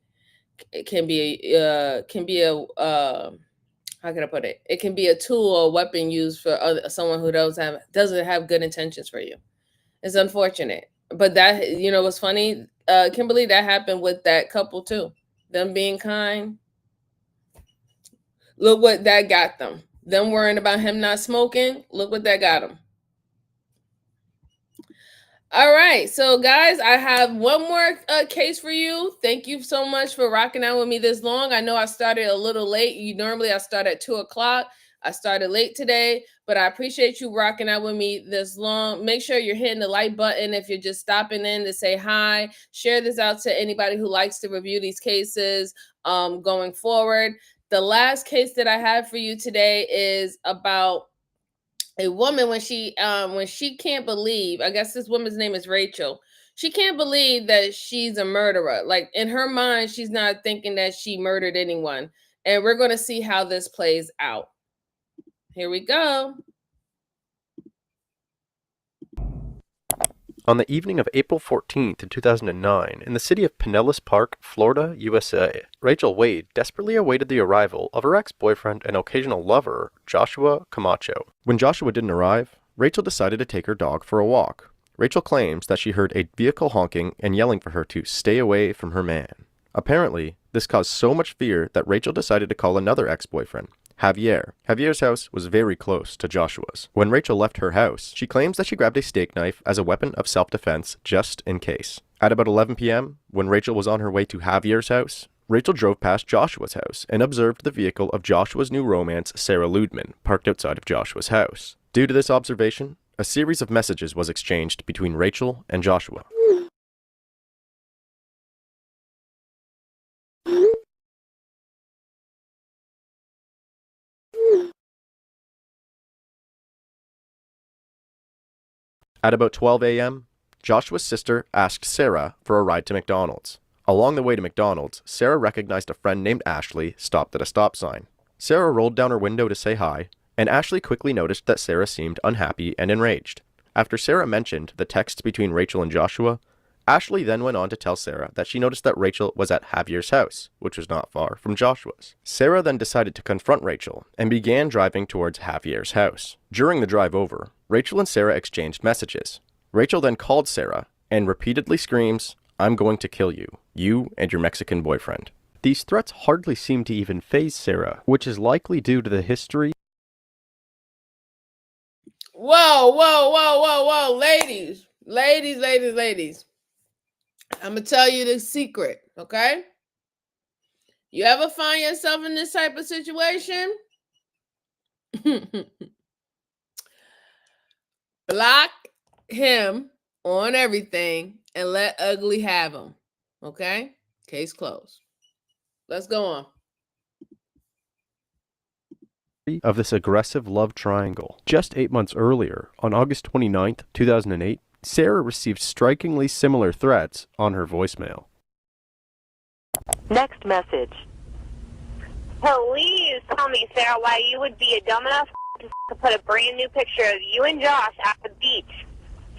it can be a how can I put it? It can be a tool or weapon used for someone who doesn't have good intentions for you. It's unfortunate, but that, what's funny, Kimberly, that happened with that couple too. Them being kind. Look what that got them. Them worrying about him not smoking. Look what that got him. All right, so guys, I have one more case for you. Thank you so much for rocking out with me this long. I know I started a little late. Normally I start at 2:00. I started late today, but I appreciate you rocking out with me this long. Make sure you're hitting the like button if you're just stopping in to say hi. Share this out to anybody who likes to review these cases going forward. The last case that I have for you today is about a woman when she can't believe, I guess this woman's name is Rachel. She can't believe that she's a murderer. Like, in her mind, she's not thinking that she murdered anyone. And we're going to see how this plays out. Here we go.
On the evening of April 14th, 2009, in the city of Pinellas Park, Florida, USA, Rachel Wade desperately awaited the arrival of her ex-boyfriend and occasional lover, Joshua Camacho. When Joshua didn't arrive, Rachel decided to take her dog for a walk. Rachel claims that she heard a vehicle honking and yelling for her to stay away from her man. Apparently, this caused so much fear that Rachel decided to call another ex-boyfriend, Javier. Javier's house was very close to Joshua's. When Rachel left her house, she claims that she grabbed a steak knife as a weapon of self-defense just in case. At about 11 p.m., when Rachel was on her way to Javier's house, Rachel drove past Joshua's house and observed the vehicle of Joshua's new romance, Sarah Ludman, parked outside of Joshua's house. Due to this observation, a series of messages was exchanged between Rachel and Joshua. At about 12 a.m., Joshua's sister asked Sarah for a ride to McDonald's. Along the way to McDonald's, Sarah recognized a friend named Ashley stopped at a stop sign. Sarah rolled down her window to say hi, and Ashley quickly noticed that Sarah seemed unhappy and enraged. After Sarah mentioned the texts between Rachel and Joshua, Ashley then went on to tell Sarah that she noticed that Rachel was at Javier's house, which was not far from Joshua's. Sarah then decided to confront Rachel and began driving towards Javier's house. During the drive over, Rachel and Sarah exchanged messages. Rachel then called Sarah and repeatedly screams, "I'm going to kill you, you and your Mexican boyfriend." These threats hardly seem to even faze Sarah, which is likely due to the history.
Whoa, whoa, whoa, whoa, whoa, ladies. I'm going to tell you the secret, okay? You ever find yourself in this type of situation? Block him on everything and let ugly have him, okay? Case closed. Let's go on.
Of this aggressive love triangle. Just 8 months earlier, on August 29th, 2008, Sarah received strikingly similar threats on her voicemail.
Next message. Please tell me, Sarah, why you would be a dumb enough to put a brand new picture of you and Josh at the beach.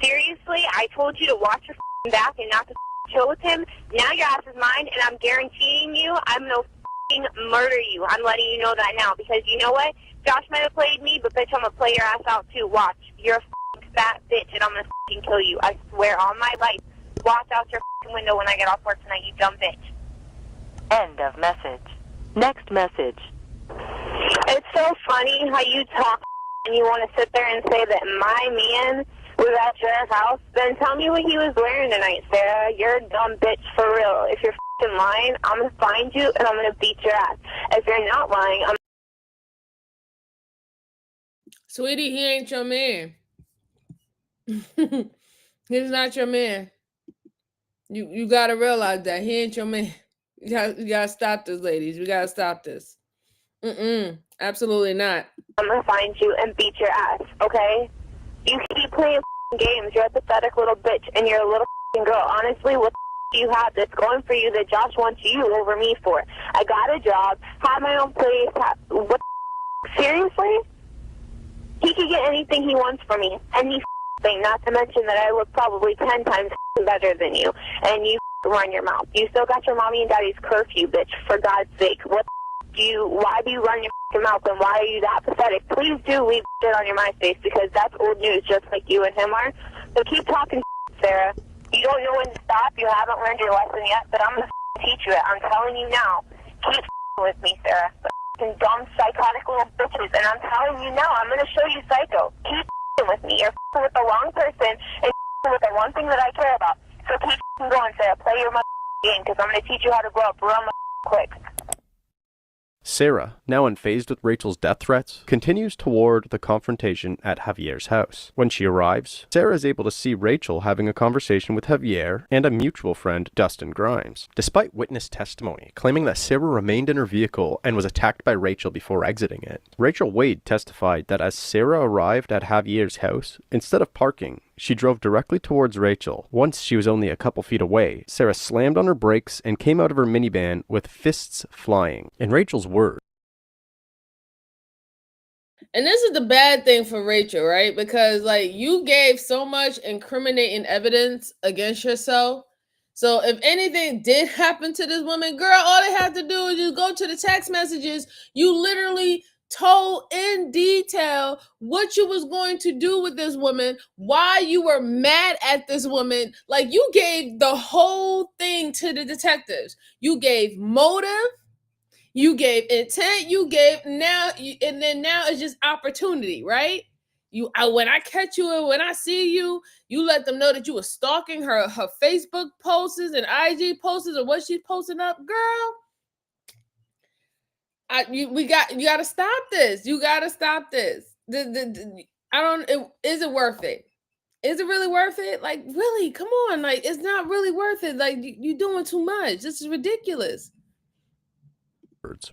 Seriously, I told you to watch your back and not to chill with him. Now your ass is mine, and I'm guaranteeing you I'm going to murder you. I'm letting you know that now, because you know what? Josh might have played me, but bitch, I'm going to play your ass out too. Watch. You're a fat bitch, and I'm going to kill you. I swear on my life. Watch out your window when I get off work tonight, you dumb bitch. End of message. Next message. It's so funny how you talk and you want to sit there and say that my man was at your house. Then tell me what he was wearing tonight, Sarah. You're a dumb bitch for real. If you're lying, I'm going to find you and I'm going to beat your ass. If you're not lying, I'm...
Sweetie, he ain't your man. He's not your man. You got to realize that. He ain't your man. You gotta stop this, ladies. We got to stop this. Absolutely not.
I'm going to find you and beat your ass, okay? You keep playing games. You're a pathetic little bitch, and you're a little girl. Honestly, what do you have that's going for you that Josh wants you over me for? I got a job, have my own place. What? Seriously? He could get anything he wants from me. Any thing, not to mention that I look probably 10 times better than you, and you run your mouth. You still got your mommy and daddy's curfew, bitch, for God's sake. Why do you run your mouth, and why are you that pathetic? Please do leave shit on your MySpace, because that's old news, just like you and him are. So keep talking, Sarah. You don't know when to stop. You haven't learned your lesson yet, but I'm going to teach you it. I'm telling you now. Keep with me, Sarah. The dumb, psychotic little bitches, and I'm telling you now, I'm going to show you psycho. Keep with me. You're with the wrong person, and with the one thing that I care about. So keep going, Sarah. Play your game, because I'm going to teach you how to grow up real quick.
Sarah, now unfazed with Rachel's death threats, continues toward the confrontation at Javier's house. When she arrives, Sarah is able to see Rachel having a conversation with Javier and a mutual friend, Dustin Grimes. Despite witness testimony claiming that Sarah remained in her vehicle and was attacked by Rachel before exiting it, Rachel Wade testified that as Sarah arrived at Javier's house, instead of parking, she drove directly towards Rachel. Once she was only a couple feet away, Sarah slammed on her brakes and came out of her minivan with fists flying. In Rachel's words,
And this is the bad thing for Rachel, right? Because like you gave so much incriminating evidence against yourself. So if anything did happen to this woman, girl, all they have to do is just go to the text messages. You literally told in detail what you was going to do with this woman, why you were mad at this woman. Like you gave the whole thing to the detectives. You gave motive, you gave intent, you gave and then now it's just opportunity, right? When I catch you and when I see you, you let them know that you were stalking her Facebook posts and IG posts and what she's posting up, girl. You got to stop this. You got to stop this. Is it worth it? Is it really worth it? Like, really? Come on. Like, it's not really worth it. Like, you're doing too much. This is ridiculous.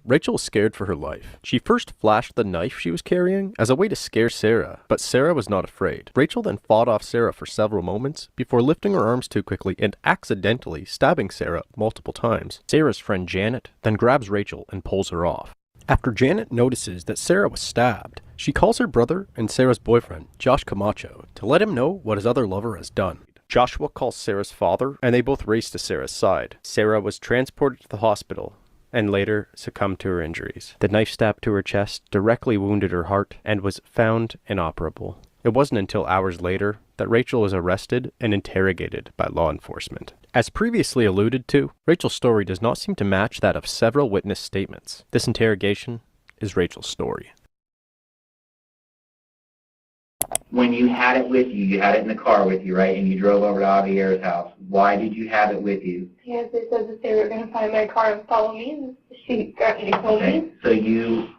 Rachel was scared for her life. She first flashed the knife she was carrying as a way to scare Sarah, but Sarah was not afraid. Rachel then fought off Sarah for several moments before lifting her arms too quickly and accidentally stabbing Sarah multiple times. Sarah's friend Janet then grabs Rachel and pulls her off. After Janet notices that Sarah was stabbed, she calls her brother and Sarah's boyfriend, Josh Camacho, to let him know what his other lover has done. Joshua calls Sarah's father, and they both race to Sarah's side. Sarah was transported to the hospital and later succumbed to her injuries. The knife stab to her chest directly wounded her heart and was found inoperable. It wasn't until hours later that Rachel was arrested and interrogated by law enforcement. As previously alluded to, Rachel's story does not seem to match that of several witness statements. This interrogation is Rachel's story.
When you had it with you had it in the car with you, right? And you drove over to Javier's house. Why did you have it with you?
Yes, it says that they were going to find my car and follow me. She got me to told me.
So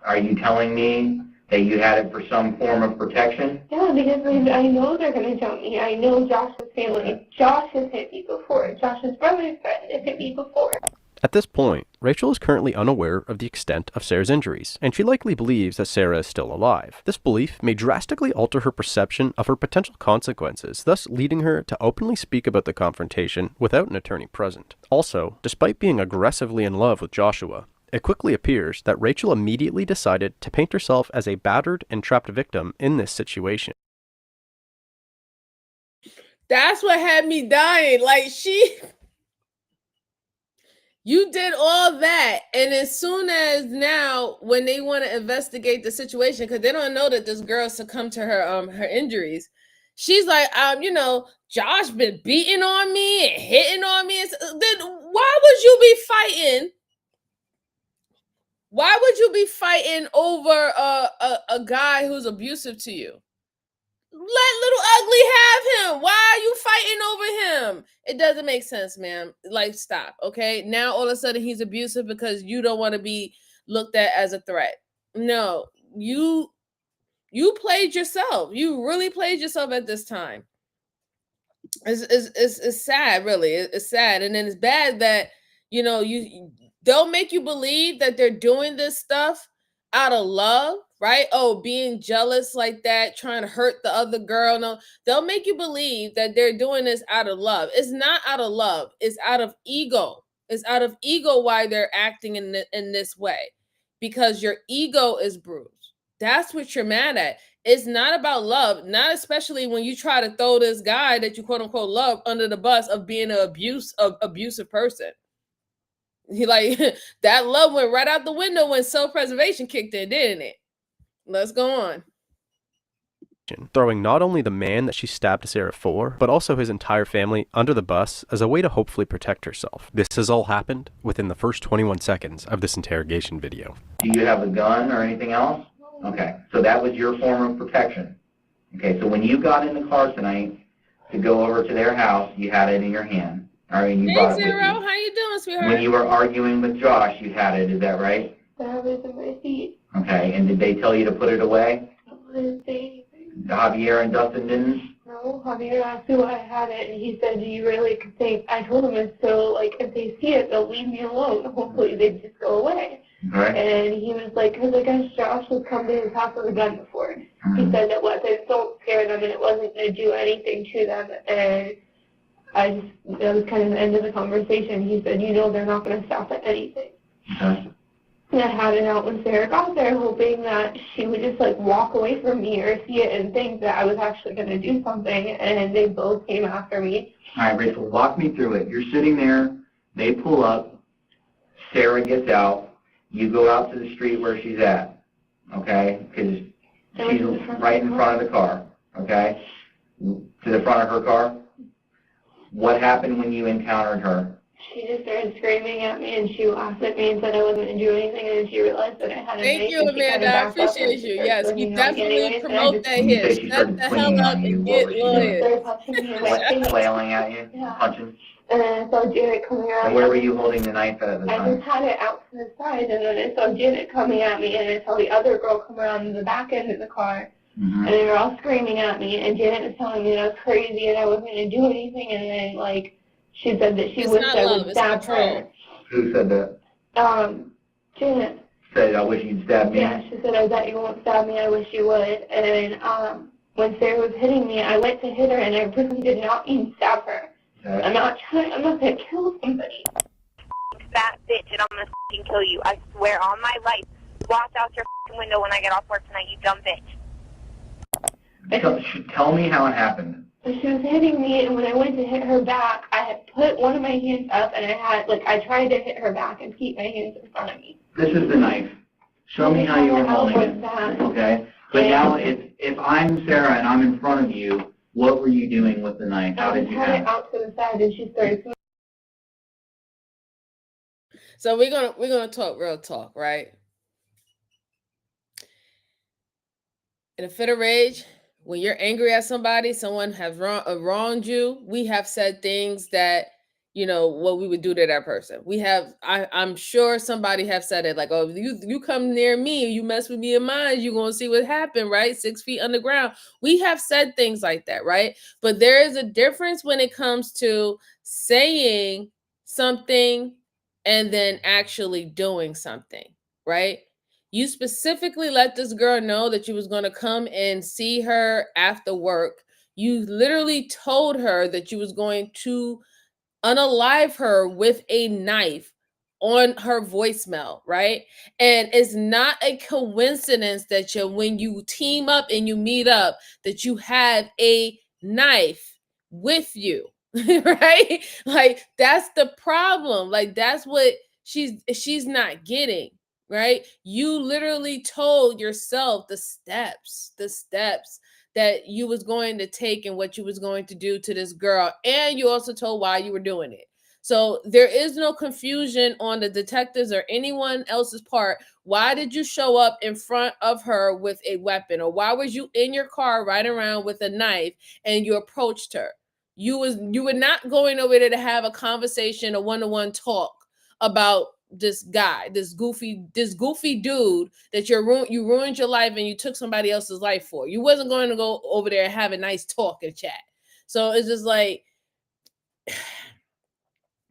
are you telling me that you had it for some form of protection?
Yeah, because I know they're going to jump me. I know Josh's family. Josh has hit me before. Josh's brother's friend has hit me before.
At this point, Rachel is currently unaware of the extent of Sarah's injuries, and she likely believes that Sarah is still alive. This belief may drastically alter her perception of her potential consequences, thus leading her to openly speak about the confrontation without an attorney present. Also, despite being aggressively in love with Joshua, it quickly appears that Rachel immediately decided to paint herself as a battered and trapped victim in this situation.
That's what had me dying. Like, you did all that, and as soon as now, when they want to investigate the situation, because they don't know that this girl succumbed to her injuries, she's like, Josh been beating on me and hitting on me. Then why would you be fighting? Why would you be fighting over a guy who's abusive to you? Let little ugly have him. Why are you fighting over him? It doesn't make sense, man. Like, stop, okay? Now all of a sudden he's abusive because you don't want to be looked at as a threat. No, you played yourself. You really played yourself at this time. It's sad, really. It's sad, and then it's bad that they'll make you believe that they're doing this stuff out of love, right? Oh, being jealous like that, trying to hurt the other girl. No, they'll make you believe that they're doing this out of love. It's not out of love. It's out of ego. It's out of ego why they're acting in this way, because your ego is bruised. That's what you're mad at. It's not about love, not especially when you try to throw this guy that you quote unquote love under the bus of being an abusive person. He like that love went right out the window when self-preservation kicked in, didn't it? Let's go on.
Throwing not only the man that she stabbed Sarah for, but also his entire family under the bus as a way to hopefully protect herself. This has all happened within the first 21 seconds of this interrogation video.
Do you have a gun or anything else? Okay, so that was your form of protection. Okay, so when you got in the car tonight to go over to their house, you had it in your hand. All right, you brought it with you.
Zero, how you doing, sweetheart?
When you were arguing with Josh, you had it, is that right?
That was in my seat.
Okay, and did they tell you to put it away?
I didn't say anything.
Javier and Dustin didn't?
No, Javier asked me why I had it, and he said, do you really think? I told him it's so, like, if they see it, they'll leave me alone. Hopefully they just go away.
Right.
And he was like, because I guess Josh has come to his house with a gun before. He said that weapons don't scare them and it wasn't going to do anything to them. And that was kind of the end of the conversation. He said, they're not going to stop at anything.
Okay.
And I had it out when Sarah got there, hoping that she would just like walk away from me or see it and think that I was actually going to do something, and they both came after me.
All right, Rachel, walk me through it. You're sitting there, they pull up, Sarah gets out, you go out to the street where she's at, okay? Because she's right in front of the car, okay? To the front of her car. What happened when you encountered her?
She just started screaming at me, and she laughed at me and said I wasn't going to do anything, and then she realized that I had a knife.
Thank you,
and she kinda
Amanda. I
backed up and
appreciate
she
you.
started
Yes, we
swinging on me
definitely
anyways, and I
promote
just,
that
When you
here.
say she
Shut
started
the hell
swinging
up
on you,
and
what
get
was she doing?
She
lawyers.
started touching me in my face.
Flailing at you?
Yeah.
Punching?
And then I saw Janet coming around.
And where were you holding the knife at the
I
time?
just had it out to the side, and then I saw Janet coming at me, and I saw the other girl come around in the back end of the car, and they were all screaming at me, and Janet was telling me that I was crazy and I wasn't going to do anything, and then, like, she said that she
It's
wished
not
I
love,
would
it's
stab
control.
her.
Who said that?
Janet.
Said, I wish you'd stab me?
Yeah, she said, I bet you won't stab me, I wish you would. And when Sarah was hitting me, I went to hit her, and I really did not mean stab her.
Okay.
I'm not going to kill somebody. Fat bitch, and I'm going to kill you. I swear on my life. Watch out your window when I get off work tonight, you dumb bitch.
Tell me how it happened.
She was hitting me, and when I went to hit her back, I had put one of my hands up, and I tried to hit her back and keep my hands in front of me.
This is the knife. Show me how you were holding it. Okay? But now, if I'm Sarah and I'm in front of you, what were you doing with the knife? How did you
had
have
it
it?
out to the side, and she started.
So we're gonna talk real talk, right? In a fit of rage, when you're angry at somebody, someone has wronged you, we have said things that, what we would do to that person. I'm sure somebody have said it, like, oh, you come near me, you mess with me in mine, you're going to see what happened, right? 6 feet underground. We have said things like that, right? But there is a difference when it comes to saying something and then actually doing something, right? You specifically let this girl know that you was going to come and see her after work. You literally told her that you was going to unalive her with a knife on her voicemail, right? And it's not a coincidence that when you team up and you meet up, that you have a knife with you, right? Like, that's the problem. Like, that's what she's not getting, right? You literally told yourself the steps that you was going to take and what you was going to do to this girl, and you also told why you were doing it. So there is no confusion on the detectives or anyone else's part. Why did you show up in front of her with a weapon? Or why was you in your car riding around with a knife and you approached her? You were not going over there to have a conversation, a one-to-one talk about this guy, this goofy dude that you ruined your life and you took somebody else's life for. You wasn't going to go over there and have a nice talk and chat. So it's just like,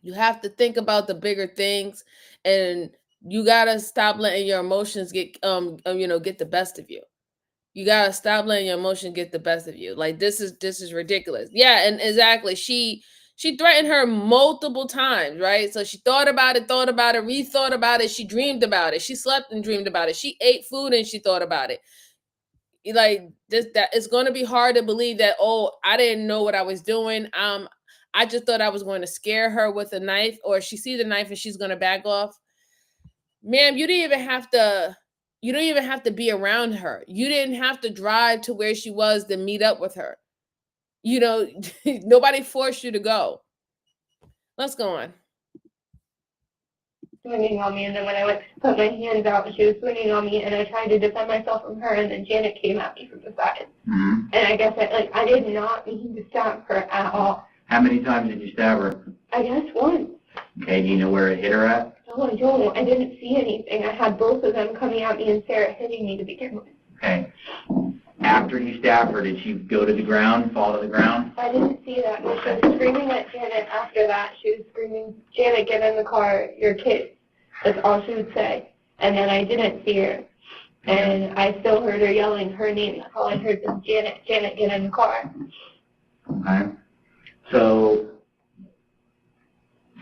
you have to think about the bigger things, and you gotta stop letting your emotions get get the best of you. You gotta stop letting your emotions get the best of you. Like, this is ridiculous. Yeah, and exactly. She threatened her multiple times, right? So she thought about it, rethought about it. She dreamed about it. She slept and dreamed about it. She ate food and she thought about it. Like, that it's going to be hard to believe that, oh, I didn't know what I was doing. I just thought I was going to scare her with a knife, or she sees the knife and she's going to back off. Ma'am, you don't even have to be around her. You didn't have to drive to where she was to meet up with her. Nobody forced you to go. Let's go on.
Swinging on me, and then when I went to put my hands out, she was swinging on me, and I tried to defend myself from her, and then Janet came at me from the side.
Mm-hmm.
And I guess I did not mean to stab her at all.
How many times did you stab her?
I guess once.
Okay, do you know where it hit her at?
No, I don't. I didn't see anything. I had both of them coming at me and Sarah hitting me to begin with.
Okay. After you stabbed her, did she go to the ground, fall to the ground?
I didn't see that. No, she was screaming at Janet after that. She was screaming, Janet, get in the car, your kids. That's all she would say. And then I didn't see her. And I still heard her yelling her name. That's all I heard was Janet, Janet, get in the car.
Okay. So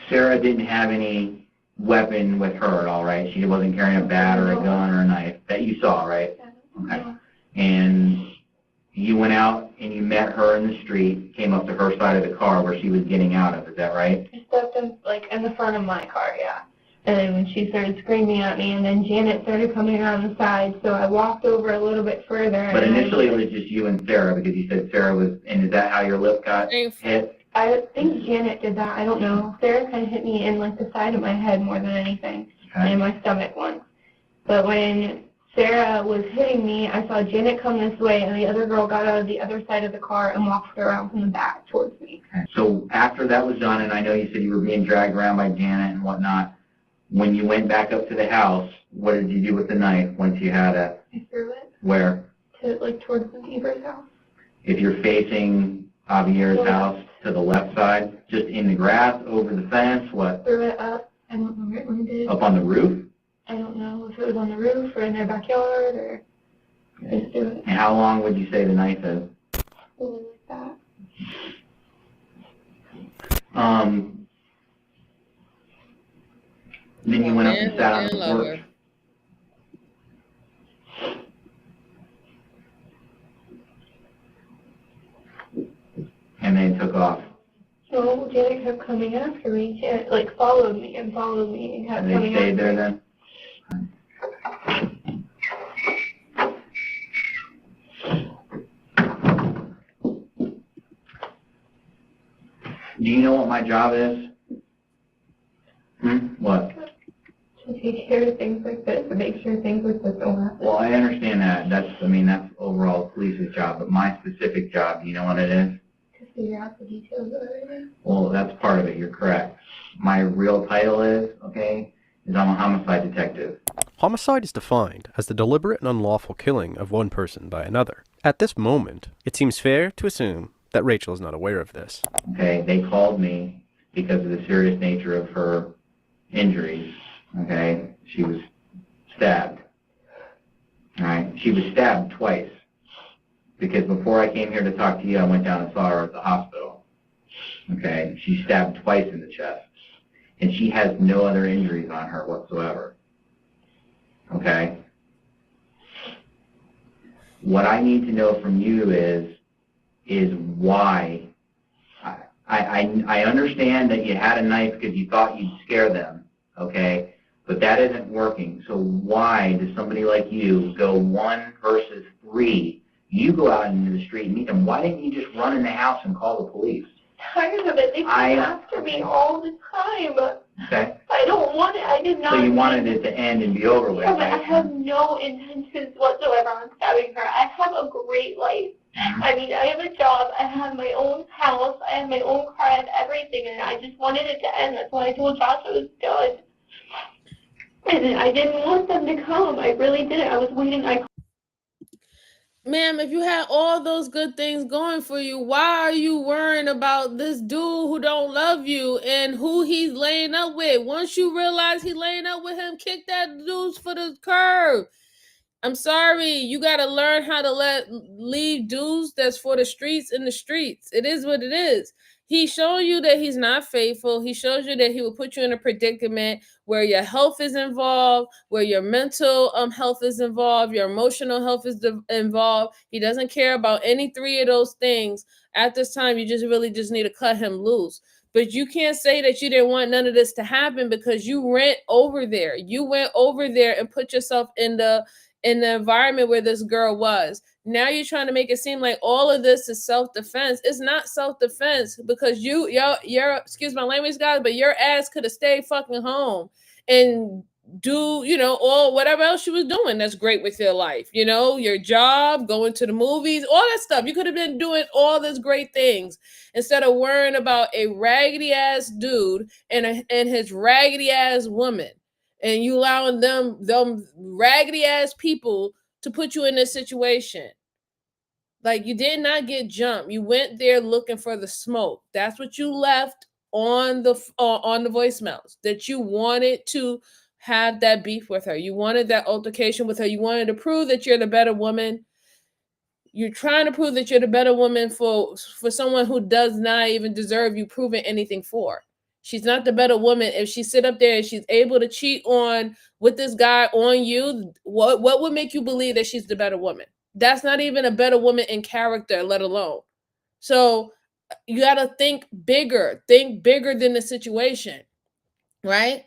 Sarah didn't have any weapon with her at all, right? She wasn't carrying a bat or a gun or a knife that you saw, right? Okay. And you went out and you met her in the street, came up to her side of the car where she was getting out of, is that right?
I stepped in, in the front of my car, yeah. And then when she started screaming at me, and then Janet started coming around the side, so I walked over a little bit further.
But initially it was just you and Sarah, because you said Sarah was, and is that how your lip got hit?
I think Janet did that. I don't know. Sarah kind of hit me in the side of my head more than anything, and my stomach once. But when Sarah was hitting me, I saw Janet come this way, and the other girl got out of the other side of the car and walked around from the back towards me.
So after that was done, and I know you said you were being dragged around by Janet and whatnot, when you went back up to the house, what did you do with the knife once you had it?
I threw it.
Where?
Towards the neighbor's house.
If you're facing Javier's house to the left side, just in the grass, over the fence, what?
Threw it up. I don't know where it did.
Up on the roof?
I don't know if it was on the roof or in their backyard or just threw it.
And how long would you say the knife is?
Something like that.
Then you went up and sat on the porch. And they took off.
So Janet kept coming after me. Janet followed me and kept
And
coming
they stayed
after
there
me.
then? Do you know what my job is? What?
To take care of things like this, to make sure things like this don't happen.
Well, I understand that. That's overall police's job. But my specific job, do you know what it is?
To figure out the details of everything.
Well, that's part of it. You're correct. My real title is I'm a homicide detective.
Homicide is defined as the deliberate and unlawful killing of one person by another. At this moment, it seems fair to assume that Rachel is not aware of this.
Okay, they called me because of the serious nature of her injuries. Okay, she was stabbed. All right, she was stabbed twice. Because before I came here to talk to you, I went down and saw her at the hospital. Okay, she's stabbed twice in the chest. And she has no other injuries on her whatsoever. Okay? What I need to know from you is why. I understand that you had a knife because you thought you'd scare them, okay? But that isn't working. So why does somebody like you go 1 versus 3? You go out into the street and meet them. Why didn't you just run in the house and call the police?
Tired of it. They come after me all the time.
Okay.
I don't want it. I did not.
So you wanted it to end and be over with,
Yeah, but
right?
I have no intentions whatsoever on stabbing her. I have a great life. I mean, I have a job. I have my own house. I have my own car. I have everything, and I just wanted it to end. That's why I told Josh I was done. And I didn't want them to come. I really didn't. I was waiting.
Ma'am, if you had all those good things going for you, why are you worrying about this dude who don't love you and who he's laying up with? Once you realize he's laying up with him, kick that dude for the curb. I'm sorry, you got to learn how to leave dudes that's for the streets in the streets. It is what it is. He showed you that he's not faithful. He shows you that he will put you in a predicament where your health is involved, where your mental health is involved, your emotional health is involved. He doesn't care about any 3 of those things. At this time, you just really need to cut him loose. But you can't say that you didn't want none of this to happen because you went over there. You went over there and put yourself in the environment where this girl was. Now you're trying to make it seem like all of this is self-defense. It's not self-defense because your excuse my language, guys, but your ass could have stayed fucking home and do, all whatever else you was doing that's great with your life. Your job, going to the movies, all that stuff. You could have been doing all these great things instead of worrying about a raggedy ass dude and his raggedy ass woman. And you allowing them raggedy ass people to put you in this situation. Like, you did not get jumped. You went there looking for the smoke. That's what you left on the voicemails, that you wanted to have that beef with her. You wanted that altercation with her. You wanted to prove that you're the better woman. You're trying to prove that you're the better woman for someone who does not even deserve you proving anything for. She's not the better woman if she sit up there and she's able to cheat on with this guy on you. What would make you believe that she's the better woman? That's not even a better woman in character, let alone. So you got to think bigger than the situation, right?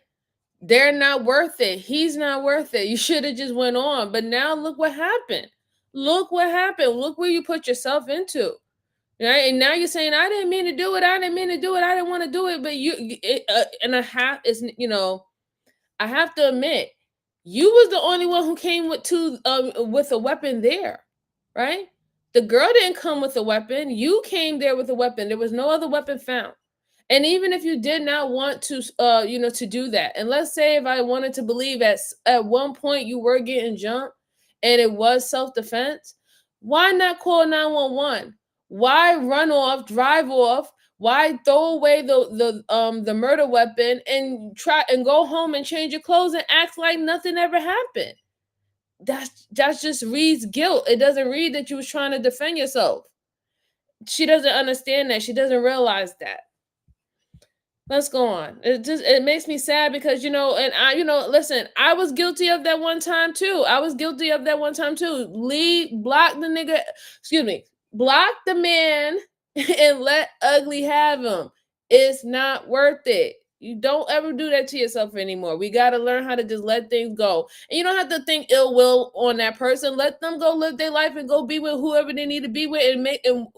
They're not worth it. He's not worth it. You should have just went on. But now look what happened. Look what happened. Look where you put yourself into. Right? And now you're saying, I didn't mean to do it. I didn't mean to do it. I didn't want to do it. But and I have, is, I have to admit, you was the only one who came with a weapon there, right? The girl didn't come with a weapon. You came there with a weapon. There was no other weapon found. And even if you did not want to, to do that, and let's say if I wanted to believe at one point you were getting jumped and it was self-defense, why not call 911? Why run off, drive off? Why throw away the murder weapon and try and go home and change your clothes and act like nothing ever happened? That's just reads guilt. It doesn't read that you was trying to defend yourself. She doesn't understand that. She doesn't realize that. Let's go on. It makes me sad because, and I, listen, I was guilty of that one time too. Block the man and let ugly have him. It's not worth it. You don't ever do that to yourself anymore. We got to learn how to just let things go. And you don't have to think ill will on that person. Let them go live their life and go be with whoever they need to be with and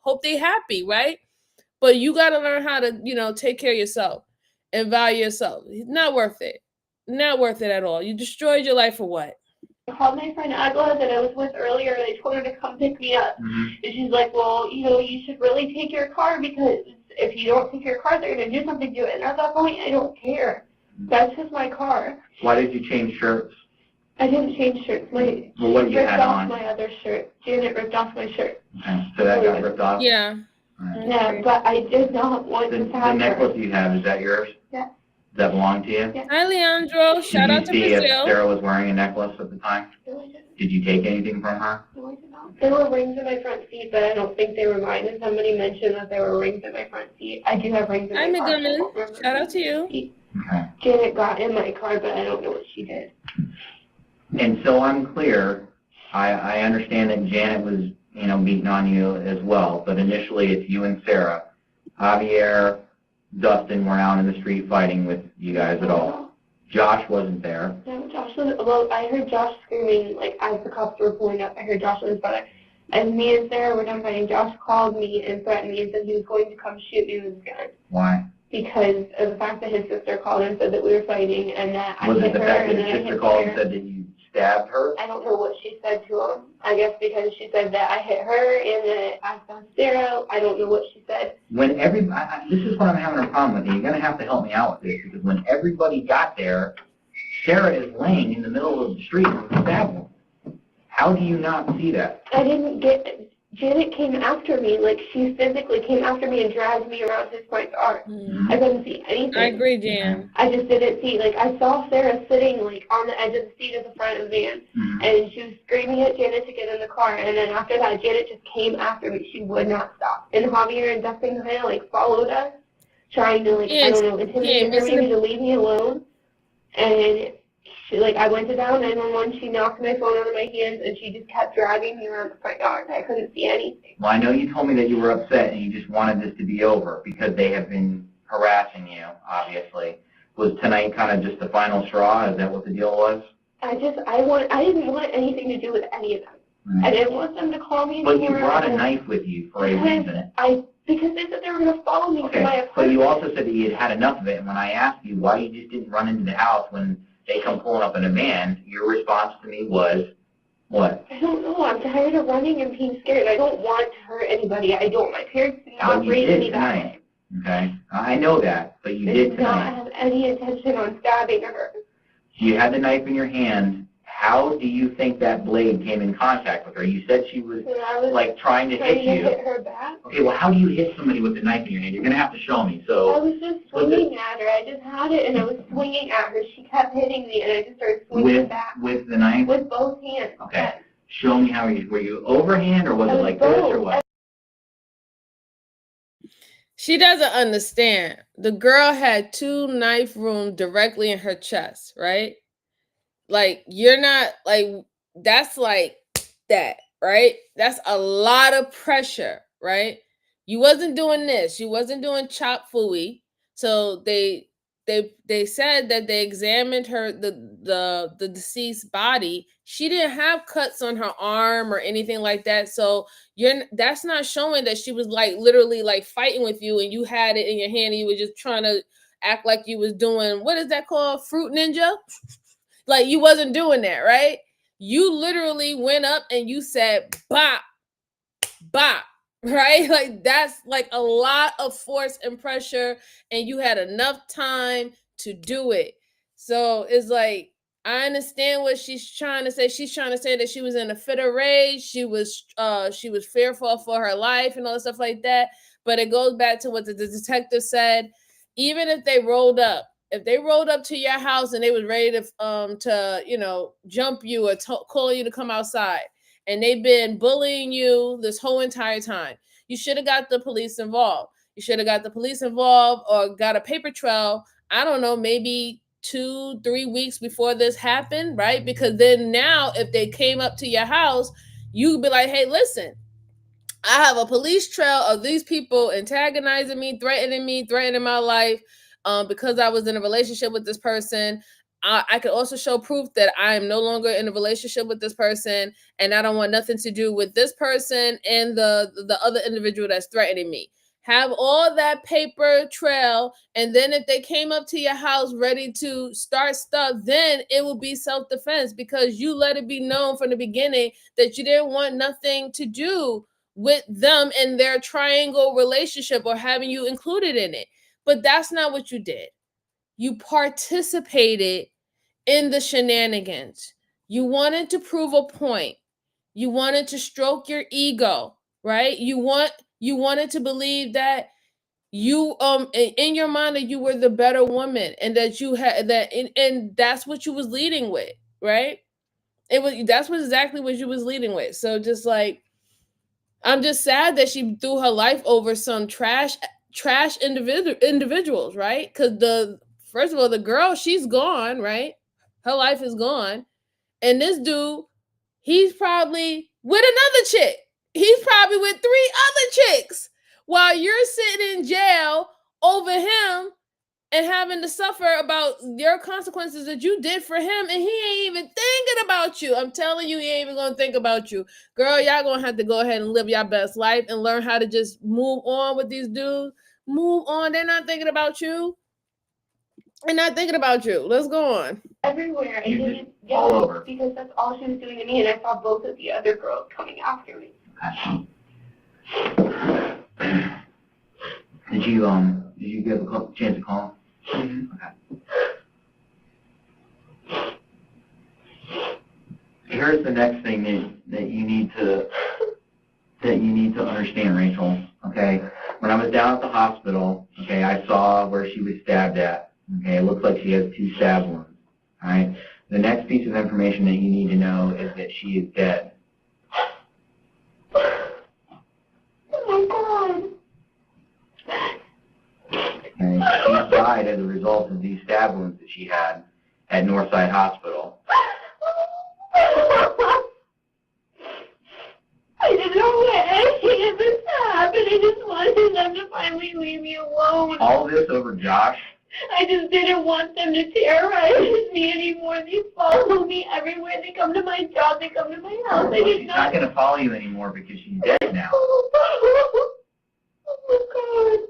hope they happy, right? But you got to learn how to, take care of yourself and value yourself. Not worth it. Not worth it at all. You destroyed your life for what?
I called my friend Agla that I was with earlier, and I told her to come pick me up. And she's like, well, you should really take your car, because if you don't take your car, they're going to do something to it. And at that point, I don't care. That's just my car.
Why did you change shirts?
I didn't change shirts.
What you had on?
My other shirt. Janet ripped off my shirt.
Okay, so that got ripped off?
Yeah.
Right.
Yeah, but I did not want to have
the necklace you have, is that yours?
Yeah.
Does that belong to you?
Yeah.
Hi, Leandro. Shout out to
Did you see if
Brazil.
Sarah was wearing a necklace at the time?
No, I didn't.
Did you take anything from her?
No, I did not. There were rings in my front seat, but I don't think they were mine. And somebody mentioned that there were rings in my front seat. I do have rings in my car.
Hi, shout out to you.
Okay.
Janet got in my car, but I don't know what she did.
And so I'm clear. I understand that Janet was, beating on you as well, but initially it's you and Sarah. Javier, Dustin were out in the street fighting with you guys at all. Josh wasn't there.
No, Josh was, well, I heard Josh screaming, as the cops were pulling up. I heard Josh and his brother. As me and Sarah were done fighting, Josh called me and threatened me and said he was going to come shoot me with his gun.
Why?
Because of the fact that his sister called and said that we were fighting and that I
hit her. Was it the fact that
his
sister called and said that you stabbed her?
I don't know what she said to him. I guess because she said that I hit her and that I found Sarah. I don't know what she said.
When this is what I'm having a problem with, and you're going to have to help me out with this, because when everybody got there, Sarah is laying in the middle of the street with a stab wound. How do you not see that?
I didn't get it. Janet came after me, she physically came after me and dragged me around his front yard. I couldn't see anything.
I agree, Jan.
I just didn't see, I saw Sarah sitting, on the edge of the seat of the front of the van, and she was screaming at Janet to get in the car, and then after that, Janet just came after me. She would not stop. And Javier and Dustin kind of, followed us, trying to, I don't know, intimidate her maybe to leave me alone, and she, I went to dial 911, she knocked my phone out of my hands, and she just kept dragging me around the front yard. I couldn't see anything.
Well, I know you told me that you were upset and you just wanted this to be over because they have been harassing you, obviously. Was tonight kind of just the final straw? Is that what the deal was?
I didn't want anything to do with any of them. Right. I didn't want them to call me anymore.
But you brought a knife with you for a reason.
Because they said they were going to follow me to my apartment.
But you also said that you had enough of it, and when I asked you why you just didn't run into the house when they come pulling up in a van, your response to me was, what?
I don't know. I'm tired of running and being scared. I don't want to hurt anybody. I don't. My parents did not raise me that way.
Okay? I know that, but you did tonight. I
did not have any intention on stabbing her.
You had the knife in your hand. How do you think that blade came in contact with her? You said she was, trying to hit you.
Hit her back.
Okay, well, how do you hit somebody with a knife in your hand? You're going to have to show me. So
I was just swinging at her. I just had it, and I was swinging at her. She kept hitting me, and I just started swinging back.
With the knife?
With both hands.
Okay. Yes. Show me how were you overhand, or was it like this, or what?
She doesn't understand. The girl had 2 knife wounds directly in her chest, right? Like, you're not like, that's like that, right? That's a lot of pressure, right? You wasn't doing this. You wasn't doing chop fooey. So they said that they examined her the deceased body. She didn't have cuts on her arm or anything like that. So that's not showing that she was like literally like fighting with you and you had it in your hand and you were just trying to act like you was doing, what is that called? Fruit ninja? Like, you wasn't doing that, right? You literally went up and you said bop, bop, right? Like, that's like a lot of force and pressure, and you had enough time to do it. So it's like, I understand what she's trying to say. She's trying to say that she was in a fit of rage. She was fearful for her life and all that stuff like that. But it goes back to what the detective said. Even if they rolled up to your house and they was ready to jump you or call you to come outside, and they've been bullying you this whole entire time, you should have got the police involved. You should have got the police involved or got a paper trail. I don't know, maybe 2-3 weeks before this happened, right? Because then now, if they came up to your house, you'd be like, hey, listen, I have a police trail of these people antagonizing me, threatening my life, because I was in a relationship with this person. I could also show proof that I am no longer in a relationship with this person, and I don't want nothing to do with this person and the other individual that's threatening me. Have all that paper trail, and then if they came up to your house ready to start stuff, then it will be self-defense, because you let it be known from the beginning that you didn't want nothing to do with them and their triangle relationship or having you included in it. But that's not what you did. You participated in the shenanigans. You wanted to prove a point. You wanted to stroke your ego, right? You wanted to believe that you in your mind that you were the better woman and that you had that, and that's what you was leading with, right? That's exactly what you was leading with. So just like, I'm just sad that she threw her life over some trash individuals, right? Because first of all, the girl, she's gone, right? Her life is gone. And this dude, he's probably with another chick. He's probably with 3 other chicks while you're sitting in jail over him and having to suffer about your consequences that you did for him, and he ain't even thinking about you. I'm telling you, he ain't even gonna think about you. Girl, y'all gonna have to go ahead and live your best life and learn how to just move on with these dudes. Move on. They're not thinking about you. They're not thinking about you. Let's go on.
Everywhere. And then just all over. Because that's all she was doing to me, and I saw both of the other girls coming after me.
Did you get a chance to call him? Mm-hmm. Okay. Here's the next thing that you need to understand, Rachel. Okay, when I was down at the hospital, okay, I saw where she was stabbed at. Okay, it looks like she has 2 stab wounds. All right. The next piece of information that you need to know is that she is dead.
Oh my God.
Okay, she died as a result of these stab wounds that she had at Northside Hospital.
I didn't know what any of this happened. I just wanted them to finally leave me alone.
All this over Josh?
I just didn't want them to terrorize me anymore. They follow me everywhere. They come to my job. They come to my house.
Well, she's not going to follow you anymore because she's dead now.
Oh my God.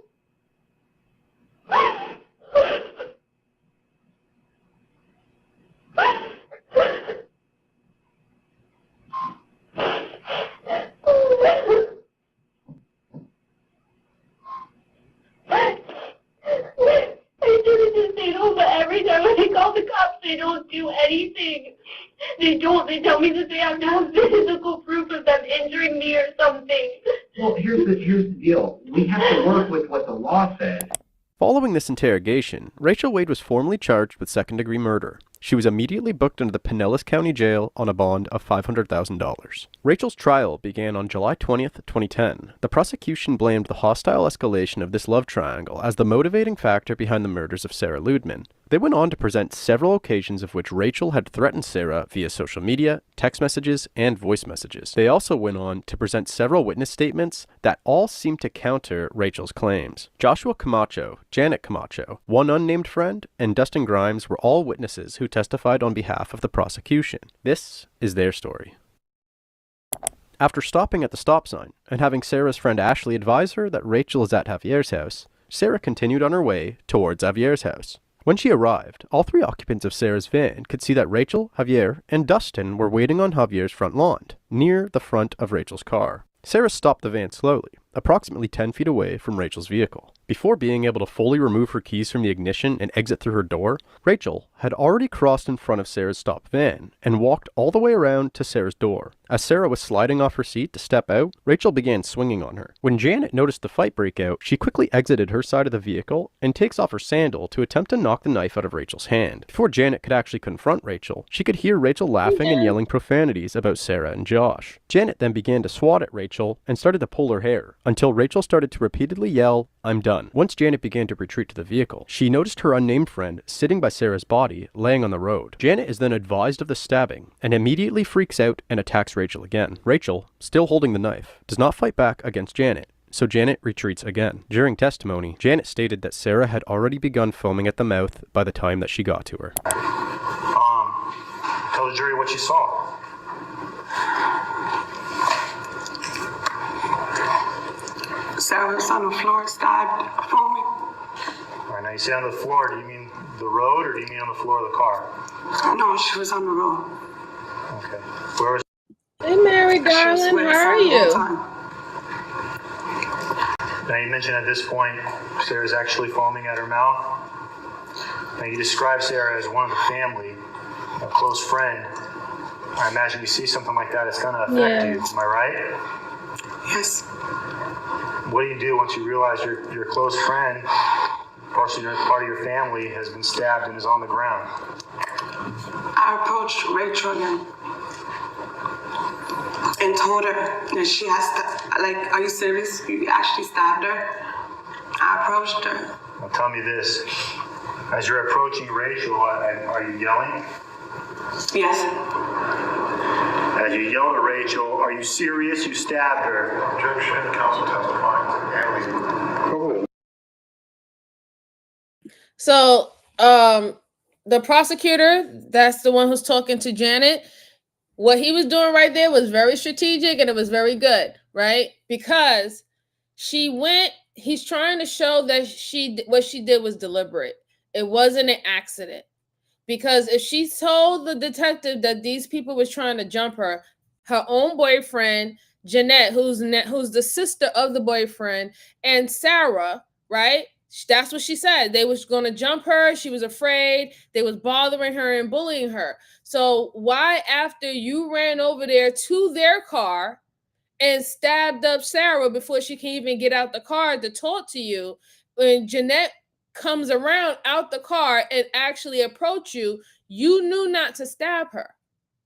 I didn't just stay home, but every time I call the cops, they don't do anything. They don't. They tell me that they have to have physical proof of them injuring me or something.
Well, here's the deal. We have to work with what the law says.
Following this interrogation, Rachel Wade was formally charged with second-degree murder. She was immediately booked into the Pinellas County Jail on a bond of $500,000. Rachel's trial began on July 20th, 2010. The prosecution blamed the hostile escalation of this love triangle as the motivating factor behind the murders of Sarah Ludman. They went on to present several occasions of which Rachel had threatened Sarah via social media, text messages, and voice messages. They also went on to present several witness statements that all seemed to counter Rachel's claims. Joshua Camacho, Janet Camacho, one unnamed friend, and Dustin Grimes were all witnesses who testified on behalf of the prosecution. This is their story. After stopping at the stop sign and having Sarah's friend Ashley advise her that Rachel is at Javier's house, Sarah continued on her way towards Javier's house. When she arrived, all three occupants of Sarah's van could see that Rachel, Javier, and Dustin were waiting on Javier's front lawn, near the front of Rachel's car. Sarah stopped the van slowly, approximately 10 feet away from Rachel's vehicle. Before being able to fully remove her keys from the ignition and exit through her door, Rachel had already crossed in front of Sarah's stopped van and walked all the way around to Sarah's door. As Sarah was sliding off her seat to step out, Rachel began swinging on her. When Janet noticed the fight break out, she quickly exited her side of the vehicle and takes off her sandal to attempt to knock the knife out of Rachel's hand. Before Janet could actually confront Rachel, she could hear Rachel laughing and yelling profanities about Sarah and Josh. Janet then began to swat at Rachel and started to pull her hair, until Rachel started to repeatedly yell, "I'm done." Once Janet began to retreat to the vehicle, she noticed her unnamed friend sitting by Sarah's body, laying on the road. Janet is then advised of the stabbing and immediately freaks out and attacks Rachel again. Rachel, still holding the knife, does not fight back against Janet, so Janet retreats again. During testimony, Janet stated that Sarah had already begun foaming at the mouth by the time that she got to her.
Tell the jury what you saw.
Sarah was on the floor, stabbed, foaming.
All right, now you say on the floor, do you mean the road or do you mean on the floor of the car?
No, she was on the road.
Okay. Where was
Hey, Mary, darling, how are you?
Now you mentioned at this point, Sarah's actually foaming at her mouth. Now you describe Sarah as one of the family, a close friend. I imagine you see something like that, it's gonna affect you. Am I right?
Yes.
What do you do once you realize your close friend, part of your family, has been stabbed and is on the ground?
I approached Rachel again and told her that she has to, like, are you serious? You actually stabbed her? I approached her.
Now tell me this. As you're approaching Rachel, are you yelling?
Yes.
As you yell at Rachel, are you serious? You stabbed her. Objection, counsel testifying.
So, the prosecutor, that's the one who's talking to Janet, what he was doing right there was very strategic and it was very good, right? Because he's trying to show that what she did was deliberate. It wasn't an accident. Because if she told the detective that these people was trying to jump her own boyfriend, Jeanette, who's the sister of the boyfriend, and Sarah, right? That's what she said. They was going to jump her. She was afraid. They was bothering her and bullying her. So why, after you ran over there to their car and stabbed up Sarah before she can even get out the car to talk to you, when Jeanette comes around out the car and actually approach you, you knew not to stab her.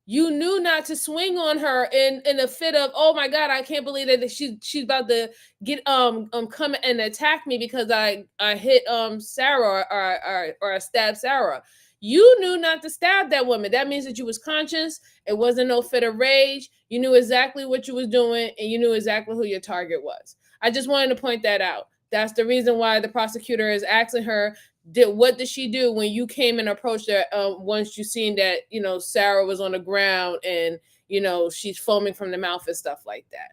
You knew not to swing on her in a fit of, oh my God, I can't believe that she's about to get come and attack me because I hit Sarah or I stabbed Sarah. You knew not to stab that woman. That means that you was conscious. It wasn't no fit of rage. You knew exactly what you was doing and you knew exactly who your target was. I just wanted to point that out. That's the reason why the prosecutor is asking her, what did she do when you came and approached her once you seen that, Sarah was on the ground and, she's foaming from the mouth and stuff like that.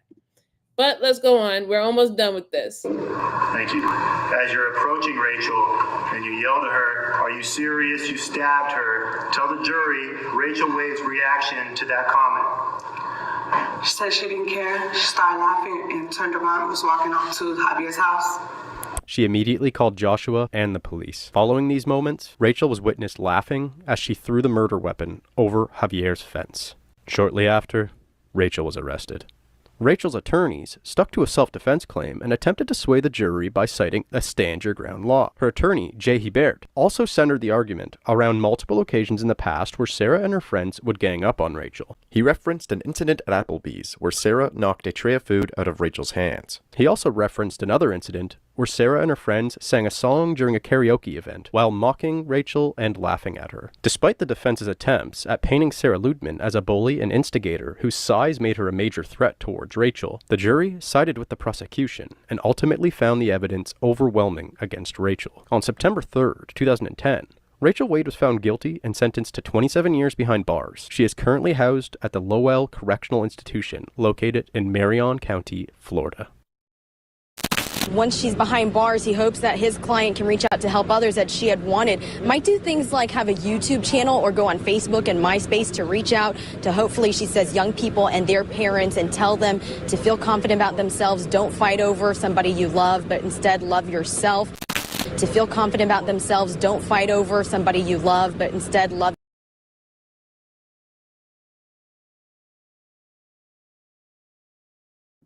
But let's go on. We're almost done with this.
Thank you. As you're approaching Rachel and you yell to her, are you serious? You stabbed her. Tell the jury Rachel Wade's reaction to that comment.
She said she didn't care. She started laughing and turned around and was walking up to Javier's house.
She immediately called Joshua and the police. Following these moments, Rachel was witnessed laughing as she threw the murder weapon over Javier's fence. Shortly after, Rachel was arrested. Rachel's attorneys stuck to a self-defense claim and attempted to sway the jury by citing a stand-your-ground law. Her attorney, Jay Hebert, also centered the argument around multiple occasions in the past where Sarah and her friends would gang up on Rachel. He referenced an incident at Applebee's where Sarah knocked a tray of food out of Rachel's hands. He also referenced another incident where Sarah and her friends sang a song during a karaoke event while mocking Rachel and laughing at her. Despite the defense's attempts at painting Sarah Ludman as a bully and instigator whose size made her a major threat towards Rachel, the jury sided with the prosecution and ultimately found the evidence overwhelming against Rachel. On September 3rd, 2010, Rachel Wade was found guilty and sentenced to 27 years behind bars. She is currently housed at the Lowell Correctional Institution located in Marion County, Florida.
Once she's behind bars, he hopes that his client can reach out to help others that she had wanted. Might do things like have a YouTube channel or go on Facebook and MySpace to reach out to, hopefully, she says, young people and their parents and tell them to feel confident about themselves. Don't fight over somebody you love, but instead love yourself. To feel confident about themselves. Don't fight over somebody you love, but instead love.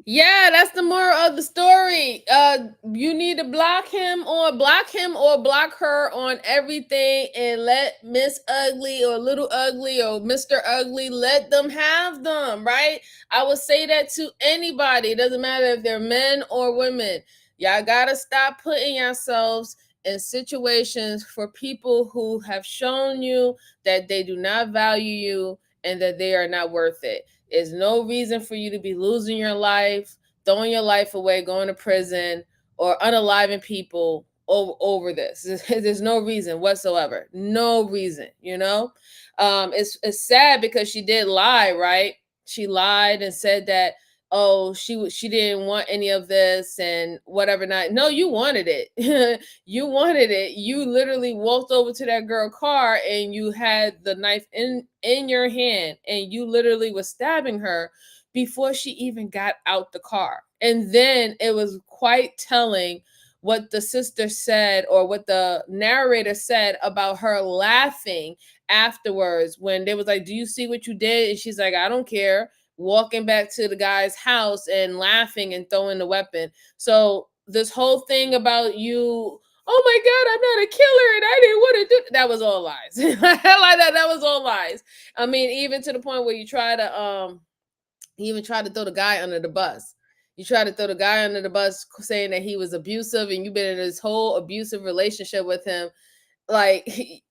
Yeah, that's the moral of the story. You need to block him or block her on everything and let Miss Ugly or Little Ugly or Mr. Ugly, let them have them, right? I would say that to anybody. It doesn't matter if they're men or women. Y'all gotta stop putting yourselves in situations for people who have shown you that they do not value you and that they are not worth it. There's no reason for you to be losing your life, throwing your life away, going to prison, or unaliving people over this. There's no reason whatsoever. No reason, you know? It's sad because she did lie, right? She lied and said that, oh, she didn't want any of this and whatever not. No, you wanted it. You wanted it. You literally walked over to that girl car and you had the knife in your hand and you literally was stabbing her before she even got out the car. And then it was quite telling what the sister said or what the narrator said about her laughing afterwards when they was like, do you see what you did? And she's like, I don't care. Walking back to the guy's house and laughing and throwing the weapon. So this whole thing about you, oh my God, I'm not a killer and I didn't want to do that was all lies. Like that was all lies. I mean, even to the point where you try to throw the guy under the bus. You try to throw the guy under the bus saying that he was abusive and you've been in this whole abusive relationship with him. Like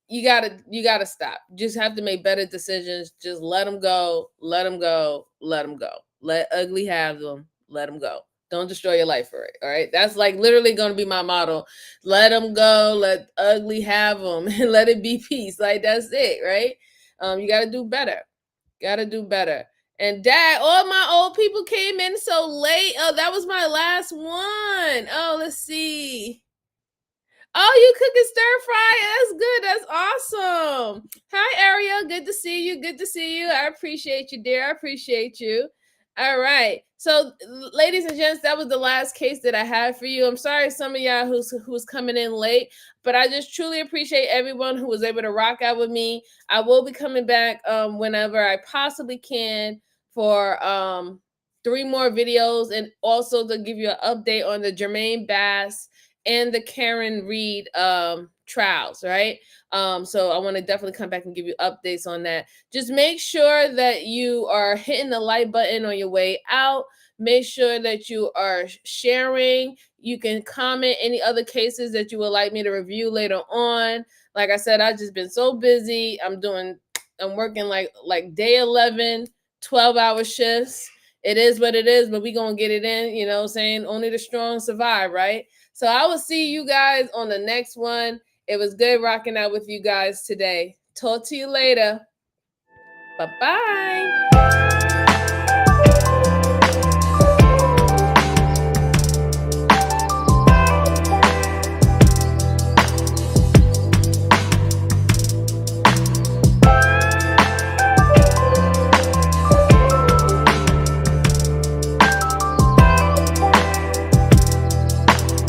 you gotta stop. You just have to make better decisions. Just let them go. Let them go. Let them go. Let Ugly have them. Let them go. Don't destroy your life for it. All right. That's like literally going to be my motto. Let them go. Let Ugly have them and let it be peace. Like that's it. Right. You got to do better. Got to do better. And Dad, all my old people came in so late. Oh, that was my last one. Oh, let's see. Oh, you cooking stir fry. That's good. That's awesome. Hi, Ariel. Good to see you. Good to see you. I appreciate you, dear. I appreciate you. All right. So, ladies and gents, that was the last case that I had for you. I'm sorry some of y'all who's coming in late, but I just truly appreciate everyone who was able to rock out with me. I will be coming back whenever I possibly can for 3 more videos and also to give you an update on the Jermaine Bass and the Karen Reed trials, right? So I want to definitely come back and give you updates on that. Just make sure that you are hitting the like button on your way out. Make sure that you are sharing. You can comment any other cases that you would like me to review later on. Like I said, I've just been so busy. I'm working like day 11, 12-hour shifts. It is what it is, but we're going to get it in, you know what I'm saying? Only the strong survive, right? So I will see you guys on the next one. It was good rocking out with you guys today. Talk to you later. Bye-bye.